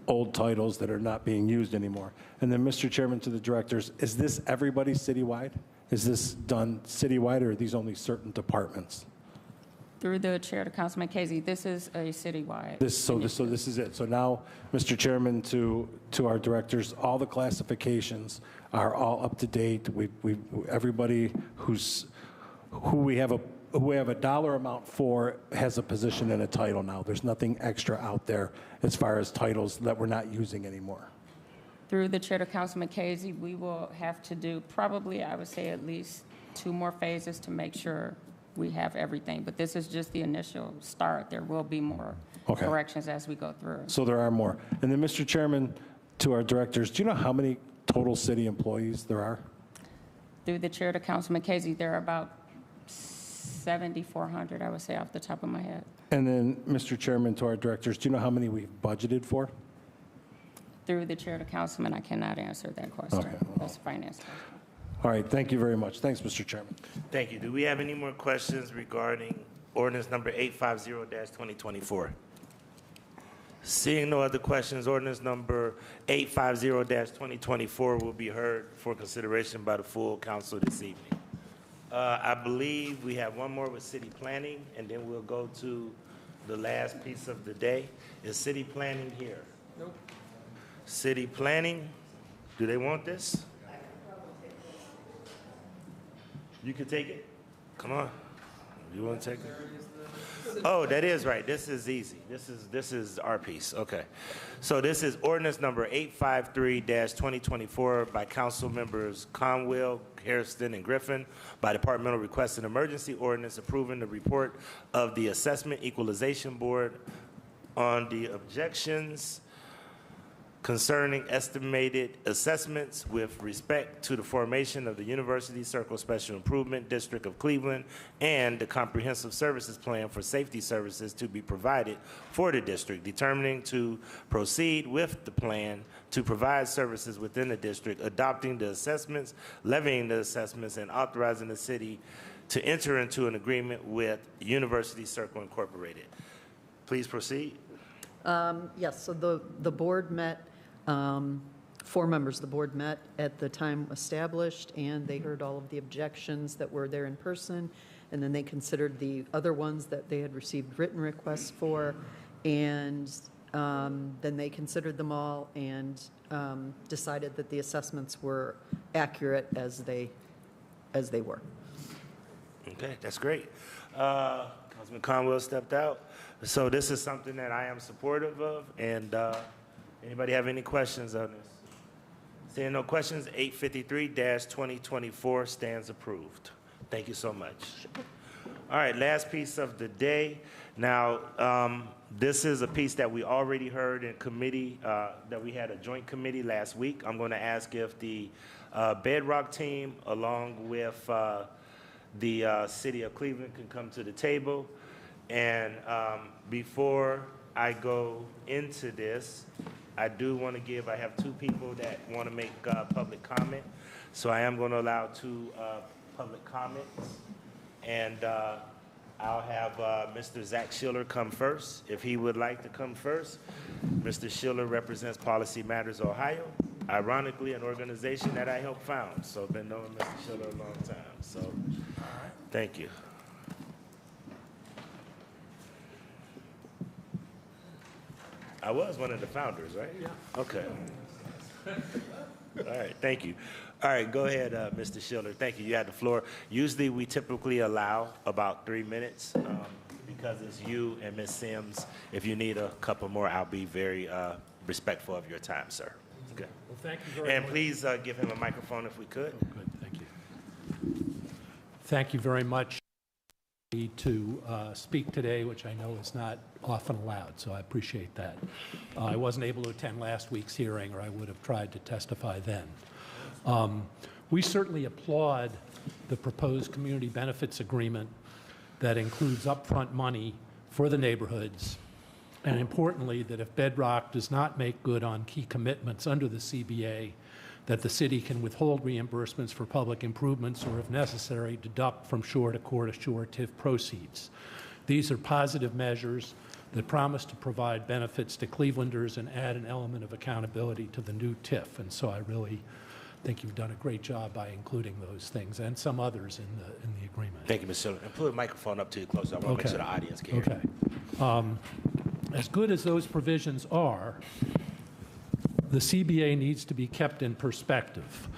old titles that are not being used anymore. And then, Mr. Chairman, to the directors, is this everybody citywide? Is this done citywide, or are these only certain departments? Through the chair to Councilman Casey, this is a citywide. So this is it. So now, Mr. Chairman, to our directors, all the classifications are all up to date. Everybody who we have a dollar amount for has a position and a title now. There's nothing extra out there as far as titles that we're not using anymore. Through the chair to Councilman Casey, we will have to do probably, I would say, at least 2 more phases to make sure we have everything. But this is just the initial start. There will be more corrections as we go through. So there are more. And then, Mr. Chairman, to our directors, do you know how many total city employees there are? Through the chair to Councilman Casey, there are about 7,400, I would say, off the top of my head. And then, Mr. Chairman, to our directors, do you know how many we've budgeted for? Through the chair to Councilman, I cannot answer that question. Okay. That's a finance question. All right, thank you very much. Thanks, Mr. Chairman. Thank you. Do we have any more questions regarding ordinance number 850-2024? Seeing no other questions, ordinance number 850-2024 will be heard for consideration by the full council this evening. I believe we have one more with city planning, and then we'll go to the last piece of the day. Is city planning here? Nope. City planning, do they want this? You can take it. Come on. You want to take it? Oh, that is right. This is easy. This is our piece. Okay. So this is ordinance number 853-2024 by council members Conwell, Hairston, and Griffin, by departmental request, an emergency ordinance approving the report of the Assessment Equalization Board on the objections concerning estimated assessments with respect to the formation of the University Circle Special Improvement District of Cleveland and the comprehensive services plan for safety services to be provided for the district, determining to proceed with the plan to provide services within the district, adopting the assessments, levying the assessments, and authorizing the city to enter into an agreement with University Circle Incorporated. Please proceed. Yes, so the board met, 4 members of the board met at the time established, and they heard all of the objections that were there in person, and then they considered the other ones that they had received written requests for, and then they considered them all and decided that the assessments were accurate as they were. Okay, that's great. Councilman Conwell stepped out. So this is something that I am supportive of, and anybody have any questions on this? Seeing no questions, 853-2024 stands approved. Thank you so much. All right, last piece of the day. Now, this is a piece that we already heard in committee, that we had a joint committee last week. I'm going to ask if the Bedrock team, along with the City of Cleveland, can come to the table. And before I go into this, I do want to give, I have two people that want to make public comment. So I am going to allow two public comments. And I'll have Mr. Zach Schiller come first, if he would like to come first. Mr. Schiller represents Policy Matters Ohio, ironically an organization that I helped found. So I've been knowing Mr. Schiller a long time. So thank you. I was one of the founders, right? Yeah. Okay. All right, thank you. All right, go ahead, Mr. Schiller. Thank you. You had the floor. Usually we typically allow about 3 minutes. Because it's you and Ms. Sims, if you need a couple more, I'll be very respectful of your time, sir. Okay. Well, thank you very much. And please give him a microphone if we could. Oh, good, thank you. Thank you very much to speak today, which I know is not often allowed, so I appreciate that. I wasn't able to attend last week's hearing, or I would have tried to testify then. We certainly applaud the proposed community benefits agreement that includes upfront money for the neighborhoods, and importantly, that if Bedrock does not make good on key commitments under the CBA, that the city can withhold reimbursements for public improvements or, if necessary, deduct from shore-to-shore TIF proceeds. These are positive measures that promise to provide benefits to Clevelanders and add an element of accountability to the new TIF. And so I really think you've done a great job by including those things and some others in the agreement. Thank you, Mr. Schiller. And put the microphone up to you closer. I want to make sure the audience can hear. Okay. As good as those provisions are, the CBA needs to be kept in perspective.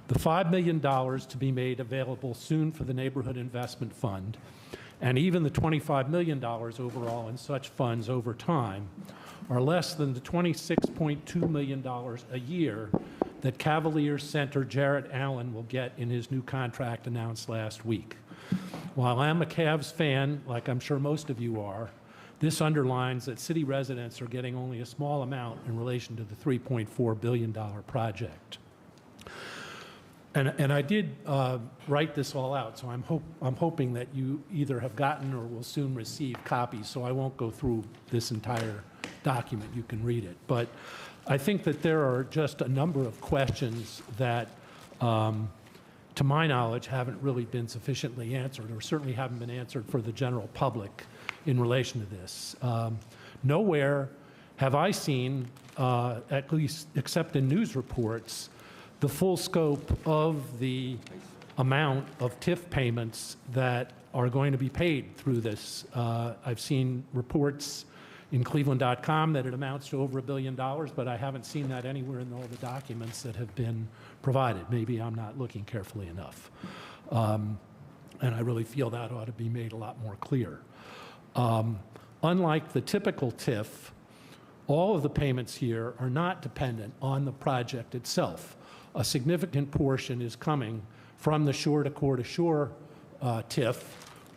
The $5 million to be made available soon for the Neighborhood Investment Fund, and even the $25 million overall in such funds over time, are less than the $26.2 million a year that Cavaliers center Jarrett Allen will get in his new contract announced last week. While I'm a Cavs fan, like I'm sure most of you are, this underlines that city residents are getting only a small amount in relation to the $3.4 billion project. And I did write this all out, so I'm hoping that you either have gotten or will soon receive copies, so I won't go through this entire document. You can read it. But I think that there are just a number of questions that, to my knowledge, haven't really been sufficiently answered, or certainly haven't been answered for the general public in relation to this. Nowhere have I seen, at least except in news reports, the full scope of the amount of TIF payments that are going to be paid through this. I've seen reports in Cleveland.com that it amounts to over $1 billion, but I haven't seen that anywhere in all the documents that have been provided. Maybe I'm not looking carefully enough. And I really feel that ought to be made a lot more clear. Unlike the typical TIF, all of the payments here are not dependent on the project itself. A significant portion is coming from the shore-to-shore TIF,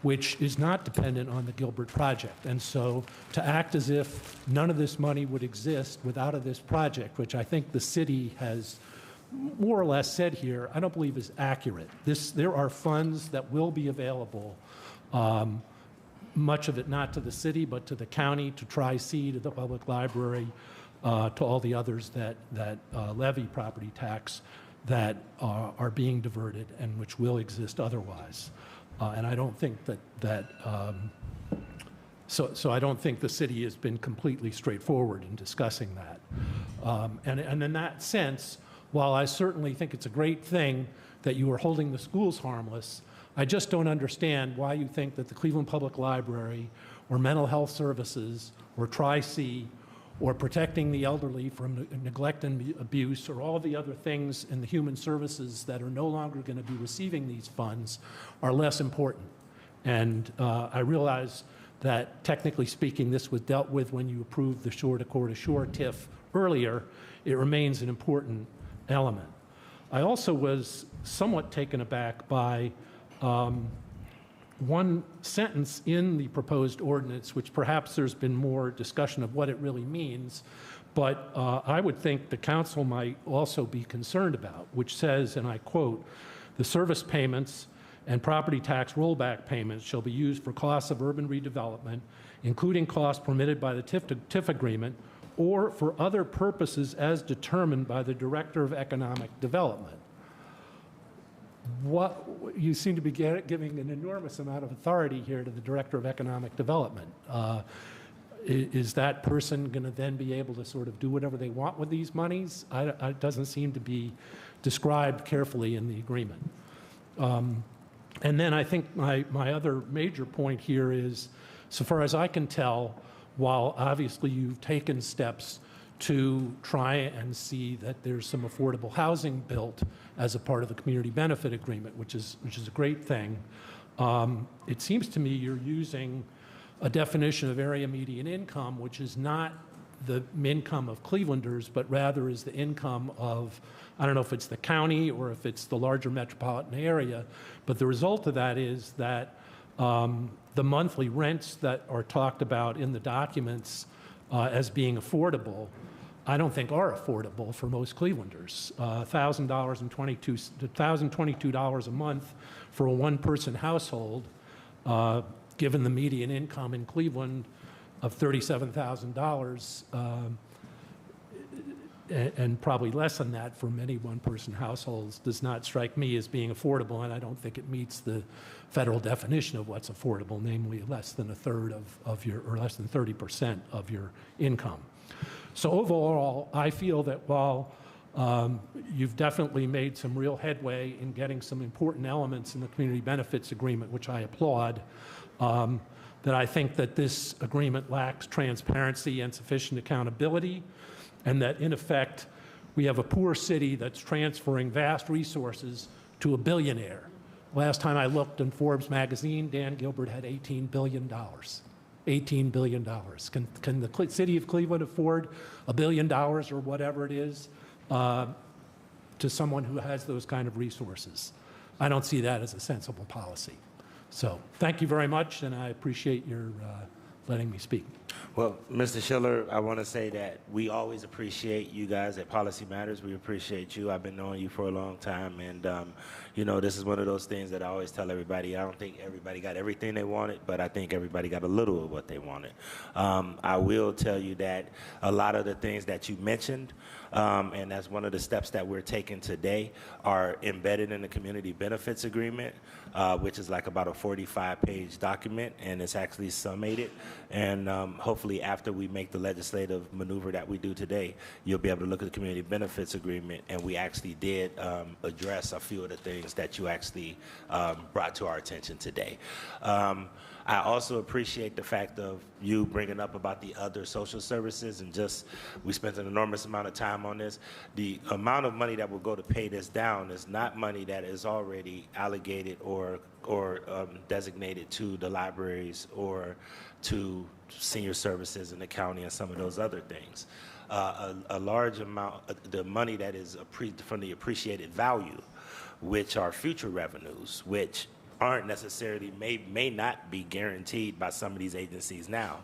which is not dependent on the Gilbert project. And so to act as if none of this money would exist without this project, which I think the city has more or less said here, I don't believe is accurate. There are funds that will be available, much of it not to the city, but to the county, to Tri-C, to the public library, to all the others that levy property tax that are being diverted and which will exist otherwise. And I don't think so I don't think the city has been completely straightforward in discussing that. And in that sense, while I certainly think it's a great thing that you are holding the schools harmless, I just don't understand why you think that the Cleveland Public Library or mental health services or Tri-C or protecting the elderly from neglect and abuse, or all the other things in the human services that are no longer going to be receiving these funds are less important. And I realize that technically speaking, this was dealt with when you approved the shore-to-core-to-shore TIF earlier. It remains an important element. I also was somewhat taken aback by one sentence in the proposed ordinance, which perhaps there's been more discussion of what it really means, but I would think the council might also be concerned about, which says, and I quote, "The service payments and property tax rollback payments shall be used for costs of urban redevelopment, including costs permitted by the TIF agreement, or for other purposes as determined by the Director of Economic Development." You seem to be giving an enormous amount of authority here to the Director of Economic Development. Is that person going to then be able to sort of do whatever they want with these monies? It doesn't seem to be described carefully in the agreement. And then I think my other major point here is, so far as I can tell, while obviously you've taken steps to try and see that there's some affordable housing built as a part of the community benefit agreement, which is a great thing, it seems to me you're using a definition of area median income, which is not the income of Clevelanders, but rather is the income of, I don't know if it's the county or if it's the larger metropolitan area, but the result of that is that the monthly rents that are talked about in the documents as being affordable, I don't think are affordable for most Clevelanders. $1,022 a month for a one-person household, given the median income in Cleveland of $37,000, and probably less than that for many one-person households, does not strike me as being affordable, and I don't think it meets the federal definition of what's affordable, namely less than a third of your, or less than 30% of your income. So overall, I feel that while you've definitely made some real headway in getting some important elements in the community benefits agreement, which I applaud, that I think that this agreement lacks transparency and sufficient accountability, and that in effect, we have a poor city that's transferring vast resources to a billionaire. Last time I looked in Forbes magazine, Dan Gilbert had $18 billion. $18 billion. Can the city of Cleveland afford $1 billion or whatever it is to someone who has those kind of resources? I don't see that as a sensible policy. So thank you very much, and I appreciate your letting me speak. Well, Mr. Schiller, I want to say that we always appreciate you guys at Policy Matters. We appreciate you. I've been knowing you for a long time, and you know, this is one of those things that I always tell everybody. I don't think everybody got everything they wanted, but I think everybody got a little of what they wanted. I will tell you that a lot of the things that you mentioned, and that's one of the steps that we're taking today, are embedded in the community benefits agreement, which is like about a 45-page document, and it's actually summated. And hopefully after we make the legislative maneuver that we do today, you'll be able to look at the community benefits agreement, and we actually did address a few of the things that you actually brought to our attention today. I also appreciate the fact of you bringing up about the other social services, and just, we spent an enormous amount of time on this. The amount of money that will go to pay this down is not money that is already allocated or designated to the libraries or to senior services in the county and some of those other things. A large amount, the money that is from the appreciated value, which are future revenues, which aren't necessarily, may not be guaranteed by some of these agencies now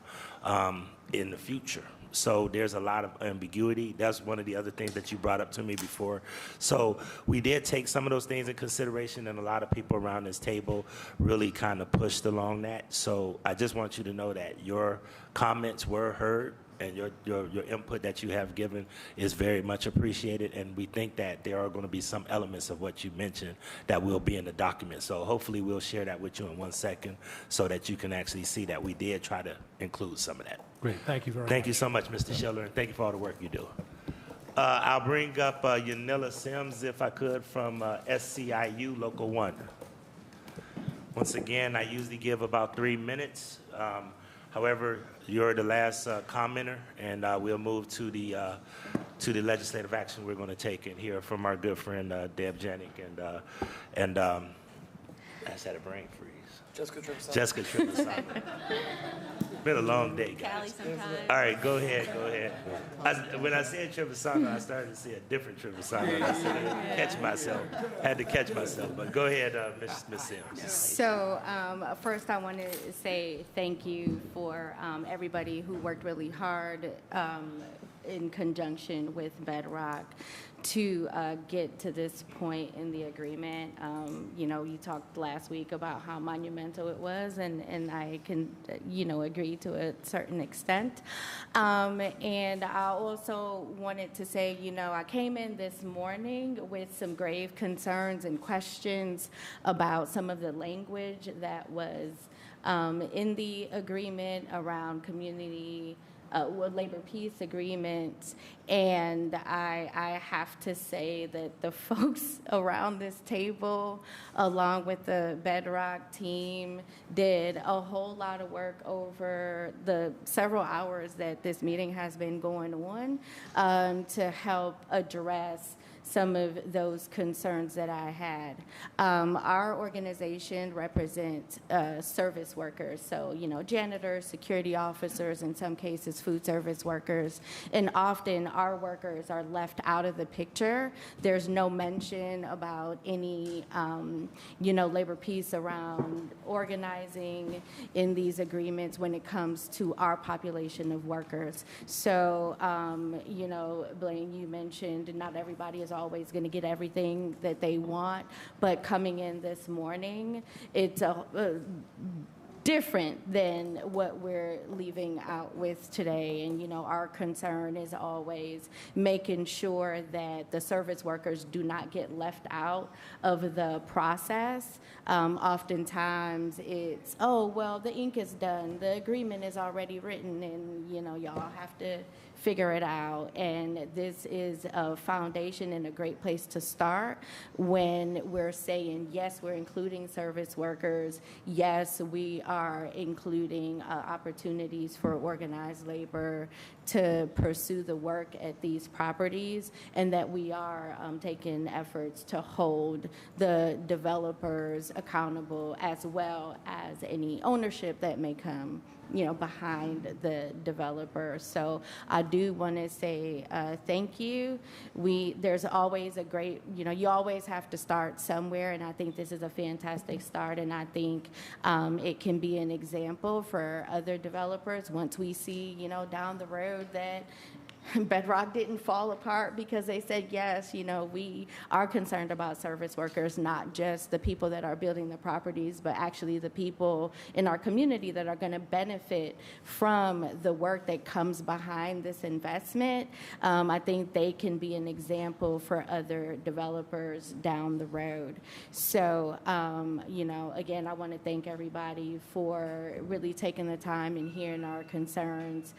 in the future. So there's a lot of ambiguity. That's one of the other things that you brought up to me before. So we did take some of those things in consideration, and a lot of people around this table really kind of pushed along that. So I just want you to know that your comments were heard, and your input that you have given is very much appreciated, and we think that there are going to be some elements of what you mentioned that will be in the document. So hopefully we'll share that with you in 1 second so that you can actually see that we did try to include some of that. Great, thank you very much. Thank you so much, Mr. Schiller, and thank you for all the work you do. I'll bring up Yanila Sims, if I could, from SCIU Local 1. Once again, I usually give about 3 minutes. However, you're the last commenter, and we'll move to the legislative action we're going to take and hear from our good friend Deb Janik, and I just had a brain freeze. Jessica Trevisano. Jessica Trevisano. Been a long day, guys. All right, go ahead. When I said Trevisano, I started to see a different Trevisano. And I had to catch myself. But go ahead, Ms. Sims. So first I want to say thank you for everybody who worked really hard in conjunction with Bedrock to get to this point in the agreement. You talked last week about how monumental it was, and I can, agree to a certain extent. And I also wanted to say, I came in this morning with some grave concerns and questions about some of the language that was in the agreement around community labor peace agreements, and I have to say that the folks around this table, along with the Bedrock team, did a whole lot of work over the several hours that this meeting has been going on to help address some of those concerns that I had. Our organization represents service workers, so janitors, security officers, in some cases food service workers, and often our workers are left out of the picture. There's no mention about any labor peace around organizing in these agreements when it comes to our population of workers. So Blaine, you mentioned not everybody is always going to get everything that they want, but coming in this morning, it's different than what we're leaving out with today. And, our concern is always making sure that the service workers do not get left out of the process. Oftentimes it's, the ink is done, the agreement is already written, and, y'all have to figure it out. And this is a foundation and a great place to start when we're saying, yes, we're including service workers. Yes, we are including opportunities for organized labor to pursue the work at these properties, and that we are taking efforts to hold the developers accountable, as well as any ownership that may come behind the developer. So I do want to say thank you. There's always a great, you always have to start somewhere, and I think this is a fantastic start, and I think it can be an example for other developers once we see, down the road that Bedrock didn't fall apart because they said, yes, we are concerned about service workers, not just the people that are building the properties, but actually the people in our community that are going to benefit from the work that comes behind this investment. I think they can be an example for other developers down the road. So, again, I want to thank everybody for really taking the time and hearing our concerns.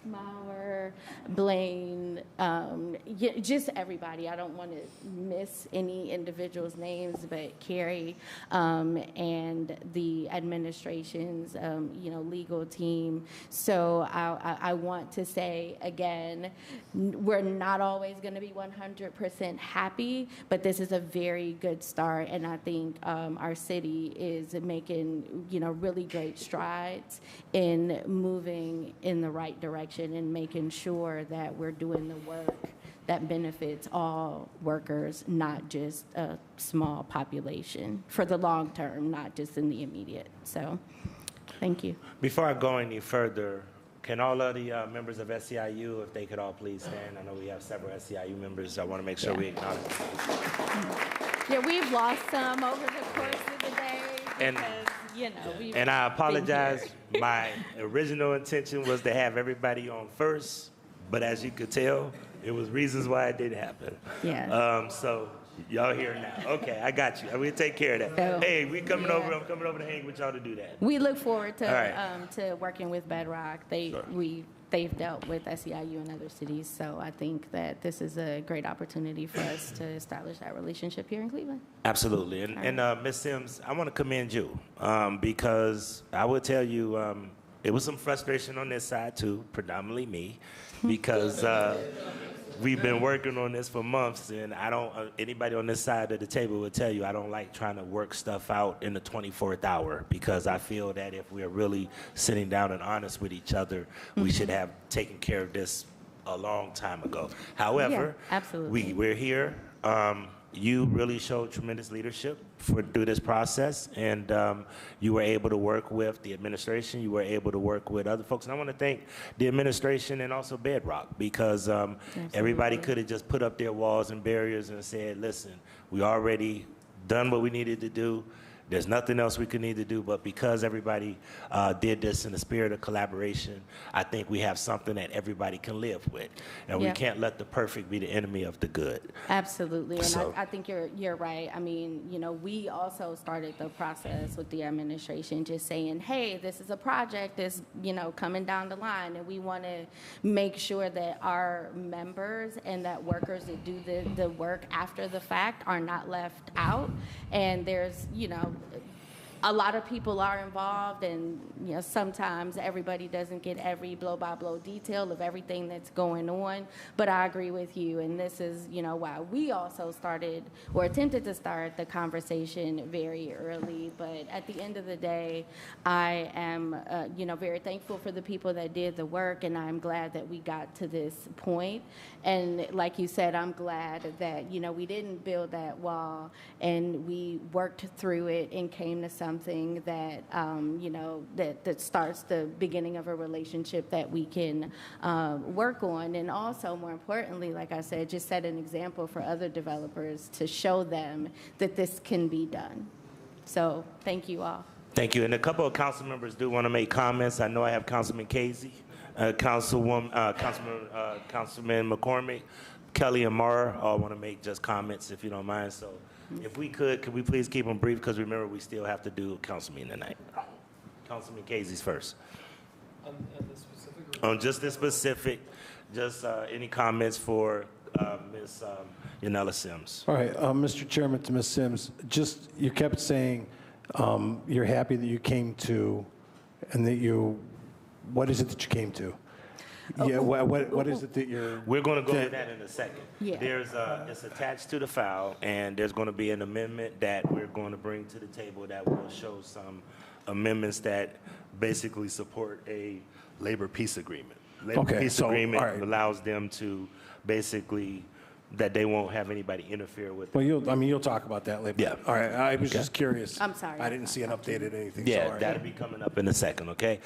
Mauer, Blaine, just everybody. I don't want to miss any individual's names, but Carrie and the administration's, legal team. So I want to say again, we're not always going to be 100% happy, but this is a very good start, and I think our city is making, really great strides in moving in the right direction and making sure that we're doing the work that benefits all workers, not just a small population, for the long term, not just in the immediate. So, thank you. Before I go any further, can all of the members of SEIU, if they could all please stand? I know we have several SEIU members. I want to make sure we acknowledge them. Yeah, we've lost some over the course of the day because, And I apologize. My original intention was to have everybody on first, but as you could tell, there was reasons why it didn't happen. Yeah. So y'all here now. Okay, I got you. We'll take care of that. So, hey, I'm coming over to hang with y'all to do that. We look forward to to working with Bedrock. They've dealt with SEIU and other cities, so I think that this is a great opportunity for us to establish that relationship here in Cleveland. Absolutely. And Ms. Sims, I want to commend you because I will tell you it was some frustration on this side too, predominantly me, because we've been working on this for months, and I don't, anybody on this side of the table will tell you I don't like trying to work stuff out in the 24th hour, because I feel that if we're really sitting down and honest with each other, we should have taken care of this a long time ago. However, absolutely. we're here. You really showed tremendous leadership through this process, and you were able to work with the administration. You were able to work with other folks, and I want to thank the administration and also Bedrock, because everybody could have just put up their walls and barriers and said, listen, we already done what we needed to do. There's nothing else we could need to do, but because everybody did this in the spirit of collaboration, I think we have something that everybody can live with. And we can't let the perfect be the enemy of the good. Absolutely, and So- I think you're right. I mean, you know, we also started the process with the administration just saying, hey, this is a project that's, you know, coming down the line, and we want to make sure that our members and that workers that do the work after the fact are not left out. And there's, you know, a lot of people are involved, and you know, sometimes everybody doesn't get every blow-by-blow detail of everything that's going on. But I agree with you, and this is, you know, why we also started or attempted to start the conversation very early. But at the end of the day, I am, you know, very thankful for the people that did the work, and I'm glad that we got to this point. And like you said, I'm glad that, you know, we didn't build that wall, and we worked through it and came to something that, you know, that starts the beginning of a relationship that we can work on. And also, more importantly, like I said, just set an example for other developers to show them that this can be done. So thank you all. Thank you. And a couple of council members do want to make comments. I know I have Councilman Casey, Councilman Councilman McCormick, Kelly, and Mara all want to make just comments, if you don't mind. So if we could we please keep them brief, because remember, we still have to do a council meeting tonight. Councilman Casey's first. On just this specific, just any comments for Ms. Yanela Sims. All right, Mr. Chairman, to Ms. Sims, just, you kept saying you're happy that you came to, and that you, what is it that you came to? Yeah, what is it that you're... We're going to go to that in a second. Yeah. It's attached to the file, and there's going to be an amendment that we're going to bring to the table that will show some amendments that basically support a labor peace agreement. Labor peace agreement allows them to basically, that they won't have anybody interfere with. Well, you'll talk about that later. Yeah. All right, I was just curious. I'm sorry. I didn't see an updated anything. Yeah, so, that'll be coming up in a second, okay?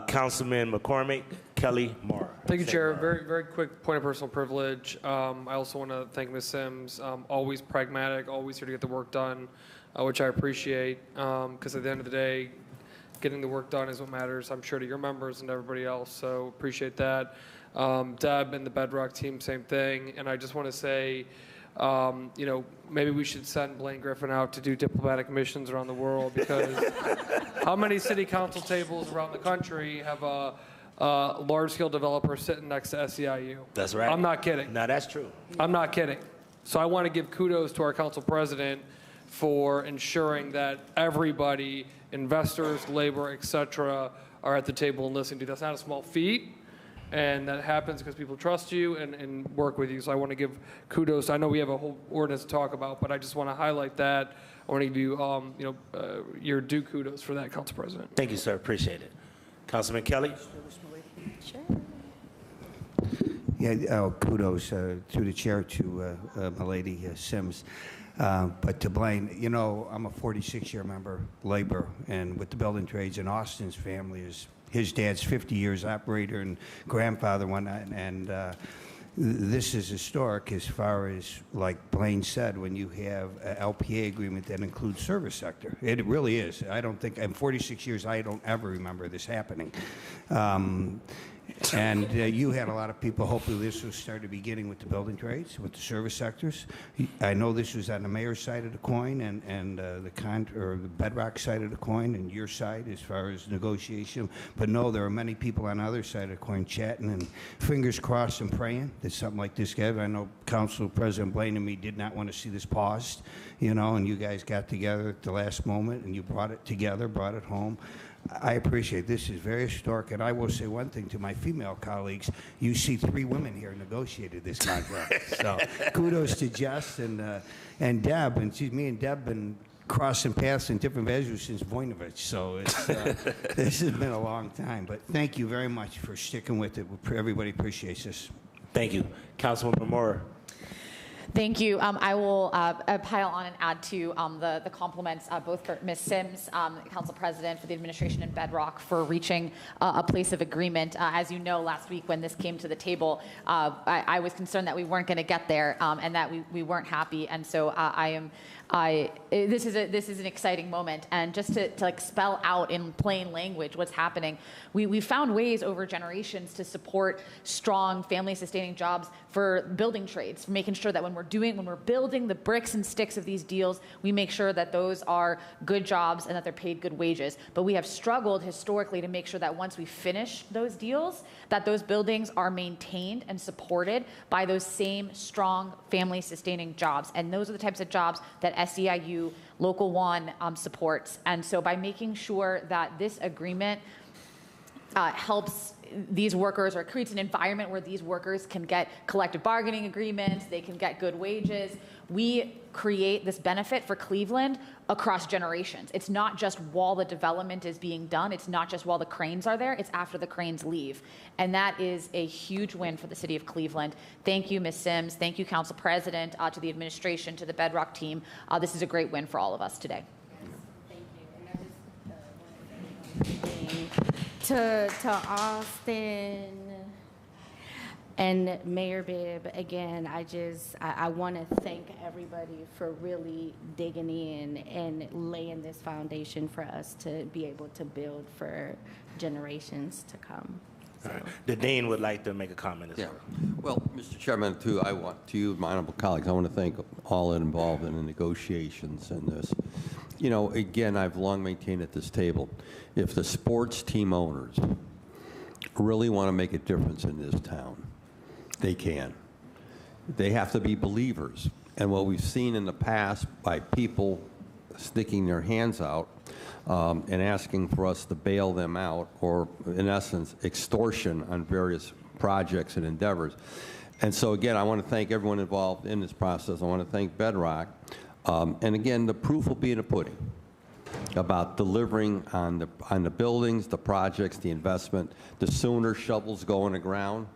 Councilman McCormick, Kelly, Mara. Thank you, Chair. Very, very quick point of personal privilege. I also want to thank Ms. Sims. Always pragmatic, always here to get the work done, which I appreciate, because at the end of the day, getting the work done is what matters, I'm sure, to your members and everybody else, so appreciate that. Deb and the Bedrock team, same thing. And I just want to say, you know, maybe we should send Blaine Griffin out to do diplomatic missions around the world, because how many city council tables around the country have a large-scale developer sitting next to SEIU? That's right. I'm not kidding. No, that's true. I'm not kidding. So I want to give kudos to our council president for ensuring that everybody, investors, labor, et cetera, are at the table and listening to you. That's not a small feat. And that happens because people trust you and work with you. So I want to give kudos. I know we have a whole ordinance to talk about, but I just want to highlight that. I want to give you, your due kudos for that, Council President. Thank you, sir. Appreciate it. Councilman Kelly? Sure. Yeah, kudos to the chair, to my lady Sims. But to Blaine, you know, I'm a 46-year member, labor, and with the building trades, and Austin's family is, his dad's 50 years operator and grandfather one, and this is historic as far as, like Blaine said, when you have an LPA agreement that includes service sector. It really is. I don't think, in 46 years, I don't ever remember this happening. And you had a lot of people hoping this would start the beginning with the building trades, with the service sectors. I know this was on the mayor's side of the coin and the Bedrock side of the coin and your side as far as negotiation. But no, there are many people on the other side of the coin chatting and fingers crossed and praying that something like this gave. I know Council President Blaine and me did not want to see this paused, you know, and you guys got together at the last moment and you brought it together, brought it home. I appreciate it. This is very historic, and I will say one thing to my female colleagues. You see 3 women here negotiated this contract. So kudos to Jess and Deb. And me and Deb been crossing paths in different venues since Voinovich. So it's, this has been a long time. But thank you very much for sticking with it. Everybody appreciates this. Thank you. Councilwoman Moore. Thank you. I will pile on and add to the compliments both for Ms. Sims, Council President, for the administration, and Bedrock for reaching a place of agreement. As you know, last week when this came to the table, I was concerned that we weren't going to get there and that we weren't happy. And so this is an exciting moment. And just to like spell out in plain language what's happening, we found ways over generations to support strong family-sustaining jobs for building trades, for making sure that when we're building the bricks and sticks of these deals, we make sure that those are good jobs and that they're paid good wages. But we have struggled historically to make sure that once we finish those deals, that those buildings are maintained and supported by those same strong family-sustaining jobs. And those are the types of jobs that SEIU Local 1 supports. And so by making sure that this agreement helps these workers, or creates an environment where these workers can get collective bargaining agreements, they can get good wages, we create this benefit for Cleveland across generations. It's not just while the development is being done, it's not just while the cranes are there, it's after the cranes leave. And that is a huge win for the city of Cleveland. Thank you, Ms. Sims. Thank you, Council President, to the administration, to the Bedrock team. This is a great win for all of us today. To Austin and Mayor Bibb, again, I want to thank everybody for really digging in and laying this foundation for us to be able to build for generations to come. All right. The Dean would like to make a comment as well. Well, Mr. Chairman, too, I want to my honorable colleagues, I want to thank all involved in the negotiations in this. You know, again, I've long maintained at this table, if the sports team owners really want to make a difference in this town, they can. They have to be believers. And what we've seen in the past by people sticking their hands out and asking for us to bail them out, or in essence, extortion on various projects and endeavors. And so again, I want to thank everyone involved in this process. I want to thank Bedrock. And again, the proof will be in the pudding about delivering on the buildings, the projects, the investment. The sooner shovels go in the ground,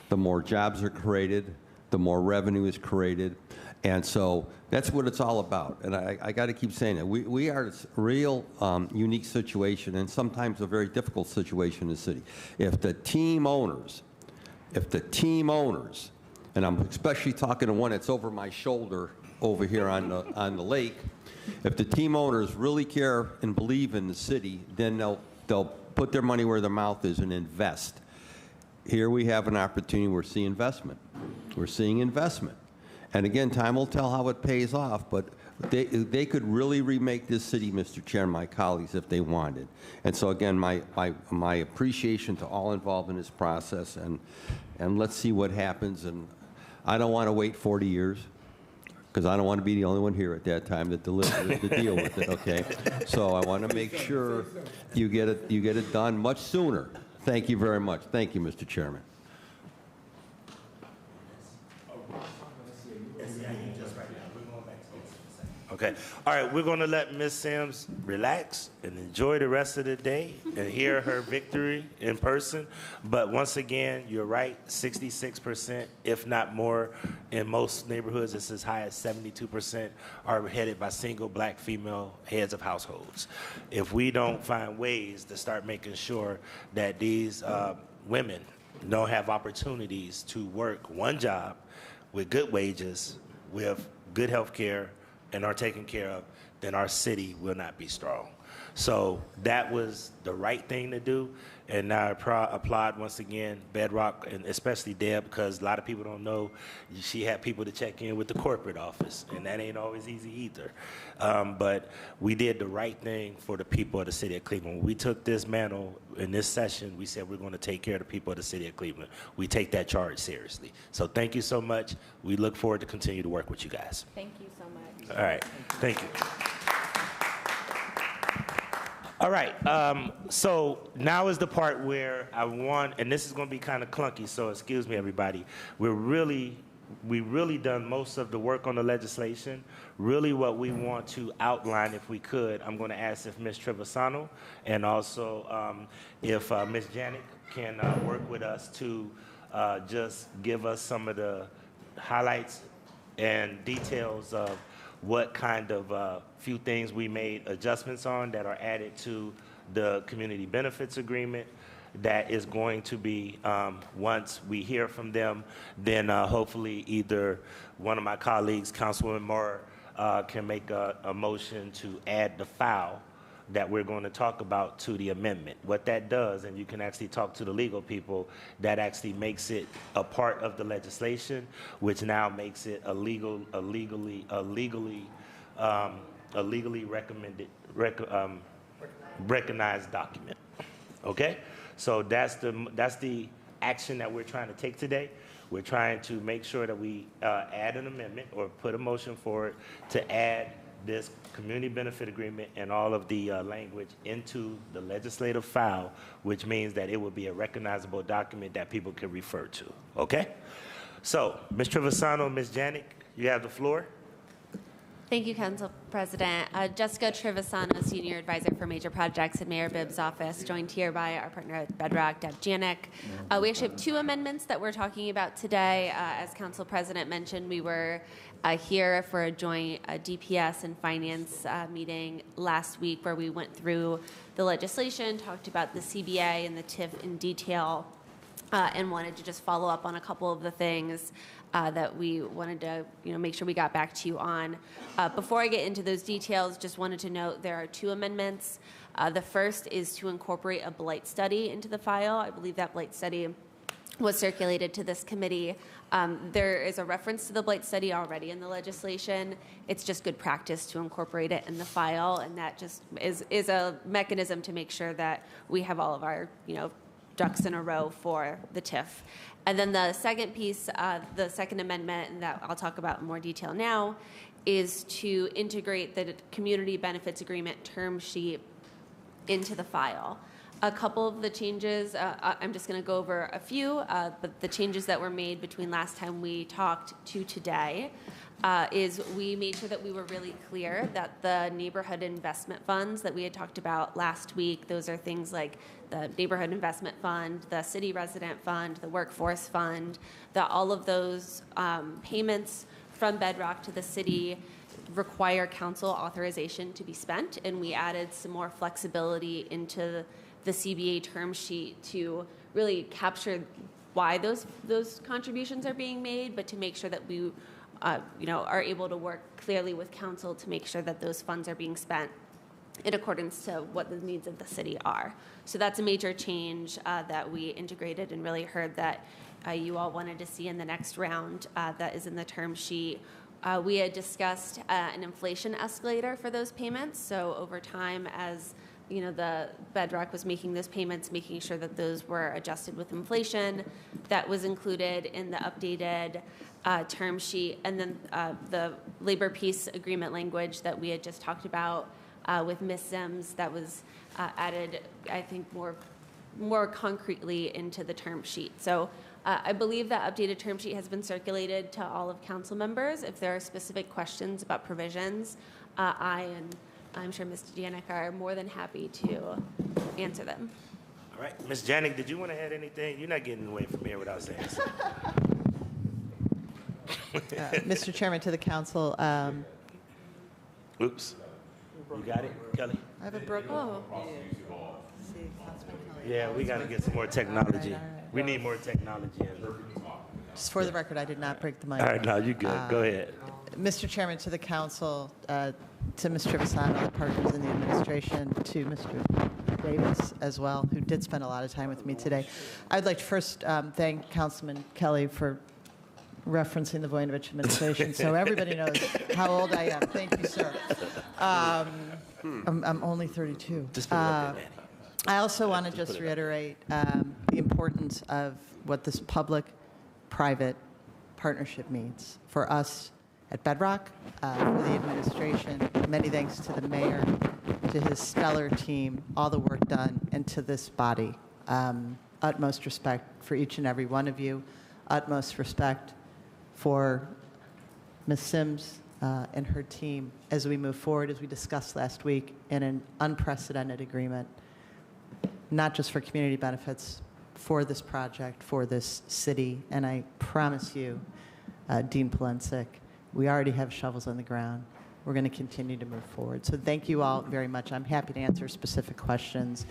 the more jobs are created, the more revenue is created. And so that's what it's all about. And I got to keep saying it. We are in a real unique situation, and sometimes a very difficult situation in the city. If the team owners, and I'm especially talking to one that's over my shoulder over here on the lake, if the team owners really care and believe in the city, then they'll put their money where their mouth is and invest. Here we have an opportunity. We're seeing investment. And again, time will tell how it pays off, but they could really remake this city, Mr. Chair, and my colleagues, if they wanted. And so again, my appreciation to all involved in this process, and let's see what happens. And I don't want to wait 40 years, because I don't want to be the only one here at that time to deal with it, okay? So I want to make sure you get it done much sooner. Thank you very much. Thank you, Mr. Chairman. Okay. All right, we're going to let Ms. Sims relax and enjoy the rest of the day and hear her victory in person. But once again, you're right, 66%, if not more, in most neighborhoods, it's as high as 72% are headed by single black female heads of households. If we don't find ways to start making sure that these women don't have opportunities to work one job with good wages, with good health care, and are taken care of, then our city will not be strong. So that was the right thing to do, and now I applaud once again Bedrock, and especially Deb, because a lot of people don't know she had people to check in with the corporate office, and that ain't always easy either. But we did the right thing for the people of the city of Cleveland. When we took this mantle in this session, we said we're going to take care of the people of the city of Cleveland. We take that charge seriously. So thank you so much. We look forward to continue to work with you guys. Thank you so much. All right. Thank you. All right, so now is the part where I want, and this is going to be kind of clunky, so excuse me, everybody. We really done most of the work on the legislation. Really what we want to outline, if we could, I'm going to ask if Ms. Trevisano and also if Ms. Janik can work with us to just give us some of the highlights and details of what kind of few things we made adjustments on that are added to the community benefits agreement. That is going to be, once we hear from them, then hopefully either one of my colleagues, Councilwoman Moore, can make a motion to add the file that we're going to talk about to the amendment. What that does, and you can actually talk to the legal people, that actually makes it a part of the legislation, which now makes it a legally recognized document. Okay? So that's the action that we're trying to take today. We're trying to make sure that we add an amendment or put a motion for it to add this community benefit agreement and all of the language into the legislative file, which means that it will be a recognizable document that people can refer to. Okay? So, Ms. Trevisano, Ms. Janik, you have the floor. Thank you, Council President. Jessica Trevisano, Senior Advisor for Major Projects in Mayor Bibb's office, joined here by our partner at Bedrock, Deb Janik. We actually have two amendments that we're talking about today. As Council President mentioned, we were here for a joint DPS and Finance meeting last week where we went through the legislation, talked about the CBA and the TIF in detail, and wanted to just follow up on a couple of the things that we wanted to make sure we got back to you on. Before I get into those details, just wanted to note there are two amendments. The first is to incorporate a blight study into the file. I believe that blight study was circulated to this committee. There is a reference to the blight study already in the legislation. It's just good practice to incorporate it in the file, and that just is a mechanism to make sure that we have all of our ducks in a row for the TIF. And then the second piece, the second amendment, and that I'll talk about in more detail now, is to integrate the community benefits agreement term sheet into the file. A couple of the changes, I'm just going to go over a few, but the changes that were made between last time we talked to today is we made sure that we were really clear that the neighborhood investment funds that we had talked about last week, those are things like the neighborhood investment fund, the city resident fund, the workforce fund, that all of those payments from Bedrock to the city require council authorization to be spent, and we added some more flexibility into the CBA term sheet to really capture why those contributions are being made, but to make sure that we are able to work clearly with council to make sure that those funds are being spent in accordance to what the needs of the city are. So that's a major change that we integrated and really heard that you all wanted to see in the next round that is in the term sheet. We had discussed an inflation escalator for those payments. So over time, as the Bedrock was making those payments, making sure that those were adjusted with inflation. That was included in the updated term sheet. And then the labor peace agreement language that we had just talked about with Ms. Sims, that was added, I think, more concretely into the term sheet. So I believe that updated term sheet has been circulated to all of council members. If there are specific questions about provisions, I'm sure Mr. Janik are more than happy to answer them. All right. Ms. Janik, did you want to add anything? You're not getting away from here without saying something. Mr. Chairman, to the council. Oops. You got it, Kelly? I have a broken. Oh. Yeah, we got to get some more technology. We need more technology. Just for the record, I did not break the mic. All right, no, you're good. Go ahead. Mr. Chairman, to the council, to Ms. Trevisano, the partners in the administration, to Mr. Davis as well, who did spend a lot of time with me today. I'd like to first thank Councilman Kelly for referencing the Voinovich administration, so everybody knows how old I am. Thank you, sir. I'm only 32. I also want to just reiterate the importance of what this public-private partnership means for us at Bedrock, for the administration. Many thanks to the mayor to his stellar team, all the work done, and to this body. Utmost respect for each and every one of you. Utmost respect for Ms. Sims and her team as we move forward, as we discussed last week, in an unprecedented agreement, not just for community benefits, for this project, for this city. And I promise you, Dean Polensik, we already have shovels on the ground. We're going to continue to move forward. So thank you all very much. I'm happy to answer specific questions.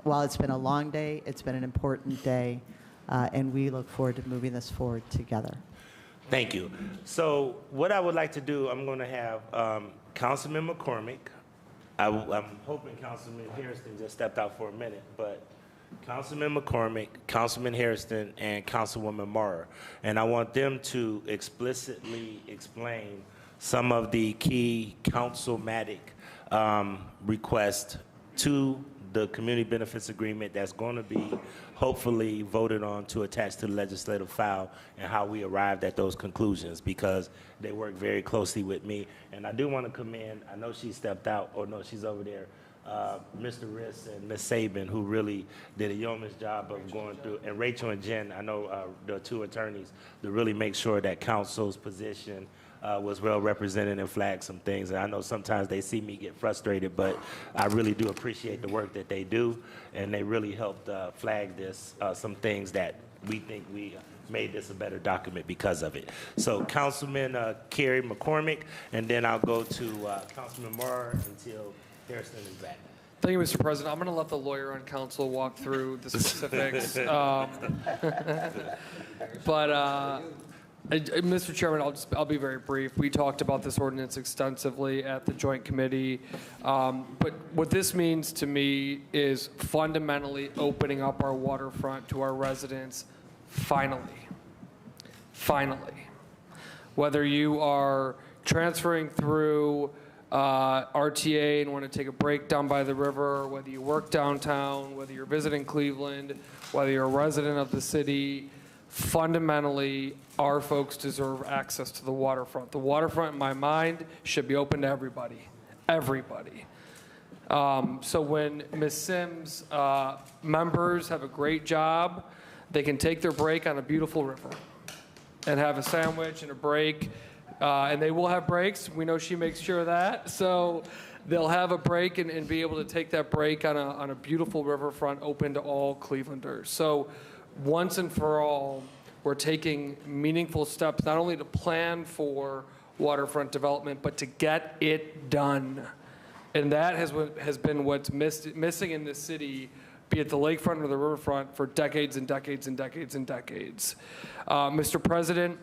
While it's been a long day, it's been an important day, and we look forward to moving this forward together. Thank you. So what I would like to do, I'm going to have Councilman McCormick. I'm hoping Councilman Hairston just stepped out for a minute, but Councilman McCormick, Councilman Hairston, and Councilwoman Maurer. And I want them to explicitly explain some of the key councilmatic requests to the community benefits agreement that's going to be hopefully voted on to attach to the legislative file, and how we arrived at those conclusions, because they work very closely with me. And I do want to commend, I know she stepped out, or no, she's over there, Mr. Riss and Ms. Sabin, who really did a yeoman's job of going through, and Rachel and Jen, I know the two attorneys, to really make sure that council's position was well represented and flagged some things. And I know sometimes they see me get frustrated, but I really do appreciate the work that they do, and they really helped flag this, some things that we think we made this a better document because of it. So Councilman Kerry McCormick, and then I'll go to Councilman Maurer until Hairston is back. Thank you, Mr. President. I'm going to let the lawyer on council walk through the specifics. Mr. Chairman, I'll be very brief. We talked about this ordinance extensively at the Joint Committee. But what this means to me is fundamentally opening up our waterfront to our residents, finally. Finally. Whether you are transferring through RTA and want to take a break down by the river, whether you work downtown, whether you're visiting Cleveland, whether you're a resident of the city, fundamentally, our folks deserve access to the waterfront. The waterfront, in my mind, should be open to everybody. Everybody. So when Ms. Sims members have a great job, they can take their break on a beautiful river and have a sandwich and a break. And they will have breaks. We know she makes sure of that. So they'll have a break and be able to take that break on a beautiful riverfront open to all Clevelanders. So once and for all, we're taking meaningful steps, not only to plan for waterfront development, but to get it done. And that has been what's missing in this city, be it the lakefront or the riverfront, for decades and decades and decades and decades. Mr. President,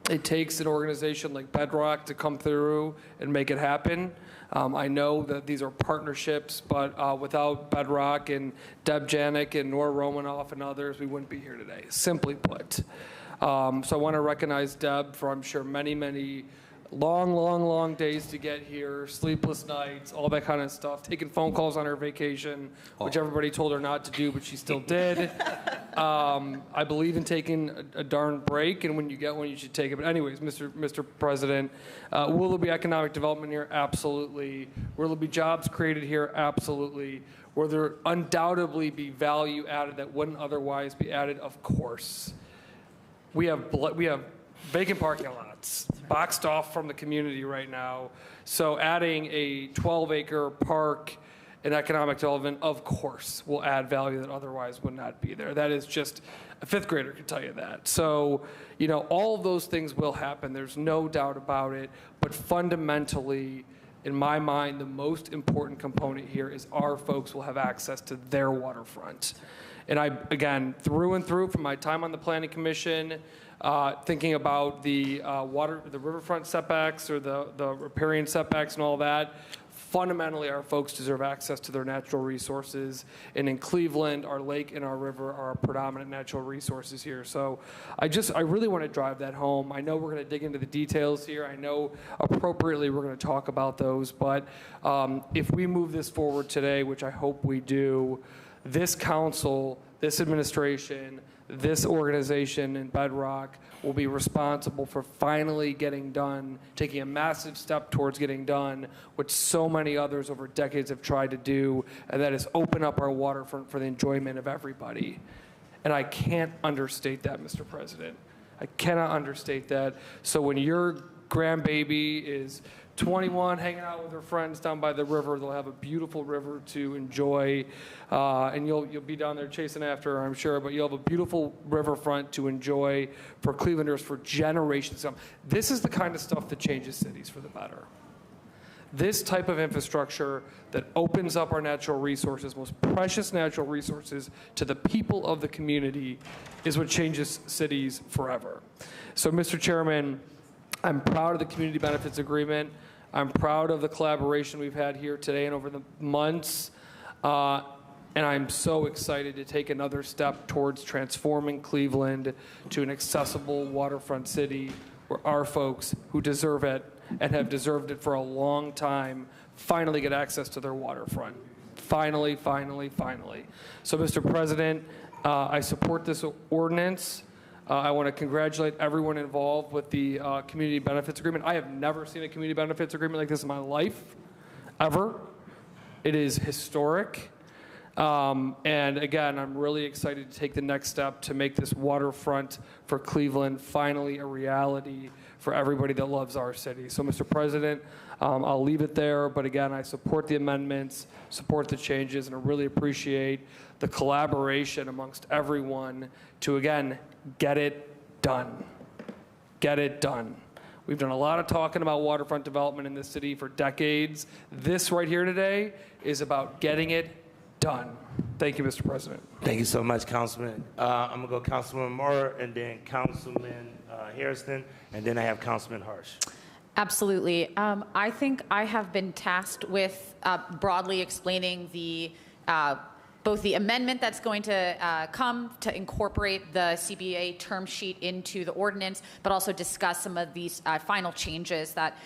it takes an organization like Bedrock to come through and make it happen. I know that these are partnerships, but without Bedrock and Deb Janik and Nora Romanoff and others, we wouldn't be here today, simply put. So I want to recognize Deb for, I'm sure, many, many long days to get here, sleepless nights, all that kind of stuff, taking phone calls on her vacation, which everybody told her not to do, but she still did. I believe in taking a darn break, and when you get one, you should take it. But anyways, Mr. President, will there be economic development here? Absolutely. Will there be jobs created here? Absolutely. Will there undoubtedly be value added that wouldn't otherwise be added? Of course. We have vacant parking lots boxed off from the community right now. So adding a 12-acre park in economic development, of course, will add value that otherwise would not be there. That is just, a fifth grader can tell you that. So, all of those things will happen. There's no doubt about it. But fundamentally, in my mind, the most important component here is our folks will have access to their waterfront. And I, again, through and through, from my time on the Planning Commission, thinking about the riverfront setbacks or the riparian setbacks and all that, fundamentally our folks deserve access to their natural resources. And in Cleveland, our lake and our river are our predominant natural resources here. So I really want to drive that home. I know we're going to dig into the details here. I know appropriately we're going to talk about those. But if we move this forward today, which I hope we do, this council this administration, this organization in Bedrock will be responsible for finally getting done, taking a massive step towards getting done, which so many others over decades have tried to do, and that is open up our waterfront for the enjoyment of everybody. And I can't understate that, Mr. President. I cannot understate that. So when your grandbaby is 21, hanging out with her friends down by the river, they'll have a beautiful river to enjoy, and you'll be down there chasing after her, I'm sure, but you'll have a beautiful riverfront to enjoy for Clevelanders for generations to come. This is the kind of stuff that changes cities for the better. This type of infrastructure that opens up our natural resources, most precious natural resources, to the people of the community is what changes cities forever. So, Mr. Chairman, I'm proud of the community benefits agreement. I'm proud of the collaboration we've had here today and over the months. And I'm so excited to take another step towards transforming Cleveland to an accessible waterfront city where our folks who deserve it and have deserved it for a long time finally get access to their waterfront. Finally, finally, finally. So, Mr. President, I support this ordinance. I want to congratulate everyone involved with the community benefits agreement. I have never seen a community benefits agreement like this in my life, ever. It is historic. And again, I'm really excited to take the next step to make this waterfront for Cleveland finally a reality for everybody that loves our city. So, Mr. President, I'll leave it there. But again, I support the amendments, support the changes, and I really appreciate the collaboration amongst everyone to, again, get it done. Get it done. We've done a lot of talking about waterfront development in this city for decades. This right here today is about getting it done. Thank you, Mr. President. Thank you so much, Councilman. I'm going to go Councilman Moore and then Councilman Harrison, and then I have Councilman Harsh. Absolutely. I think I have been tasked with broadly explaining the both the amendment that's going to come to incorporate the CBA term sheet into the ordinance, but also discuss some of these final changes that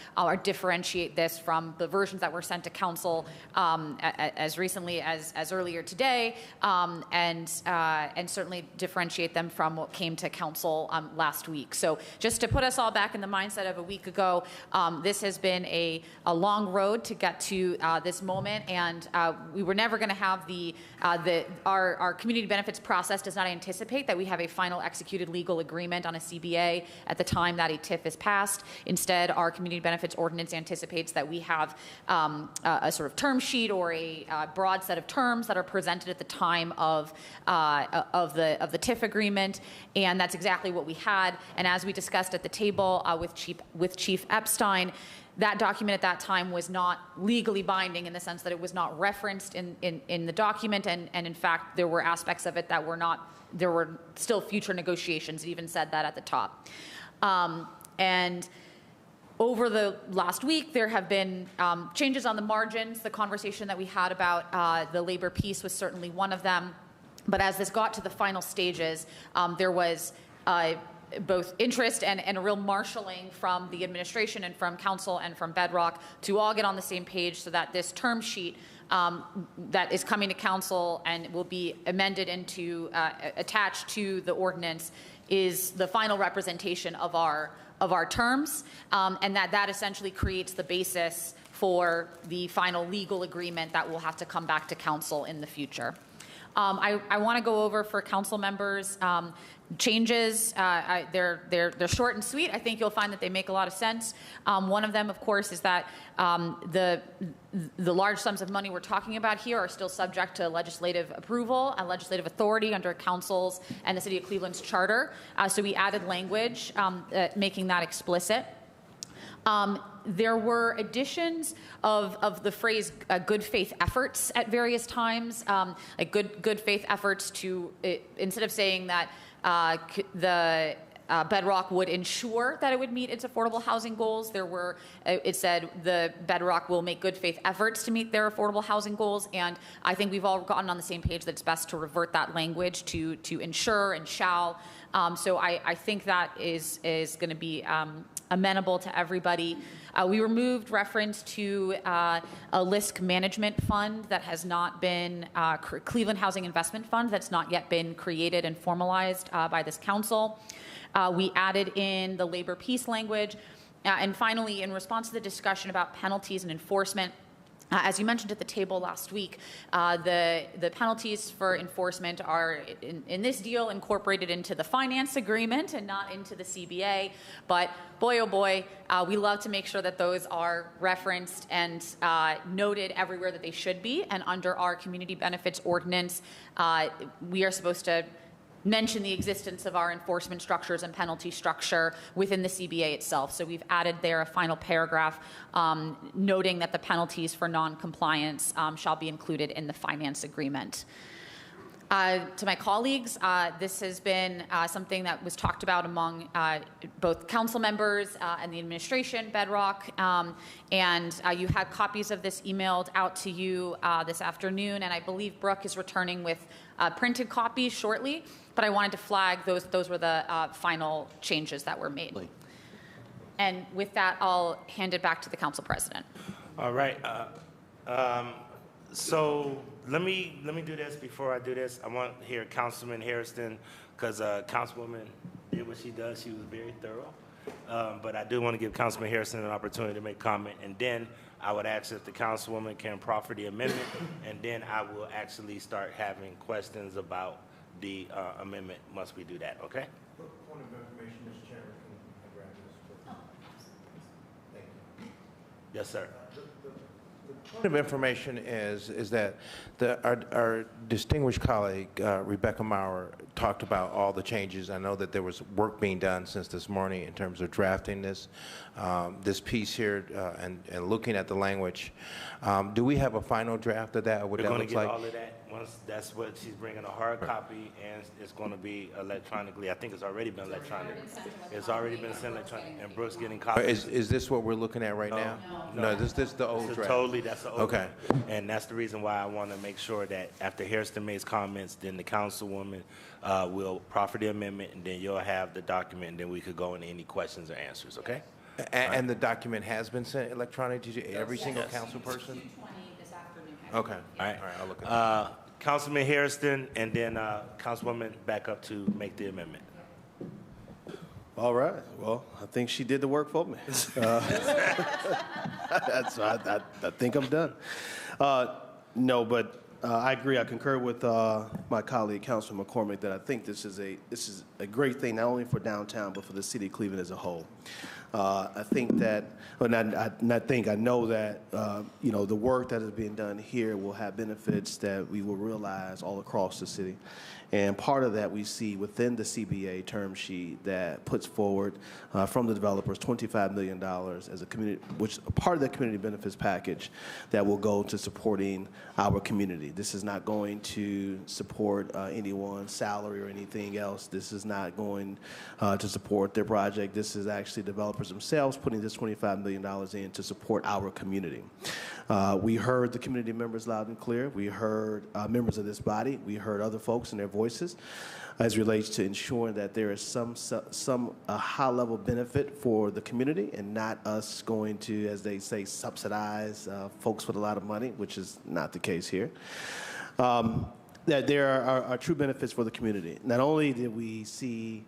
differentiate this from the versions that were sent to council as recently as earlier today, and certainly differentiate them from what came to council last week. So just to put us all back in the mindset of a week ago, this has been a long road to get to this moment, and we were never going to have our community benefits process does not anticipate that we have a final executed legal agreement on a CBA at the time that a TIF is passed. Instead, our community benefits ordinance anticipates that we have a sort of term sheet or a broad set of terms that are presented at the time of the TIF agreement, and that's exactly what we had. And as we discussed at the table with Chief Epstein, that document at that time was not legally binding in the sense that it was not referenced in the document, and in fact there were aspects of it that were not, there were still future negotiations. It even said that at the top. And over the last week, there have been changes on the margins. The conversation that we had about the labor piece was certainly one of them. But as this got to the final stages, there was both interest and a real marshaling from the administration and from council and from Bedrock to all get on the same page so that this term sheet that is coming to council and will be amended into attached to the ordinance is the final representation of our terms, and that essentially creates the basis for the final legal agreement that will have to come back to council in the future. I want to go over for council members changes. They're short and sweet. I think you'll find that they make a lot of sense. One of them, of course, is that the large sums of money we're talking about here are still subject to legislative approval and legislative authority under council's and the City of Cleveland's charter. So we added language making that explicit. There were additions of the phrase good faith efforts at various times, like good faith efforts to, instead of saying that the Bedrock would ensure that it would meet its affordable housing goals, it said the Bedrock will make good faith efforts to meet their affordable housing goals, and I think we've all gotten on the same page that it's best to revert that language to ensure and shall. So I think that is going to be amenable to everybody. We removed reference to a LISC management fund that has not been, Cleveland Housing Investment Fund that's not yet been created and formalized by this council. We added in the labor peace language. And finally, in response to the discussion about penalties and enforcement, as you mentioned at the table last week, the penalties for enforcement are, in this deal, incorporated into the finance agreement and not into the CBA. But boy, oh boy, we love to make sure that those are referenced and noted everywhere that they should be. And under our community benefits ordinance, we are supposed to mention the existence of our enforcement structures and penalty structure within the CBA itself. So we've added there a final paragraph noting that the penalties for non-compliance shall be included in the finance agreement. To my colleagues, this has been something that was talked about among both council members and the administration, Bedrock, and you had copies of this emailed out to you this afternoon, and I believe Brooke is returning with printed copies shortly, but I wanted to flag those were the final changes that were made. And with that, I'll hand it back to the council president. All right. So let me do this before I do this. I want to hear Councilman Hairston, because Councilwoman did what she does. She was very thorough. But I do want to give Councilman Hairston an opportunity to make comment, and then I would ask if the Councilwoman can proffer the amendment, and then I will actually start having questions about the amendment once we do that, okay? Point of information, Mr. Chairman, can I grab this? Thank you. Yes, sir. The point of information is that our distinguished colleague, Rebecca Maurer, talked about all the changes. I know that there was work being done since this morning in terms of drafting this piece here and looking at the language. Do we have a final draft of that, or what that looks like? We're going to get all of that. Once that's what she's bringing, a hard copy, and it's going to be electronically. I think it's already been electronic. It's already been sent electronic, and Brooke's getting copies. Is this what we're looking at right now? No, this the old draft. Totally, that's the old one. And that's the reason why I want to make sure that after Hairston makes comments, then the councilwoman will proffer the amendment, and then you'll have the document, and then we could go into any questions or answers, okay? And the document has been sent electronically to every single council person? Okay. All right. I'll look at that. Councilman Hairston, and then Councilwoman back up to make the amendment. All right. Well, I think she did the work for me. I think I'm done. No, but I agree. I concur with my colleague, Councilman McCormick, that I think this is a great thing, not only for downtown, but for the city of Cleveland as a whole. I think that, I know that, the work that is being done here will have benefits that we will realize all across the city. And part of that we see within the CBA term sheet that puts forward from the developers $25 million as a community, which part of the community benefits package that will go to supporting our community. This is not going to support anyone's salary or anything else. This is not going to support their project. This is actually developers themselves putting this $25 million in to support our community. We heard the community members loud and clear. We heard members of this body. We heard other folks and their voices as relates to ensuring that there is some high-level benefit for the community and not us going to, as they say, subsidize folks with a lot of money, which is not the case here. That there are true benefits for the community. Not only did we see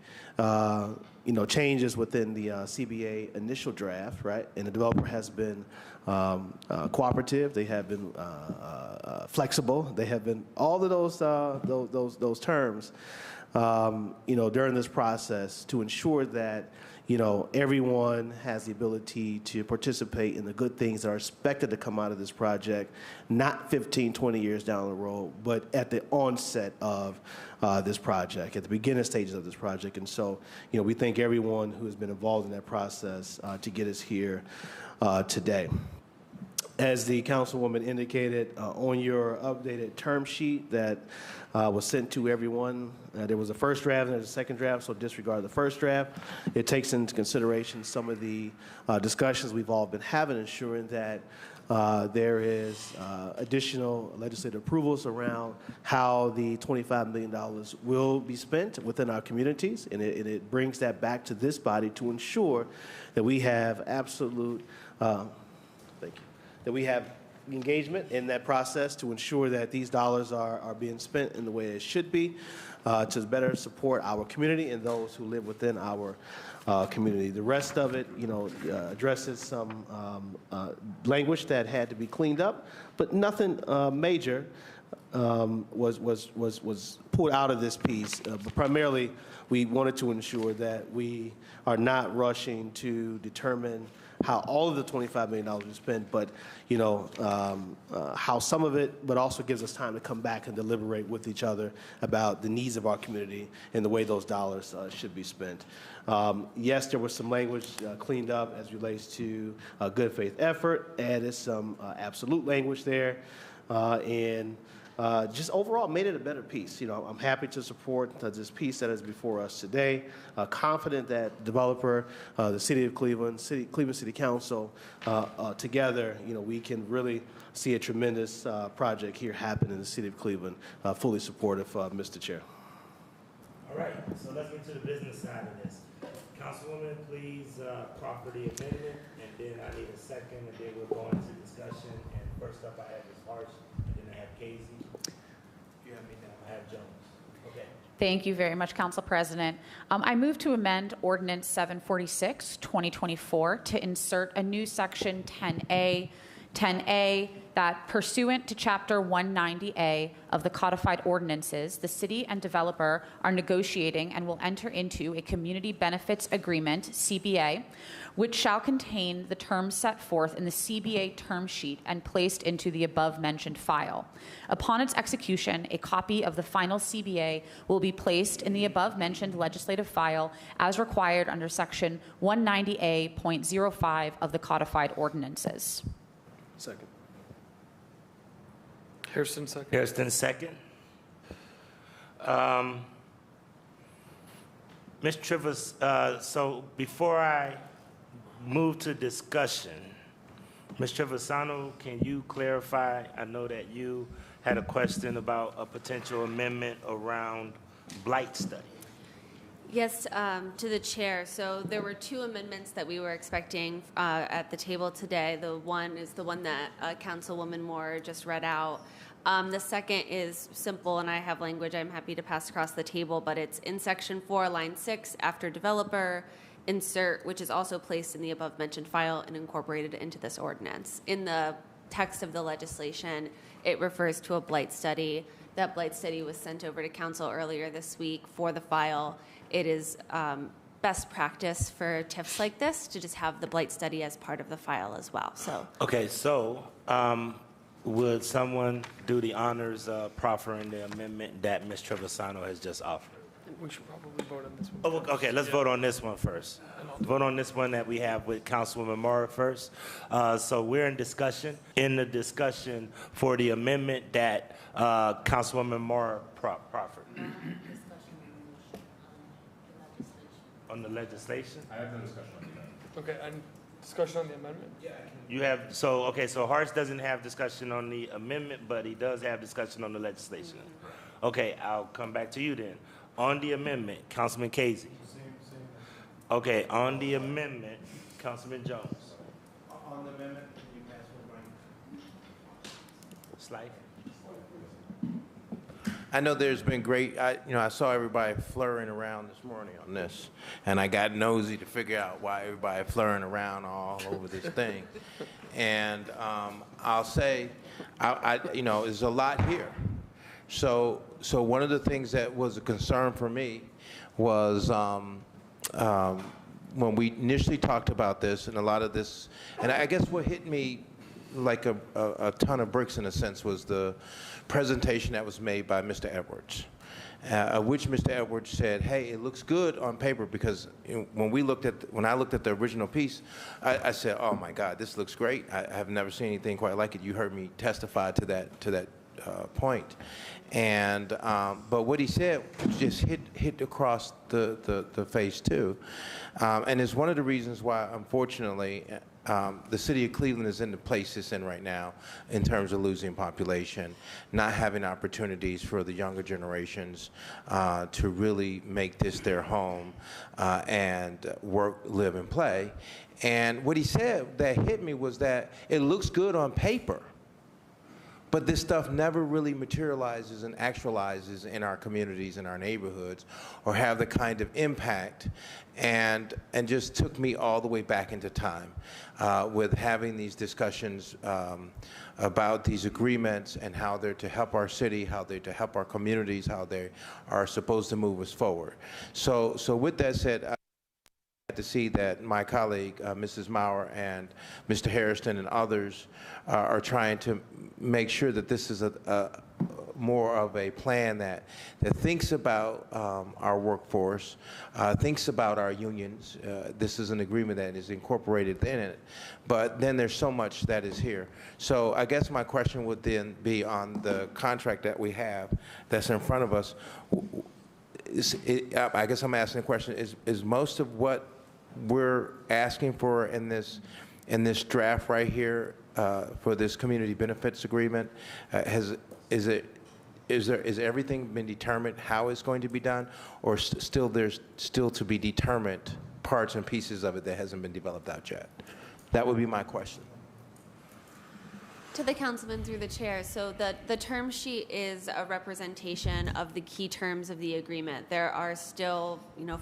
changes within the CBA initial draft, right, and the developer has been cooperative, they have been flexible, they have been all of those terms, during this process to ensure that everyone has the ability to participate in the good things that are expected to come out of this project, not 15, 20 years down the road, but at the onset of this project, at the beginning stages of this project. And so, we thank everyone who has been involved in that process to get us here today. As the councilwoman indicated, on your updated term sheet that was sent to everyone, there was a first draft and there's a second draft, so disregard the first draft. It takes into consideration some of the discussions we've all been having, ensuring that There is additional legislative approvals around how the $25 million will be spent within our communities, and it brings that back to this body to ensure that we have absolute, thank you, that we have engagement in that process to ensure that these dollars are being spent in the way it should be to better support our community and those who live within our community. The rest of it, addresses some language that had to be cleaned up, but nothing major was pulled out of this piece. But primarily, we wanted to ensure that we are not rushing to determine how all of the $25 million was spent, but how some of it, but also gives us time to come back and deliberate with each other about the needs of our community and the way those dollars should be spent. Yes, there was some language cleaned up as relates to good faith effort, added some absolute language there, and just overall made it a better piece. I'm happy to support this piece that is before us today. Confident that developer, the City of Cleveland, Cleveland City Council, together, we can really see a tremendous project here happen in the City of Cleveland. Fully supportive, Mr. Chair. All right, so let's get to the business side of this. Councilwoman, please proffer the amendment, and then I need a second, and then we'll go into discussion. And first up, I have Ms. Harsh, and then I have Casey. You have me now. I have Jones. Okay. Thank you very much, Council President. I move to amend Ordinance 746, 2024, to insert a new section 10A, that pursuant to Chapter 190A of the Codified Ordinances, the city and developer are negotiating and will enter into a Community Benefits Agreement, CBA, which shall contain the terms set forth in the CBA term sheet and placed into the above-mentioned file. Upon its execution, a copy of the final CBA will be placed in the above-mentioned legislative file as required under Section 190A.05 of the Codified Ordinances. Second. Hairston, second. Hairston, second. Ms. Trivers, so before I move to discussion, Ms. Trevisano, can you clarify? I know that you had a question about a potential amendment around blight study. Yes, to the chair. So there were two amendments that we were expecting at the table today. The one is the one that Councilwoman Moore just read out. The second is simple, and I have language I'm happy to pass across the table, but it's in Section 4, Line 6, after developer, insert, which is also placed in the above-mentioned file and incorporated into this ordinance. In the text of the legislation, it refers to a blight study. That blight study was sent over to council earlier this week for the file. It is best practice for TIFs like this to just have the blight study as part of the file as well. So. Okay, so would someone do the honors of proffering the amendment that Ms. Trevisano has just offered? We should probably vote on this one. Oh, okay, let's vote on this one first. Vote on this one that we have with Councilwoman Mara first. So we're in discussion. In the discussion for the amendment that Councilwoman Mara proffered. On the legislation? I have no discussion on the amendment. Okay, and discussion on the amendment? Yeah. You have, so, okay, so Harsh doesn't have discussion on the amendment, but he does have discussion on the legislation. Okay, I'll come back to you then. On the amendment, Councilman Casey. Okay, on the amendment, Councilman Jones. On the amendment, can you pass the mic? Slide. I know there's been great, I saw everybody flurrying around this morning on this, and I got nosy to figure out why everybody flurrying around all over this thing. And I'll say, there's a lot here. So one of the things that was a concern for me was when we initially talked about this, and a lot of this, and I guess what hit me like a ton of bricks in a sense was the presentation that was made by Mr. Edwards, which Mr. Edwards said, hey, it looks good on paper, because when I looked at the original piece, I said, oh my God, this looks great. I have never seen anything quite like it. You heard me testify to that point. And but what he said just hit across the face too, and it's one of the reasons why, unfortunately, the city of Cleveland is in the place it's in right now in terms of losing population, not having opportunities for the younger generations to really make this their home and work, live, and play. And what he said that hit me was that it looks good on paper, but this stuff never really materializes and actualizes in our communities, in our neighborhoods, or have the kind of impact, and just took me all the way back into time with having these discussions about these agreements and how they're to help our city, how they're to help our communities, how they are supposed to move us forward. So with that said, to see that my colleague, Mrs. Maurer, and Mr. Hairston and others are trying to make sure that this is a more of a plan that thinks about our workforce, thinks about our unions. This is an agreement that is incorporated in it, but then there's so much that is here. So I guess my question would then be on the contract that we have that's in front of us. I guess I'm asking the question, is most of what we're asking for in this draft right here for this community benefits agreement, has everything been determined how it's going to be done, or there's still to be determined parts and pieces of it that hasn't been developed out yet? That would be my question. To the councilman through the chair, so the term sheet is a representation of the key terms of the agreement. There are still,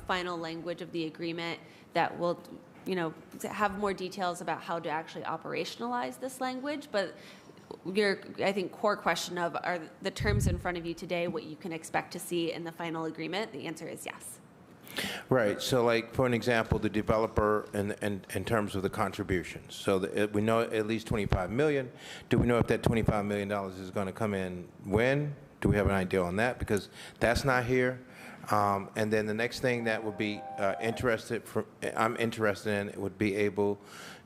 final language of the agreement that will, have more details about how to actually operationalize this language. But your, I think, core question of are the terms in front of you today what you can expect to see in the final agreement? The answer is yes. Right. So, like, for an example, the developer in terms of the contributions. So we know at least $25 million. Do we know if that $25 million is going to come in when? Do we have an idea on that? Because that's not here. And then the next thing that would be I'm interested in would be able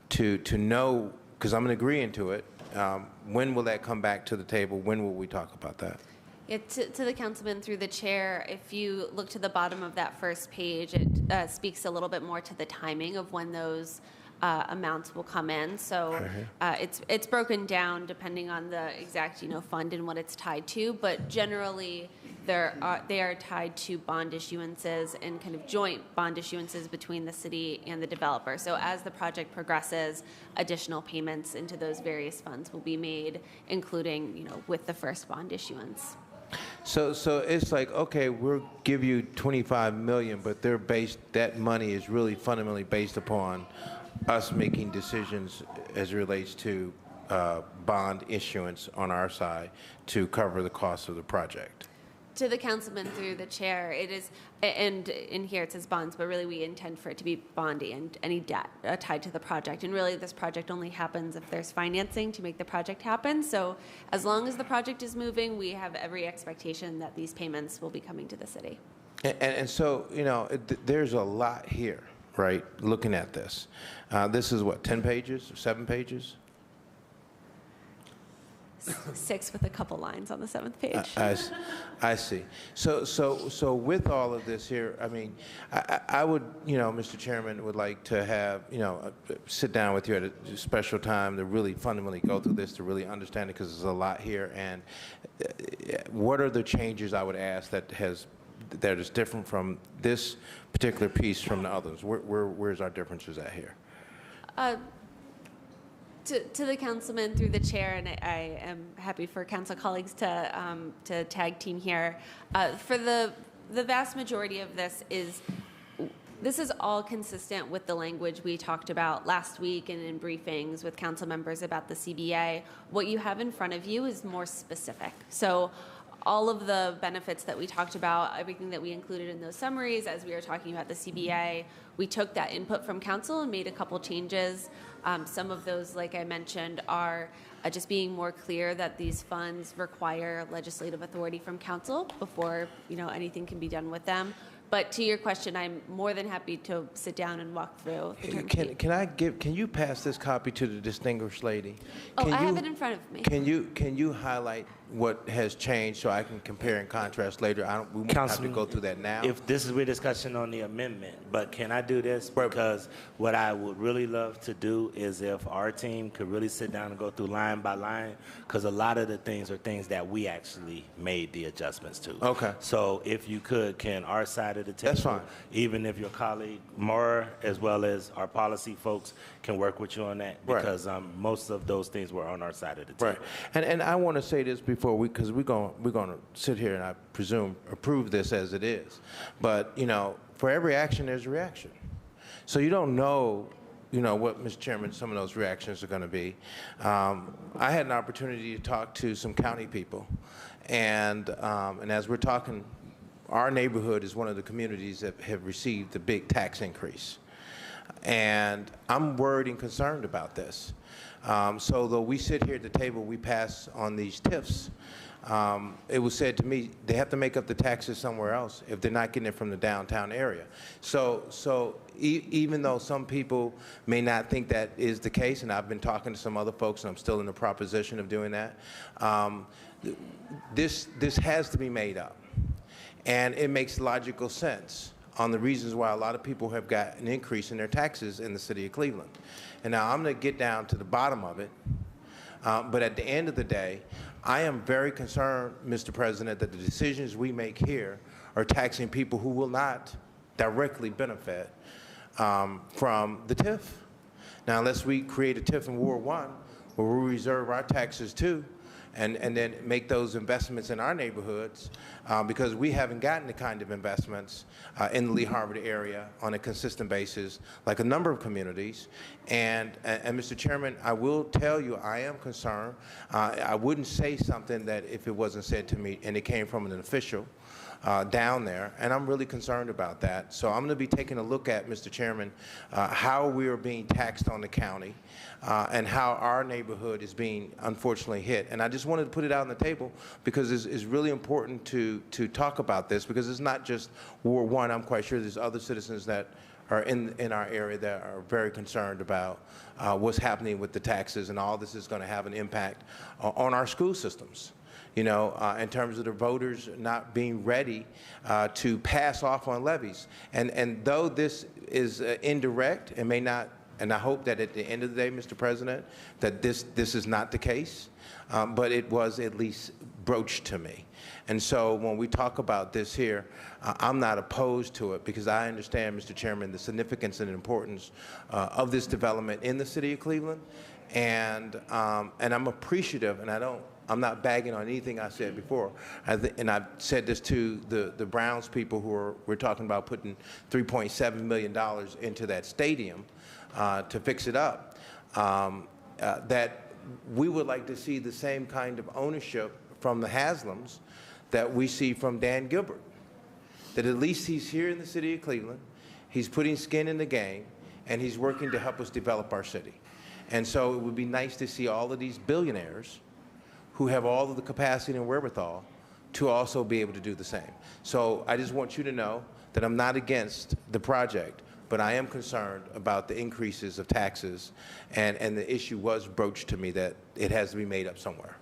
to know, because I'm agreeing to it, when will that come back to the table? When will we talk about that? Yeah, to the councilman through the chair, if you look to the bottom of that first page, it speaks a little bit more to the timing of when those amounts will come in. So it's broken down depending on the exact fund and what it's tied to, but generally they are tied to bond issuances and kind of joint bond issuances between the city and the developer. So as the project progresses, additional payments into those various funds will be made, including with the first bond issuance. So it's like, okay, we'll give you $25 million, but that money is really fundamentally based upon us making decisions as it relates to bond issuance on our side to cover the cost of the project. To the councilman through the chair, it is, and in here it says bonds, but really we intend for it to be bondy and any debt tied to the project. And really this project only happens if there's financing to make the project happen. So as long as the project is moving, we have every expectation that these payments will be coming to the city. And so, there's a lot here, right, looking at this. This is what, 10 pages or 7 pages? 6 with a couple lines on the 7th page. I see. So with all of this here, I mean, I would, Mr. Chairman, would like to have, sit down with you at a special time to really fundamentally go through this, to really understand it, because there's a lot here. And what are the changes I would ask that is different from this particular piece from the others? Where's our differences at here? To the councilman through the chair, and I am happy for council colleagues to tag team here. For the vast majority of this is all consistent with the language we talked about last week and in briefings with council members about the CBA. What you have in front of you is more specific. So all of the benefits that we talked about, everything that we included in those summaries as we were talking about the CBA, we took that input from council and made a couple changes. Some of those, like I mentioned, are just being more clear that these funds require legislative authority from council before anything can be done with them. But to your question, I'm more than happy to sit down and walk through the term sheet. Can you pass this copy to the distinguished lady? I have it in front of me. Can you highlight what has changed so I can compare and contrast later. We won't have to go through that now. If this is we're discussing on the amendment, but can I do this? Because what I would really love to do is if our team could really sit down and go through line by line, because a lot of the things are things that we actually made the adjustments to. Okay. So if you could, can our side of the table, That's fine. even if your colleague Mara, as well as our policy folks, can work with you on that, Right. because most of those things were on our side of the table. Right. And I want to say this before because we're going to sit here and I presume approve this as it is. But, you know, for every action, there's a reaction. So you don't know, you know, what, Mr. Chairman, some of those reactions are going to be. I had an opportunity to talk to some county people. And as we're talking, our neighborhood is one of the communities that have received the big tax increase. And I'm worried and concerned about this. So though we sit here at the table, we pass on these TIFs, it was said to me they have to make up the taxes somewhere else if they're not getting it from the downtown area. So even though some people may not think that is the case, and I've been talking to some other folks and I'm still in the proposition of doing that, this has to be made up. And it makes logical sense on the reasons why a lot of people have got an increase in their taxes in the city of Cleveland. And now I'm going to get down to the bottom of it, but at the end of the day, I am very concerned, Mr. President, that the decisions we make here are taxing people who will not directly benefit from the TIF. Now, unless we create a TIF in Ward 1, where we reserve our taxes too, and then make those investments in our neighborhoods, because we haven't gotten the kind of investments in the Lee Harvard area on a consistent basis, like a number of communities. And Mr. Chairman, I will tell you, I am concerned. I wouldn't say something that if it wasn't said to me and it came from an official down there, and I'm really concerned about that. So I'm going to be taking a look at, Mr. Chairman, how we are being taxed on the county and how our neighborhood is being unfortunately hit. And I just wanted to put it out on the table because it's really important to talk about this, because it's not just Ward 1. I'm quite sure there's other citizens that are in our area that are very concerned about what's happening with the taxes, and all this is going to have an impact on our school systems. You know, in terms of the voters not being ready to pass off on levies. And though this is indirect and may not, and I hope that at the end of the day, Mr. President, that this is not the case, but it was at least broached to me. And so when we talk about this here, I'm not opposed to it, because I understand, Mr. Chairman, the significance and importance of this development in the city of Cleveland. And I'm appreciative, and I'm not bagging on anything I said before. And I've said this to the Browns people we're talking about putting $3.7 million into that stadium to fix it up, that we would like to see the same kind of ownership from the Haslams that we see from Dan Gilbert. That at least he's here in the city of Cleveland, he's putting skin in the game, and he's working to help us develop our city. And so it would be nice to see all of these billionaires who have all of the capacity and wherewithal to also be able to do the same. So I just want you to know that I'm not against the project, but I am concerned about the increases of taxes, and the issue was broached to me that it has to be made up somewhere.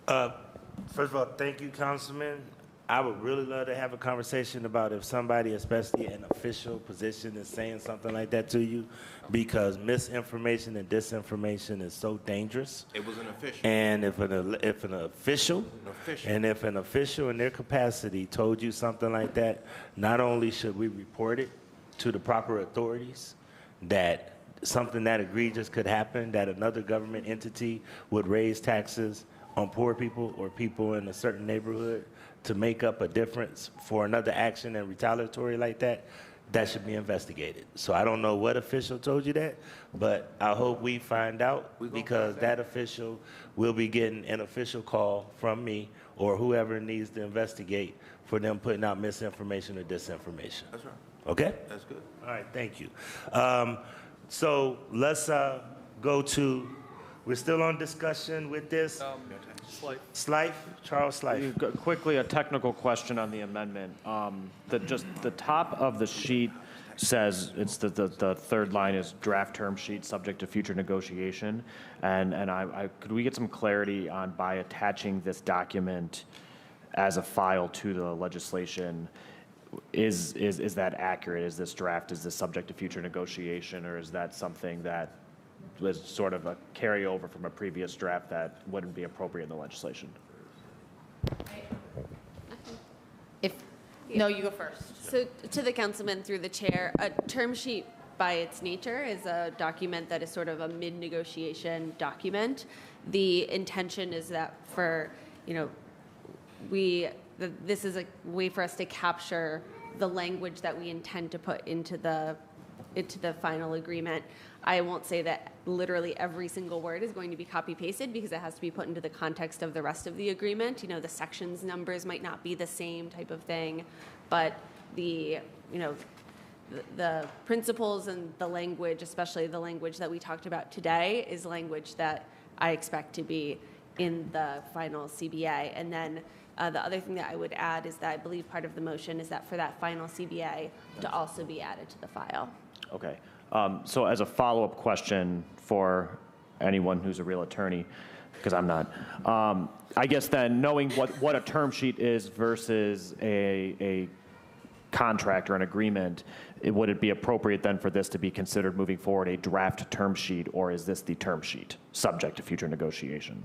First of all, thank you, Councilman. I would really love to have a conversation about if somebody, especially an official position, is saying something like that to you, because misinformation and disinformation is so dangerous. It was an official. And if an official in their capacity told you something like that, not only should we report it to the proper authorities, that something that egregious could happen, that another government entity would raise taxes on poor people or people in a certain neighborhood to make up a difference for another action and retaliatory like that, that should be investigated. So I don't know what official told you that, but I hope we find out, because that official will be getting an official call from me or whoever needs to investigate for them putting out misinformation or disinformation. That's right. Okay? That's good. All right, thank you. So let's go to, we're still on discussion with this. Slife, Charles Slife. Quickly, a technical question on the amendment. Just the top of the sheet says, it's the third line is draft term sheet subject to future negotiation. And could we get some clarity on, by attaching this document as a file to the legislation, is that accurate? Is this draft, is this subject to future negotiation, or is that something that was sort of a carryover from a previous draft that wouldn't be appropriate in the legislation? No, you go first. So to the councilman through the chair, a term sheet by its nature is a document that is sort of a mid-negotiation document. The intention is that for, this is a way for us to capture the language that we intend to put into the final agreement. I won't say that literally every single word is going to be copy-pasted because it has to be put into the context of the rest of the agreement. The sections numbers might not be the same type of thing, but the principles and the language, especially the language that we talked about today, is language that I expect to be in the final CBA. And then the other thing that I would add is that I believe part of the motion is that for that final CBA to also be added to the file. Okay. So as a follow-up question for anyone who's a real attorney, because I'm not, I guess then knowing what a term sheet is versus a contract or an agreement, would it be appropriate then for this to be considered moving forward a draft term sheet, or is this the term sheet subject to future negotiation?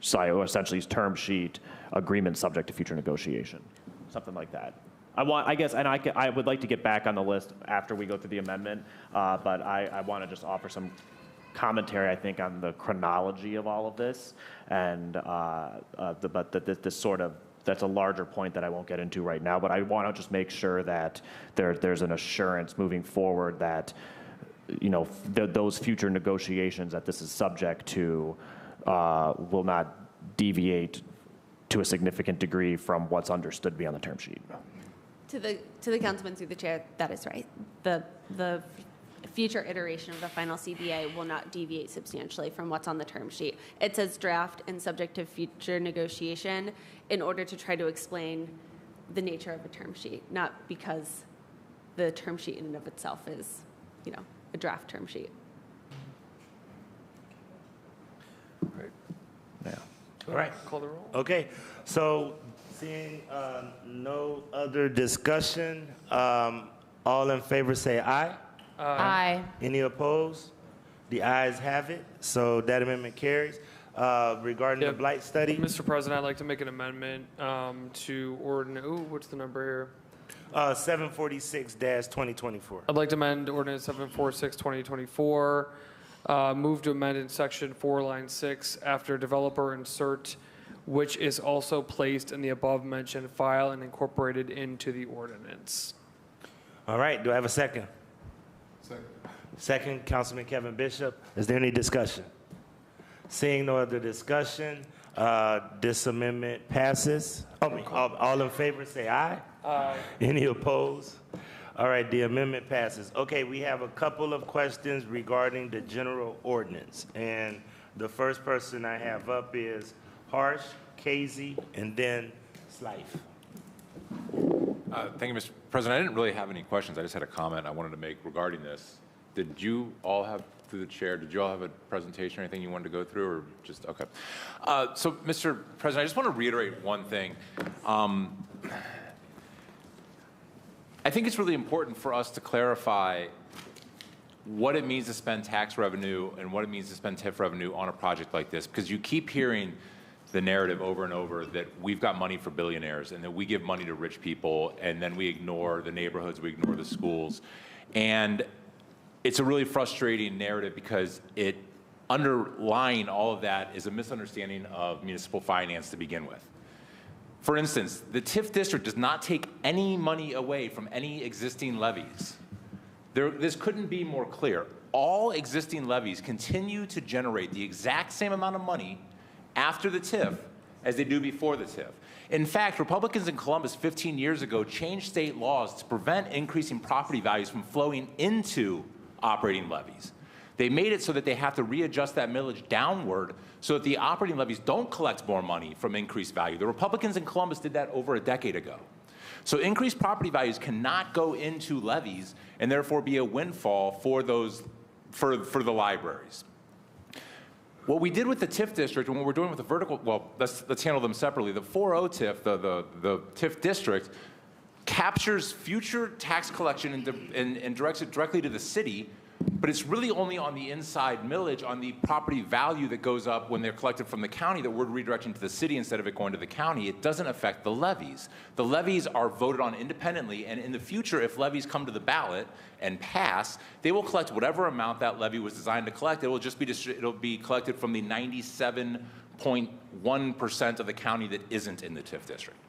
So essentially it's term sheet, agreement subject to future negotiation, something like that. I would like to get back on the list after we go through the amendment, but I want to just offer some commentary, I think, on the chronology of all of this, and that's a larger point that I won't get into right now, but I want to just make sure that there's an assurance moving forward that, those future negotiations that this is subject to will not deviate to a significant degree from what's understood beyond the term sheet. To the councilman through the chair, that is right. The future iteration of the final CBA will not deviate substantially from what's on the term sheet. It says draft and subject to future negotiation in order to try to explain the nature of a term sheet, not because the term sheet in and of itself is, a draft term sheet. Yeah. All right. Call the roll. Okay. So seeing no other discussion, all in favor say aye. Aye. Any opposed? The ayes have it. So that amendment carries. Regarding the blight study. Mr. President, I'd like to make an amendment to ordinance. What's the number here? 746-2024. I'd like to amend ordinance 746-2024. Move to amend in section 4, line 6, after developer insert, which is also placed in the above mentioned file and incorporated into the ordinance. All right. Do I have a second? Second. Second, Councilman Kevin Bishop. Is there any discussion? Seeing no other discussion, this amendment passes. All in favor say aye. Aye. Any opposed? All right, the amendment passes. Okay, we have a couple of questions regarding the general ordinance. And the first person I have up is Harsh, Casey, and then Slife. Thank you, Mr. President. I didn't really have any questions. I just had a comment I wanted to make regarding this. Did you all have, through the chair, did you all have a presentation or anything you wanted to go through, or just, okay. So, Mr. President, I just want to reiterate one thing. I think it's really important for us to clarify what it means to spend tax revenue and what it means to spend TIF revenue on a project like this, because you keep hearing the narrative over and over that we've got money for billionaires and that we give money to rich people and then we ignore the neighborhoods, we ignore the schools. And it's a really frustrating narrative because it underlying all of that is a misunderstanding of municipal finance to begin with. For instance, the TIF district does not take any money away from any existing levies. This couldn't be more clear. All existing levies continue to generate the exact same amount of money after the TIF as they do before the TIF. In fact, Republicans in Columbus 15 years ago changed state laws to prevent increasing property values from flowing into operating levies. They made it so that they have to readjust that millage downward so that the operating levies don't collect more money from increased value. The Republicans in Columbus did that over a decade ago. So increased property values cannot go into levies and therefore be a windfall for those, for the libraries. What we did with the TIF district and what we're doing with the vertical, well, let's handle them separately. The 4.0 TIF, the TIF district, captures future tax collection and directs it directly to the city, but it's really only on the inside millage, on the property value that goes up when they're collected from the county that we're redirecting to the city instead of it going to the county. It doesn't affect the levies. The levies are voted on independently, and in the future, if levies come to the ballot and pass, they will collect whatever amount that levy was designed to collect. It will just be it'll be collected from the 97.1% of the county that isn't in the TIF district.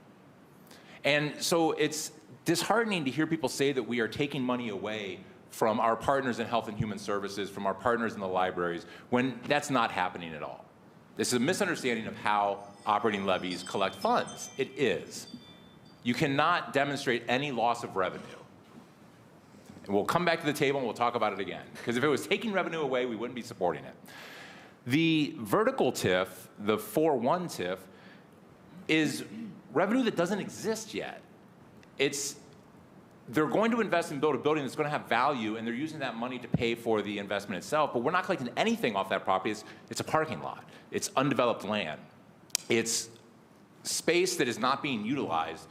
And so it's disheartening to hear people say that we are taking money away from our partners in health and human services, from our partners in the libraries, when that's not happening at all. This is a misunderstanding of how operating levies collect funds. It is. You cannot demonstrate any loss of revenue. And we'll come back to the table and we'll talk about it again. Because if it was taking revenue away, we wouldn't be supporting it. The vertical TIF, the 4.1 TIF, is revenue that doesn't exist yet. They're going to invest and build a building that's going to have value, and they're using that money to pay for the investment itself, but we're not collecting anything off that property. It's a parking lot. It's undeveloped land. It's space that is not being utilized.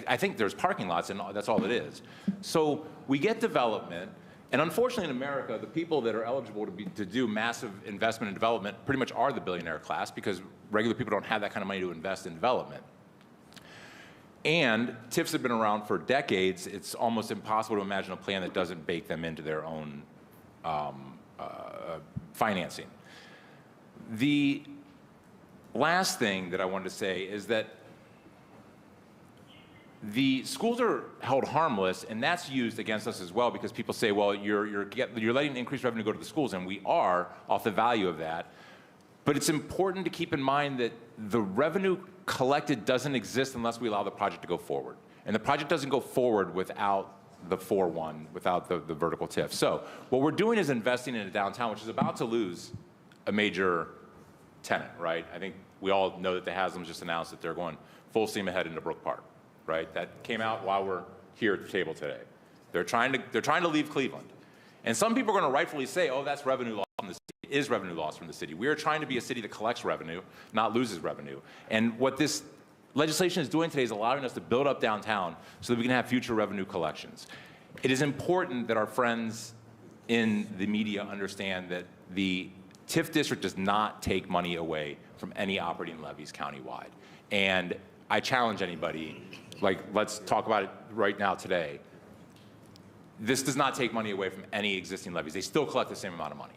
I think there's parking lots, and that's all it is. So we get development, and unfortunately in America, the people that are eligible to do massive investment in development pretty much are the billionaire class, because regular people don't have that kind of money to invest in development. And TIFs have been around for decades. It's almost impossible to imagine a plan that doesn't bake them into their own financing. The last thing that I wanted to say is that the schools are held harmless, and that's used against us as well, because people say, well, you're letting increased revenue go to the schools, and we are off the value of that. But it's important to keep in mind that the revenue collected doesn't exist unless we allow the project to go forward. And the project doesn't go forward without the 4.1, without the vertical TIF. So what we're doing is investing in a downtown, which is about to lose a major tenant, right? I think we all know that the Haslam's just announced that they're going full steam ahead into Brook Park, right? That came out while we're here at the table today. They're trying to leave Cleveland. And some people are going to rightfully say, oh, that's revenue loss from the city. It is revenue loss from the city. We are trying to be a city that collects revenue, not loses revenue. And what this legislation is doing today is allowing us to build up downtown so that we can have future revenue collections. It is important that our friends in the media understand that the TIF district does not take money away from any operating levies countywide. And I challenge anybody, like, let's talk about it right now today. This does not take money away from any existing levies. They still collect the same amount of money.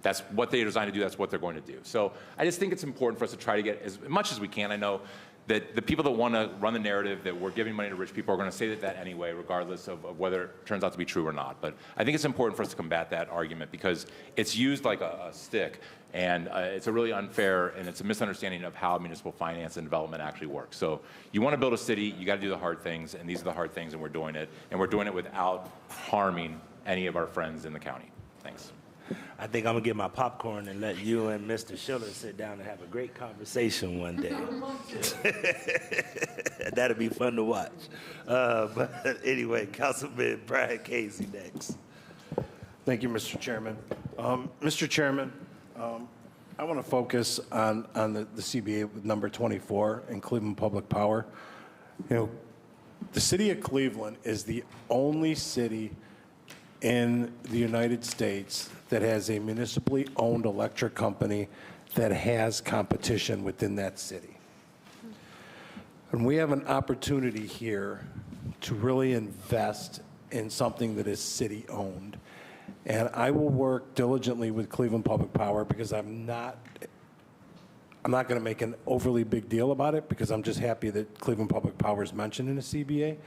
That's what they're designed to do. That's what they're going to do. So I just think it's important for us to try to get as much as we can. I know that the people that want to run the narrative that we're giving money to rich people are going to say that anyway, regardless of whether it turns out to be true or not. But I think it's important for us to combat that argument because it's used like a stick, and it's a really unfair and it's a misunderstanding of how municipal finance and development actually works. So you want to build a city, you got to do the hard things, and these are the hard things, and we're doing it. And we're doing it without harming any of our friends in the county. Thanks. I think I'm going to get my popcorn and let you and Mr. Schiller sit down and have a great conversation one day. That'll be fun to watch. But anyway, Councilman Brian Casey next. Thank you, Mr. Chairman. Mr. Chairman, I want to focus on the CBA with number 24 in Cleveland Public Power. You know, the city of Cleveland is the only city in the United States that has a municipally owned electric company that has competition within that city. And we have an opportunity here to really invest in something that is city owned. And I will work diligently with Cleveland Public Power because I'm not going to make an overly big deal about it because I'm just happy that Cleveland Public Power is mentioned in the CBA.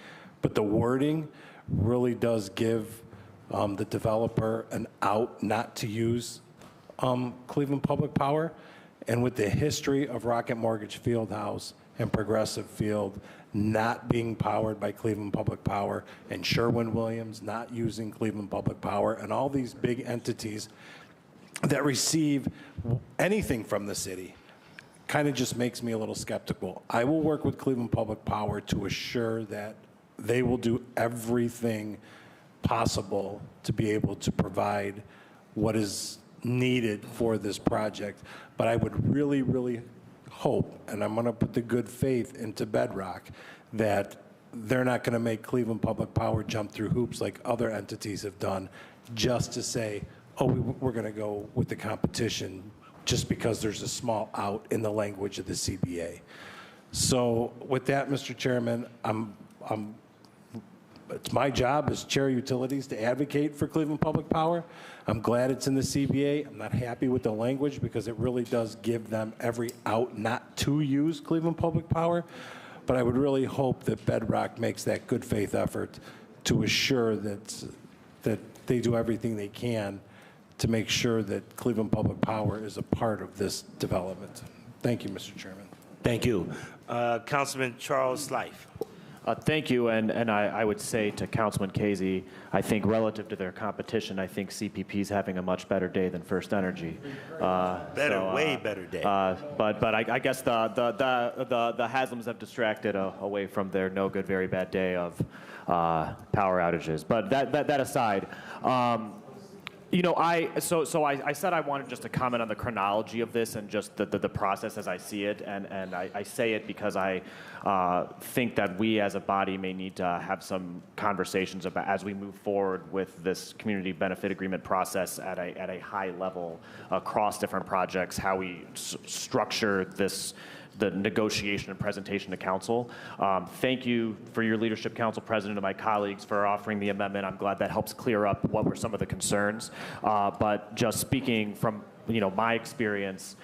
But the wording really does give the developer an out not to use Cleveland Public Power. And with the history of Rocket Mortgage Fieldhouse and Progressive Field not being powered by Cleveland Public Power, and Sherwin-Williams not using Cleveland Public Power, and all these big entities, that receive anything from the city kind of just makes me a little skeptical. I will work with Cleveland Public Power to assure that they will do everything possible to be able to provide what is needed for this project. But I would really, really hope, and I'm going to put the good faith into Bedrock, that they're not going to make Cleveland Public Power jump through hoops like other entities have done just to say, oh, we're going to go with the competition just because there's a small out in the language of the CBA. So with that, Mr. Chairman, it's my job as Chair of Utilities to advocate for Cleveland Public Power. I'm glad it's in the CBA. I'm not happy with the language because it really does give them every out not to use Cleveland Public Power. But I would really hope that Bedrock makes that good faith effort to assure that they do everything they can to make sure that Cleveland Public Power is a part of this development. Thank you, Mr. Chairman. Thank you. Councilman Charles Slife. Thank you, and I would say to Councilman Casey, I think relative to their competition, I think CPP is having a much better day than First Energy. Way better day. But I guess the Haslams have distracted away from their no good, very bad day of power outages. But that aside. I said I wanted just to comment on the chronology of this and just the process as I see it, and I say it because I think that we as a body may need to have some conversations about as we move forward with this community benefit agreement process at a high level across different projects, how we structure the negotiation and presentation to council. Thank you for your leadership, Council President, and my colleagues for offering the amendment. I'm glad that helps clear up what were some of the concerns. But just speaking from my experience,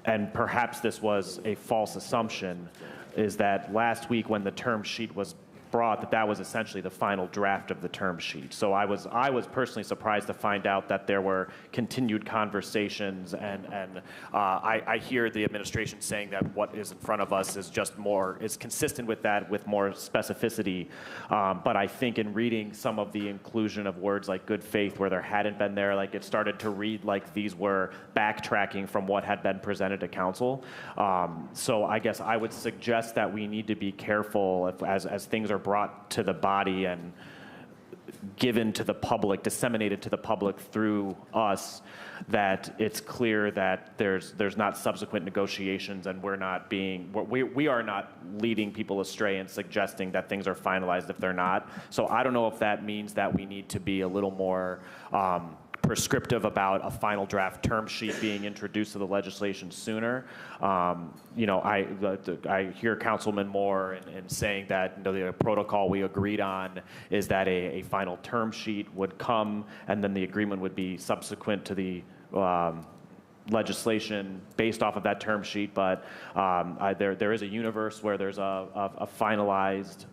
and perhaps this was a false assumption, is that last week when the term sheet was brought, that was essentially the final draft of the term sheet. So I was personally surprised to find out that there were continued conversations, and I hear the administration saying that what is in front of us is just is consistent with that, with more specificity. But I think in reading some of the inclusion of words like good faith where there hadn't been there, like it started to read like these were backtracking from what had been presented to council. So I guess I would suggest that we need to be careful as things are brought to the body and given to the public, disseminated to the public through us, that it's clear that there's not subsequent negotiations, and we are not leading people astray and suggesting that things are finalized if they're not. So I don't know if that means that we need to be a little more prescriptive about a final draft term sheet being introduced to the legislation sooner. I hear Councilman Moore in saying that the protocol we agreed on is that a final term sheet would come, and then the agreement would be subsequent to the legislation based off of that term sheet. But there is a universe where there's a finalized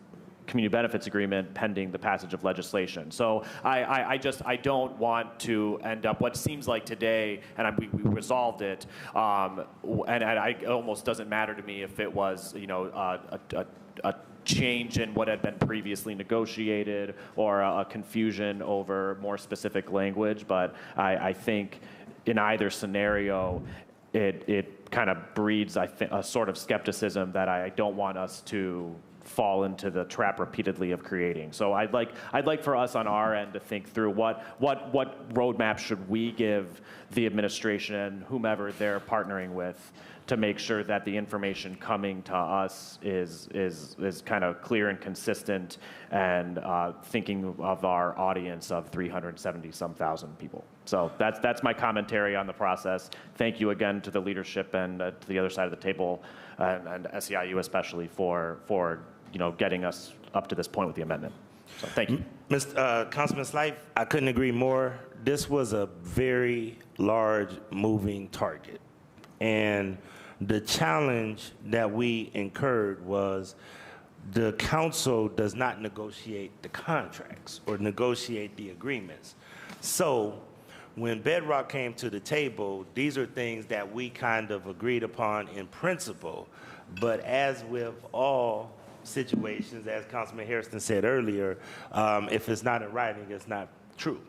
community benefits agreement pending the passage of legislation. So I don't want to end up what seems like today, and we resolved it, and it almost doesn't matter to me if it was a change in what had been previously negotiated or a confusion over more specific language. But I think in either scenario, it kind of breeds, I think, a sort of skepticism that I don't want us to fall into the trap repeatedly of creating. So I'd like for us on our end to think through what roadmap should we give the administration, whomever they're partnering with, to make sure that the information coming to us is kind of clear and consistent, and thinking of our audience of 370-some thousand people. So that's my commentary on the process. Thank you again to the leadership and to the other side of the table, and SEIU especially for getting us up to this point with the amendment. So thank you. Councilman Slife, I couldn't agree more. This was a very large moving target. And the challenge that we incurred was the council does not negotiate the contracts or negotiate the agreements. So when Bedrock came to the table, these are things that we kind of agreed upon in principle. But as with all situations, as Councilman Harrison said earlier, if it's not in writing, it's not true.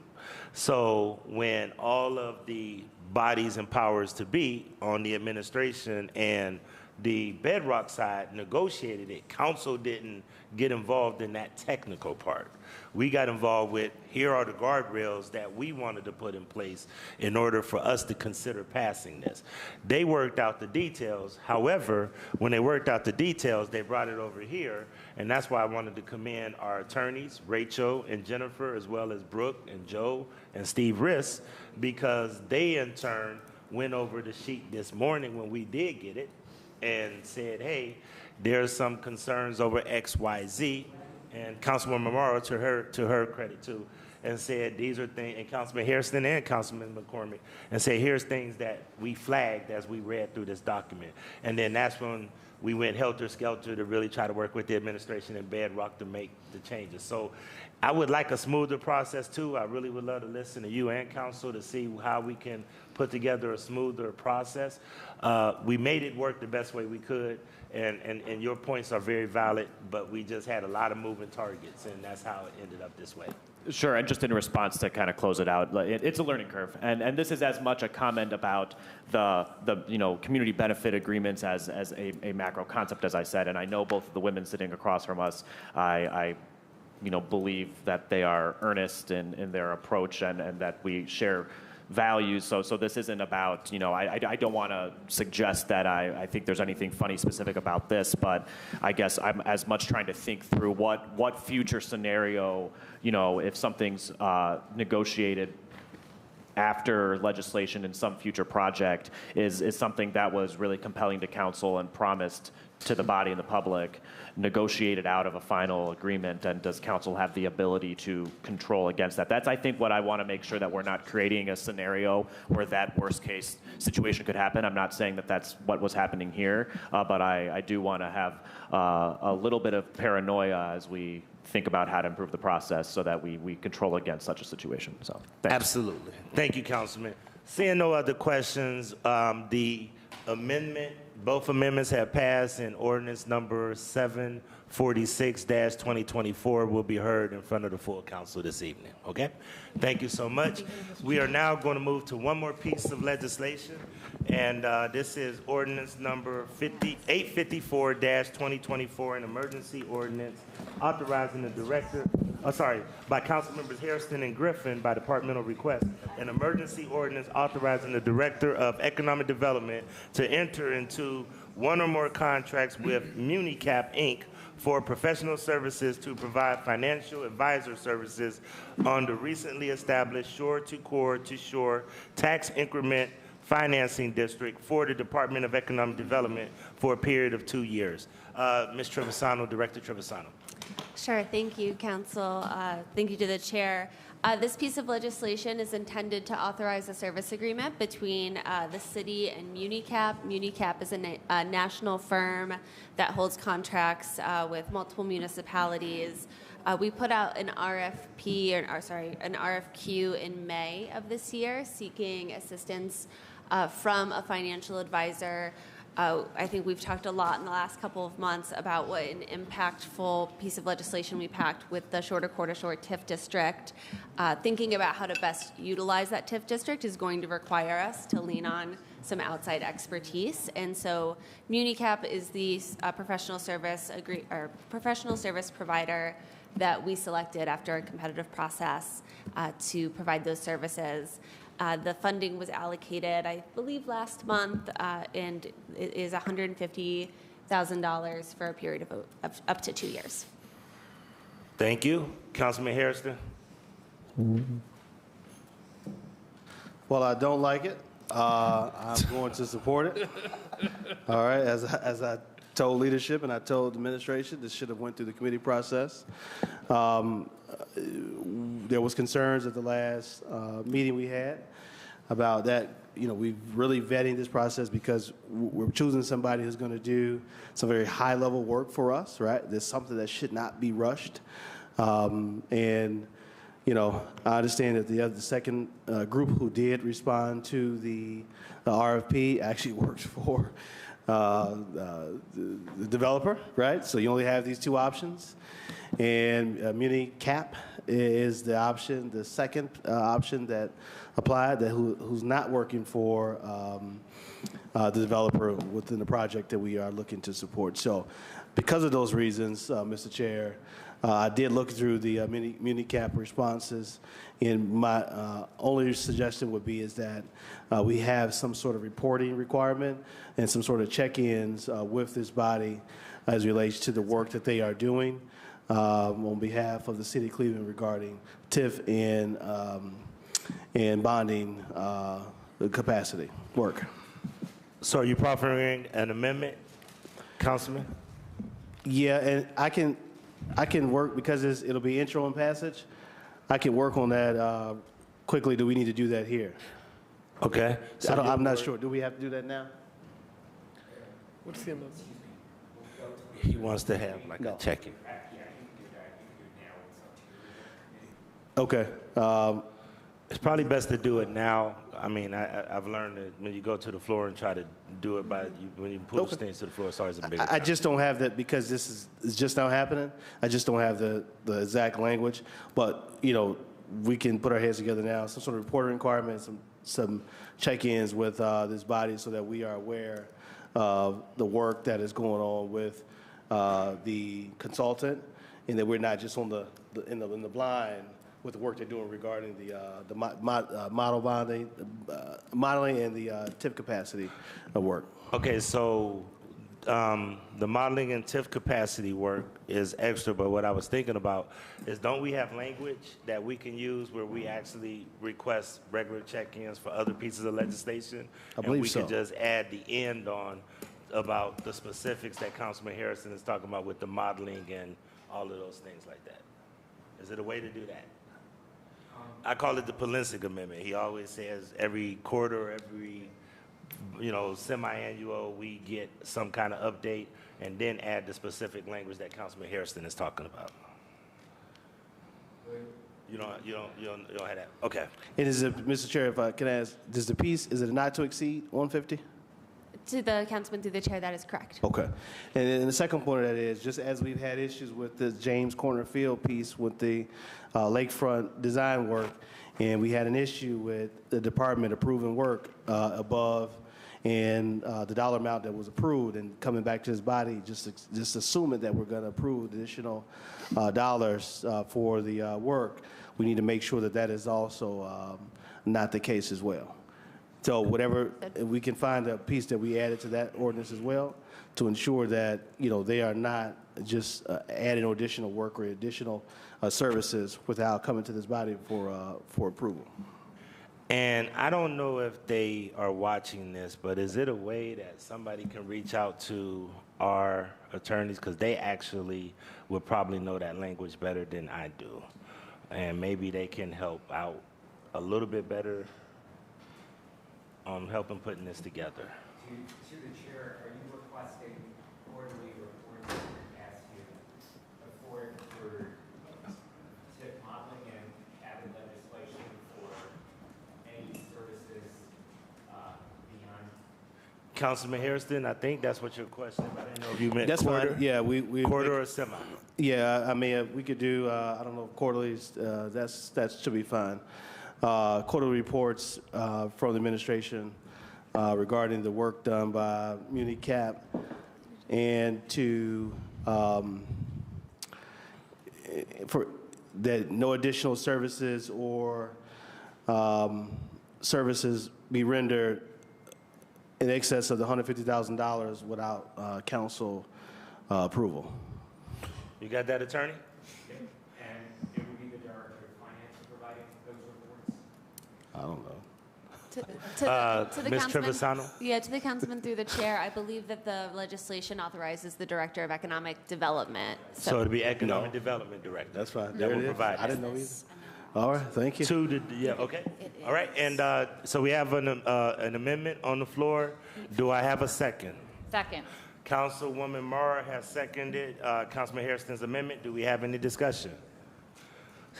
So when all of the bodies and powers to be on the administration and the Bedrock side negotiated it, council didn't get involved in that technical part. We got involved with, here are the guardrails that we wanted to put in place in order for us to consider passing this. They worked out the details. However, when they worked out the details, they brought it over here, and that's why I wanted to commend our attorneys, Rachel and Jennifer, as well as Brooke and Joe and Steve Riss, because they in turn went over the sheet this morning when we did get it and said, hey, there's some concerns over X, Y, Z. And Councilwoman Morrow, to her credit too, and said these are things, and Councilman Hairston and Councilman McCormick, and say here's things that we flagged as we read through this document. And then that's when we went helter-skelter to really try to work with the administration and Bedrock to make the changes. So I would like a smoother process too. I really would love to listen to you and council to see how we can put together a smoother process. We made it work the best way we could, and your points are very valid, but we just had a lot of moving targets, and that's how it ended up this way. Sure, and just in response to kind of close it out, it's a learning curve, and this is as much a comment about the community benefit agreements as a macro concept, as I said, and I know both of the women sitting across from us, I believe that they are earnest in their approach and that we share values. So this isn't about, I don't want to suggest that I think there's anything funny specific about this, but I guess I'm as much trying to think through what future scenario, if something's negotiated after legislation in some future project is something that was really compelling to council and promised to the body and the public, negotiated out of a final agreement, and does council have the ability to control against that? That's, I think, what I want to make sure that we're not creating a scenario where that worst case situation could happen. I'm not saying that that's what was happening here, but I do want to have a little bit of paranoia as we think about how to improve the process so that we control against such a situation. So, thanks. Absolutely. Thank you, Councilman. Seeing no other questions, the amendment, both amendments have passed, and ordinance number 746-2024 will be heard in front of the full council this evening. Okay? Thank you so much. We are now going to move to one more piece of legislation, and this is ordinance number 854-2024, an emergency ordinance authorizing the director, by council members Hairston and Griffin by departmental request, an emergency ordinance authorizing the director of economic development to enter into one or more contracts with MuniCap, Inc. for professional services to provide financial advisor services on the recently established shore-to-core-to-shore tax increment financing district for the Department of Economic Development for a period of 2 years. Ms. Trevisano, Director Trevisano. Sure. Thank you, Council. Thank you to the Chair. This piece of legislation is intended to authorize a service agreement between the city and MuniCap. MuniCap is a national firm that holds contracts with multiple municipalities. We put out an RFQ in May of this year seeking assistance from a financial advisor. I think we've talked a lot in the last couple of months about what an impactful piece of legislation we packed with the shore-to-core-to-shore TIF district. Thinking about how to best utilize that TIF district is going to require us to lean on some outside expertise. And so MuniCap is the professional service provider that we selected after a competitive process to provide those services. The funding was allocated, I believe, last month, and it is $150,000 for a period of up to 2 years. Thank you. Councilman Hairston. Well, I don't like it. I'm going to support it. All right, as I told leadership and I told the administration, this should have went through the committee process. There was concerns at the last meeting we had about that. We're really vetting this process because we're choosing somebody who's going to do some very high-level work for us, right? There's something that should not be rushed. And I understand that the second group who did respond to the RFP actually works for the developer, right? So you only have these two options. And muni cap is the option, the second option that applied, that who's not working for the developer within the project that we are looking to support. So because of those reasons, Mr. Chair, I did look through the muni cap responses, and my only suggestion would be is that we have some sort of reporting requirement and some sort of check-ins with this body as it relates to the work that they are doing on behalf of the City of Cleveland regarding TIF and bonding capacity work. So are you proffering an amendment, Councilman? Yeah, and I can work, because it'll be intro and passage, I can work on that quickly. Do we need to do that here? Okay. So I'm not sure. Do we have to do that now? What's the amendment? He wants to have like a check-in. Okay. It's probably best to do it now. I mean, I've learned that when you go to the floor and try to do it when you push things to the floor, it's always a big I just don't have that, because this is just now happening. I just don't have the exact language. But, we can put our heads together now, some sort of reporting requirements, some check-ins with this body so that we are aware of the work that is going on with the consultant, and that we're not just in the blind with the work they're doing regarding the model bonding, modeling and the TIF capacity of work. Okay, so the modeling and TIF capacity work is extra, but what I was thinking about is, don't we have language that we can use where we actually request regular check-ins for other pieces of legislation? I believe and we so. could just add the end on about the specifics that Councilman Harrison is talking about with the modeling and all of those things like that. Is it a way to do that? I call it the Polinsik Amendment. He always says every quarter, every semi-annual, we get some kind of update and then add the specific language that Councilman Harrison is talking about. You don't have that? Okay. And Mr. Chair, if I can ask, is it not to exceed 150? To the councilman through the chair, that is correct. Okay. And then the second point of that is, just as we've had issues with the James Corner Field piece with the lakefront design work, and we had an issue with the department approving work above and the dollar amount that was approved, and coming back to this body, just assuming that we're going to approve additional dollars for the work, we need to make sure that that is also not the case as well. So whatever, we can find a piece that we added to that ordinance as well to ensure that, they are not just adding additional work or additional services without coming to this body for approval. And I don't know if they are watching this, but is it a way that somebody can reach out to our attorneys? Because they actually would probably know that language better than I do. And maybe they can help out a little bit better on helping putting this together. To the chair, are you requesting quarterly reports as to afford for TIF modeling and added legislation for any services beyond? Councilman Harrison, I think that's what your question. I didn't know if you meant That's quarter. fine. Yeah, we quarter or semi. Yeah, I mean, we could do, I don't know, quarterlies, that should be fine. Quarterly reports from the administration regarding the work done by Muni Cap, and to for that no additional services or services be rendered in excess of the $150,000 without council approval. You got that, attorney? And it would be the director of finance providing those reports? I don't know. To the Ms. councilman, Trevisano? Yeah, to the councilman through the chair, I believe that the legislation authorizes the director of economic development. So it'd be economic development director. That's fine. That There will it is. provide. I didn't know either. All right, thank you. Okay. All right, and so we have an amendment on the floor. Do I have a second? Second. Councilwoman Mara has seconded Councilman Harrison's amendment. Do we have any discussion?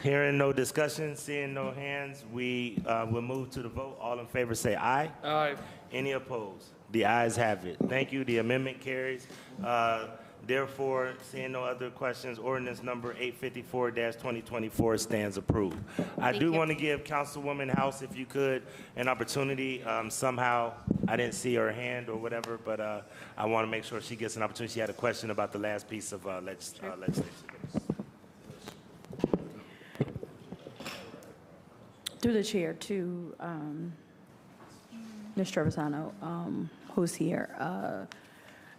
Hearing no discussion, seeing no hands, we will move to the vote. All in favor say aye. Aye. Any opposed? The ayes have it. Thank you. The amendment carries. Therefore, seeing no other questions, ordinance number 854-2024 stands approved. I do want to give Councilwoman House, if you could, an opportunity. Somehow, I didn't see her hand or whatever, but I want to make sure she gets an opportunity. She had a question about the last piece of legislation. Through the chair to Ms. Trevisano, who's here.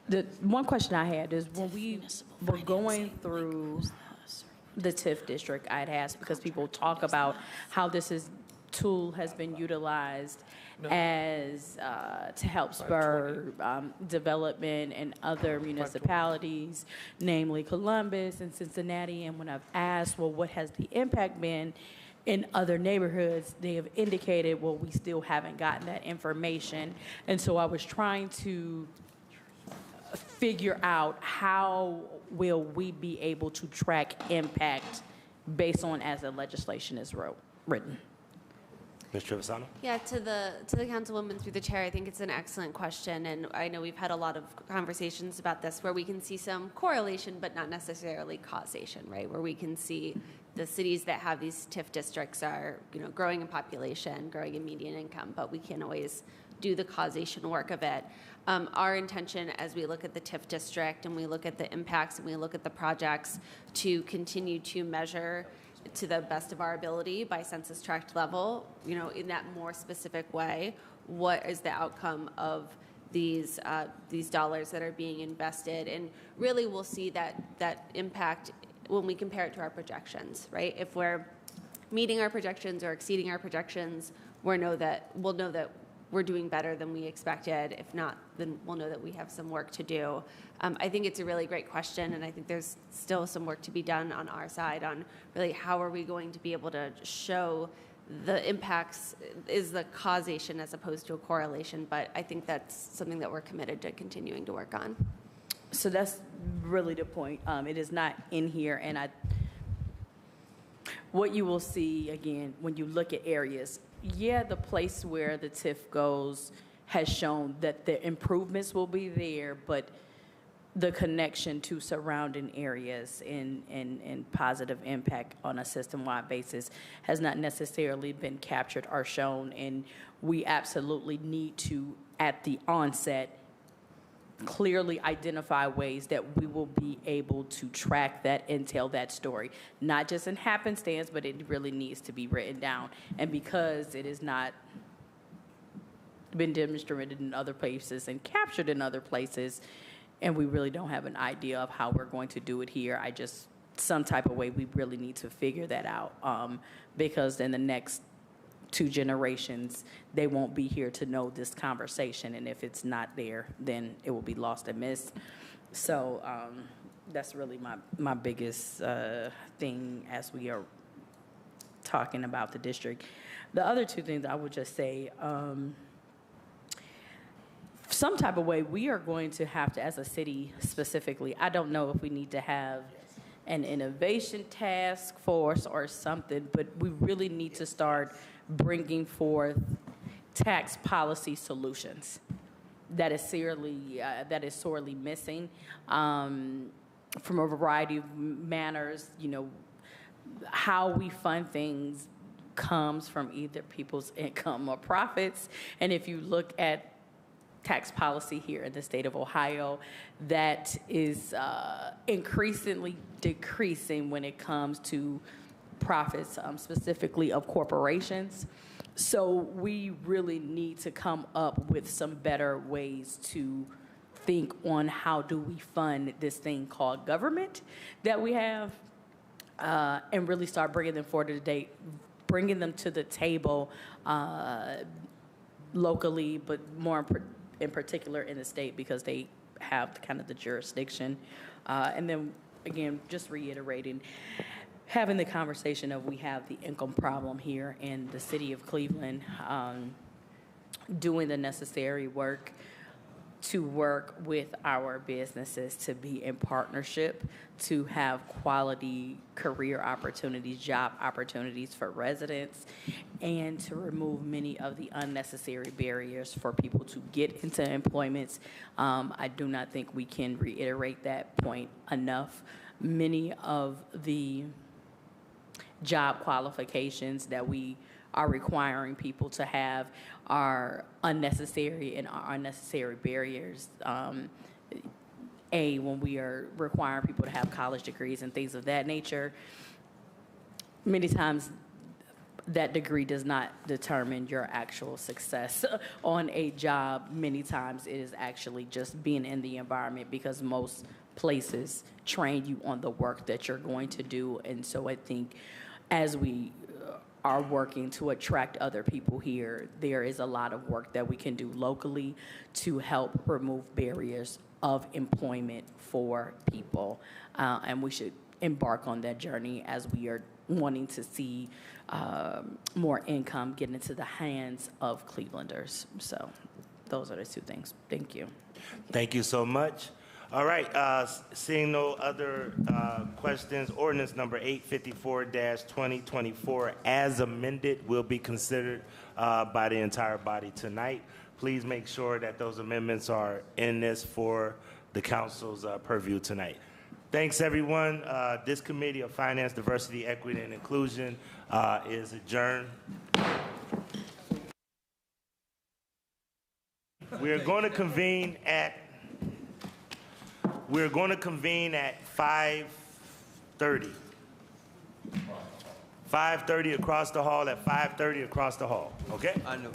The one question I had is when we were going through the TIF district, I'd asked because people talk about how this tool has been utilized as to help spur development in other municipalities, namely Columbus and Cincinnati. And when I've asked, well, what has the impact been in other neighborhoods, they have indicated, well, we still haven't gotten that information. And so I was trying to figure out how will we be able to track impact based on as the legislation is written. Ms. Trevisano? Yeah, to the councilwoman through the chair, I think it's an excellent question, and I know we've had a lot of conversations about this where we can see some correlation, but not necessarily causation, right? Where we can see the cities that have these TIF districts are, growing in population, growing in median income, but we can't always do the causation work of it. Our intention as we look at the TIF district and we look at the impacts and we look at the projects to continue to measure to the best of our ability by census tract level, in that more specific way, what is the outcome of these dollars that are being invested? And really we'll see that impact when we compare it to our projections, right? If we're meeting our projections or exceeding our projections, we'll know that we're doing better than we expected. If not, then we'll know that we have some work to do. I think it's a really great question, and I think there's still some work to be done on our side on really how are we going to be able to show the impacts is the causation as opposed to a correlation, but I think that's something that we're committed to continuing to work on. So that's really the point. It is not in here, and what you will see, again, when you look at areas, the place where the TIF goes has shown that the improvements will be there, but the connection to surrounding areas and positive impact on a system-wide basis has not necessarily been captured or shown, and we absolutely need to, at the onset, clearly identify ways that we will be able to track that and tell that story, not just in happenstance, but it really needs to be written down. And because it has not been demonstrated in other places and captured in other places, and we really don't have an idea of how we're going to do it here, some type of way we really need to figure that out, because in the next 2 generations, they won't be here to know this conversation, and if it's not there, then it will be lost and missed. So that's really my biggest thing as we are talking about the district. The other 2 things I would just say, some type of way we are going to have to, as a city specifically, I don't know if we need to have an innovation task force or something, but we really need to start bringing forth tax policy solutions that is sorely missing from a variety of manners. How we fund things comes from either people's income or profits, and if you look at tax policy here in the state of Ohio, that is increasingly decreasing when it comes to profits, specifically of corporations. So we really need to come up with some better ways to think on how do we fund this thing called government that we have, and really start bringing them bringing them to the table locally, but more in particular in the state, because they have kind of the jurisdiction. And then again, just reiterating, having the conversation of we have the income problem here in the city of Cleveland, doing the necessary work to work with our businesses to be in partnership, to have quality career opportunities, job opportunities for residents, and to remove many of the unnecessary barriers for people to get into employments. I do not think we can reiterate that point enough. Many of the job qualifications that we are requiring people to have are unnecessary and are unnecessary barriers. When we are requiring people to have college degrees and things of that nature, many times that degree does not determine your actual success on a job. Many times it is actually just being in the environment, because most places train you on the work that you're going to do. And so I think as we are working to attract other people here, there is a lot of work that we can do locally to help remove barriers of employment for people. And we should embark on that journey as we are wanting to see more income get into the hands of Clevelanders. So those are the two things. Thank you. Thank you so much. All right, seeing no other questions, ordinance number 854-2024 as amended will be considered by the entire body tonight. Please make sure that those amendments are in this for the council's purview tonight. Thanks, everyone. This Committee of Finance, Diversity, Equity, and Inclusion is adjourned. We're going to convene at 5:30. 5:30 across the hall, at 5:30 across the hall, okay? On the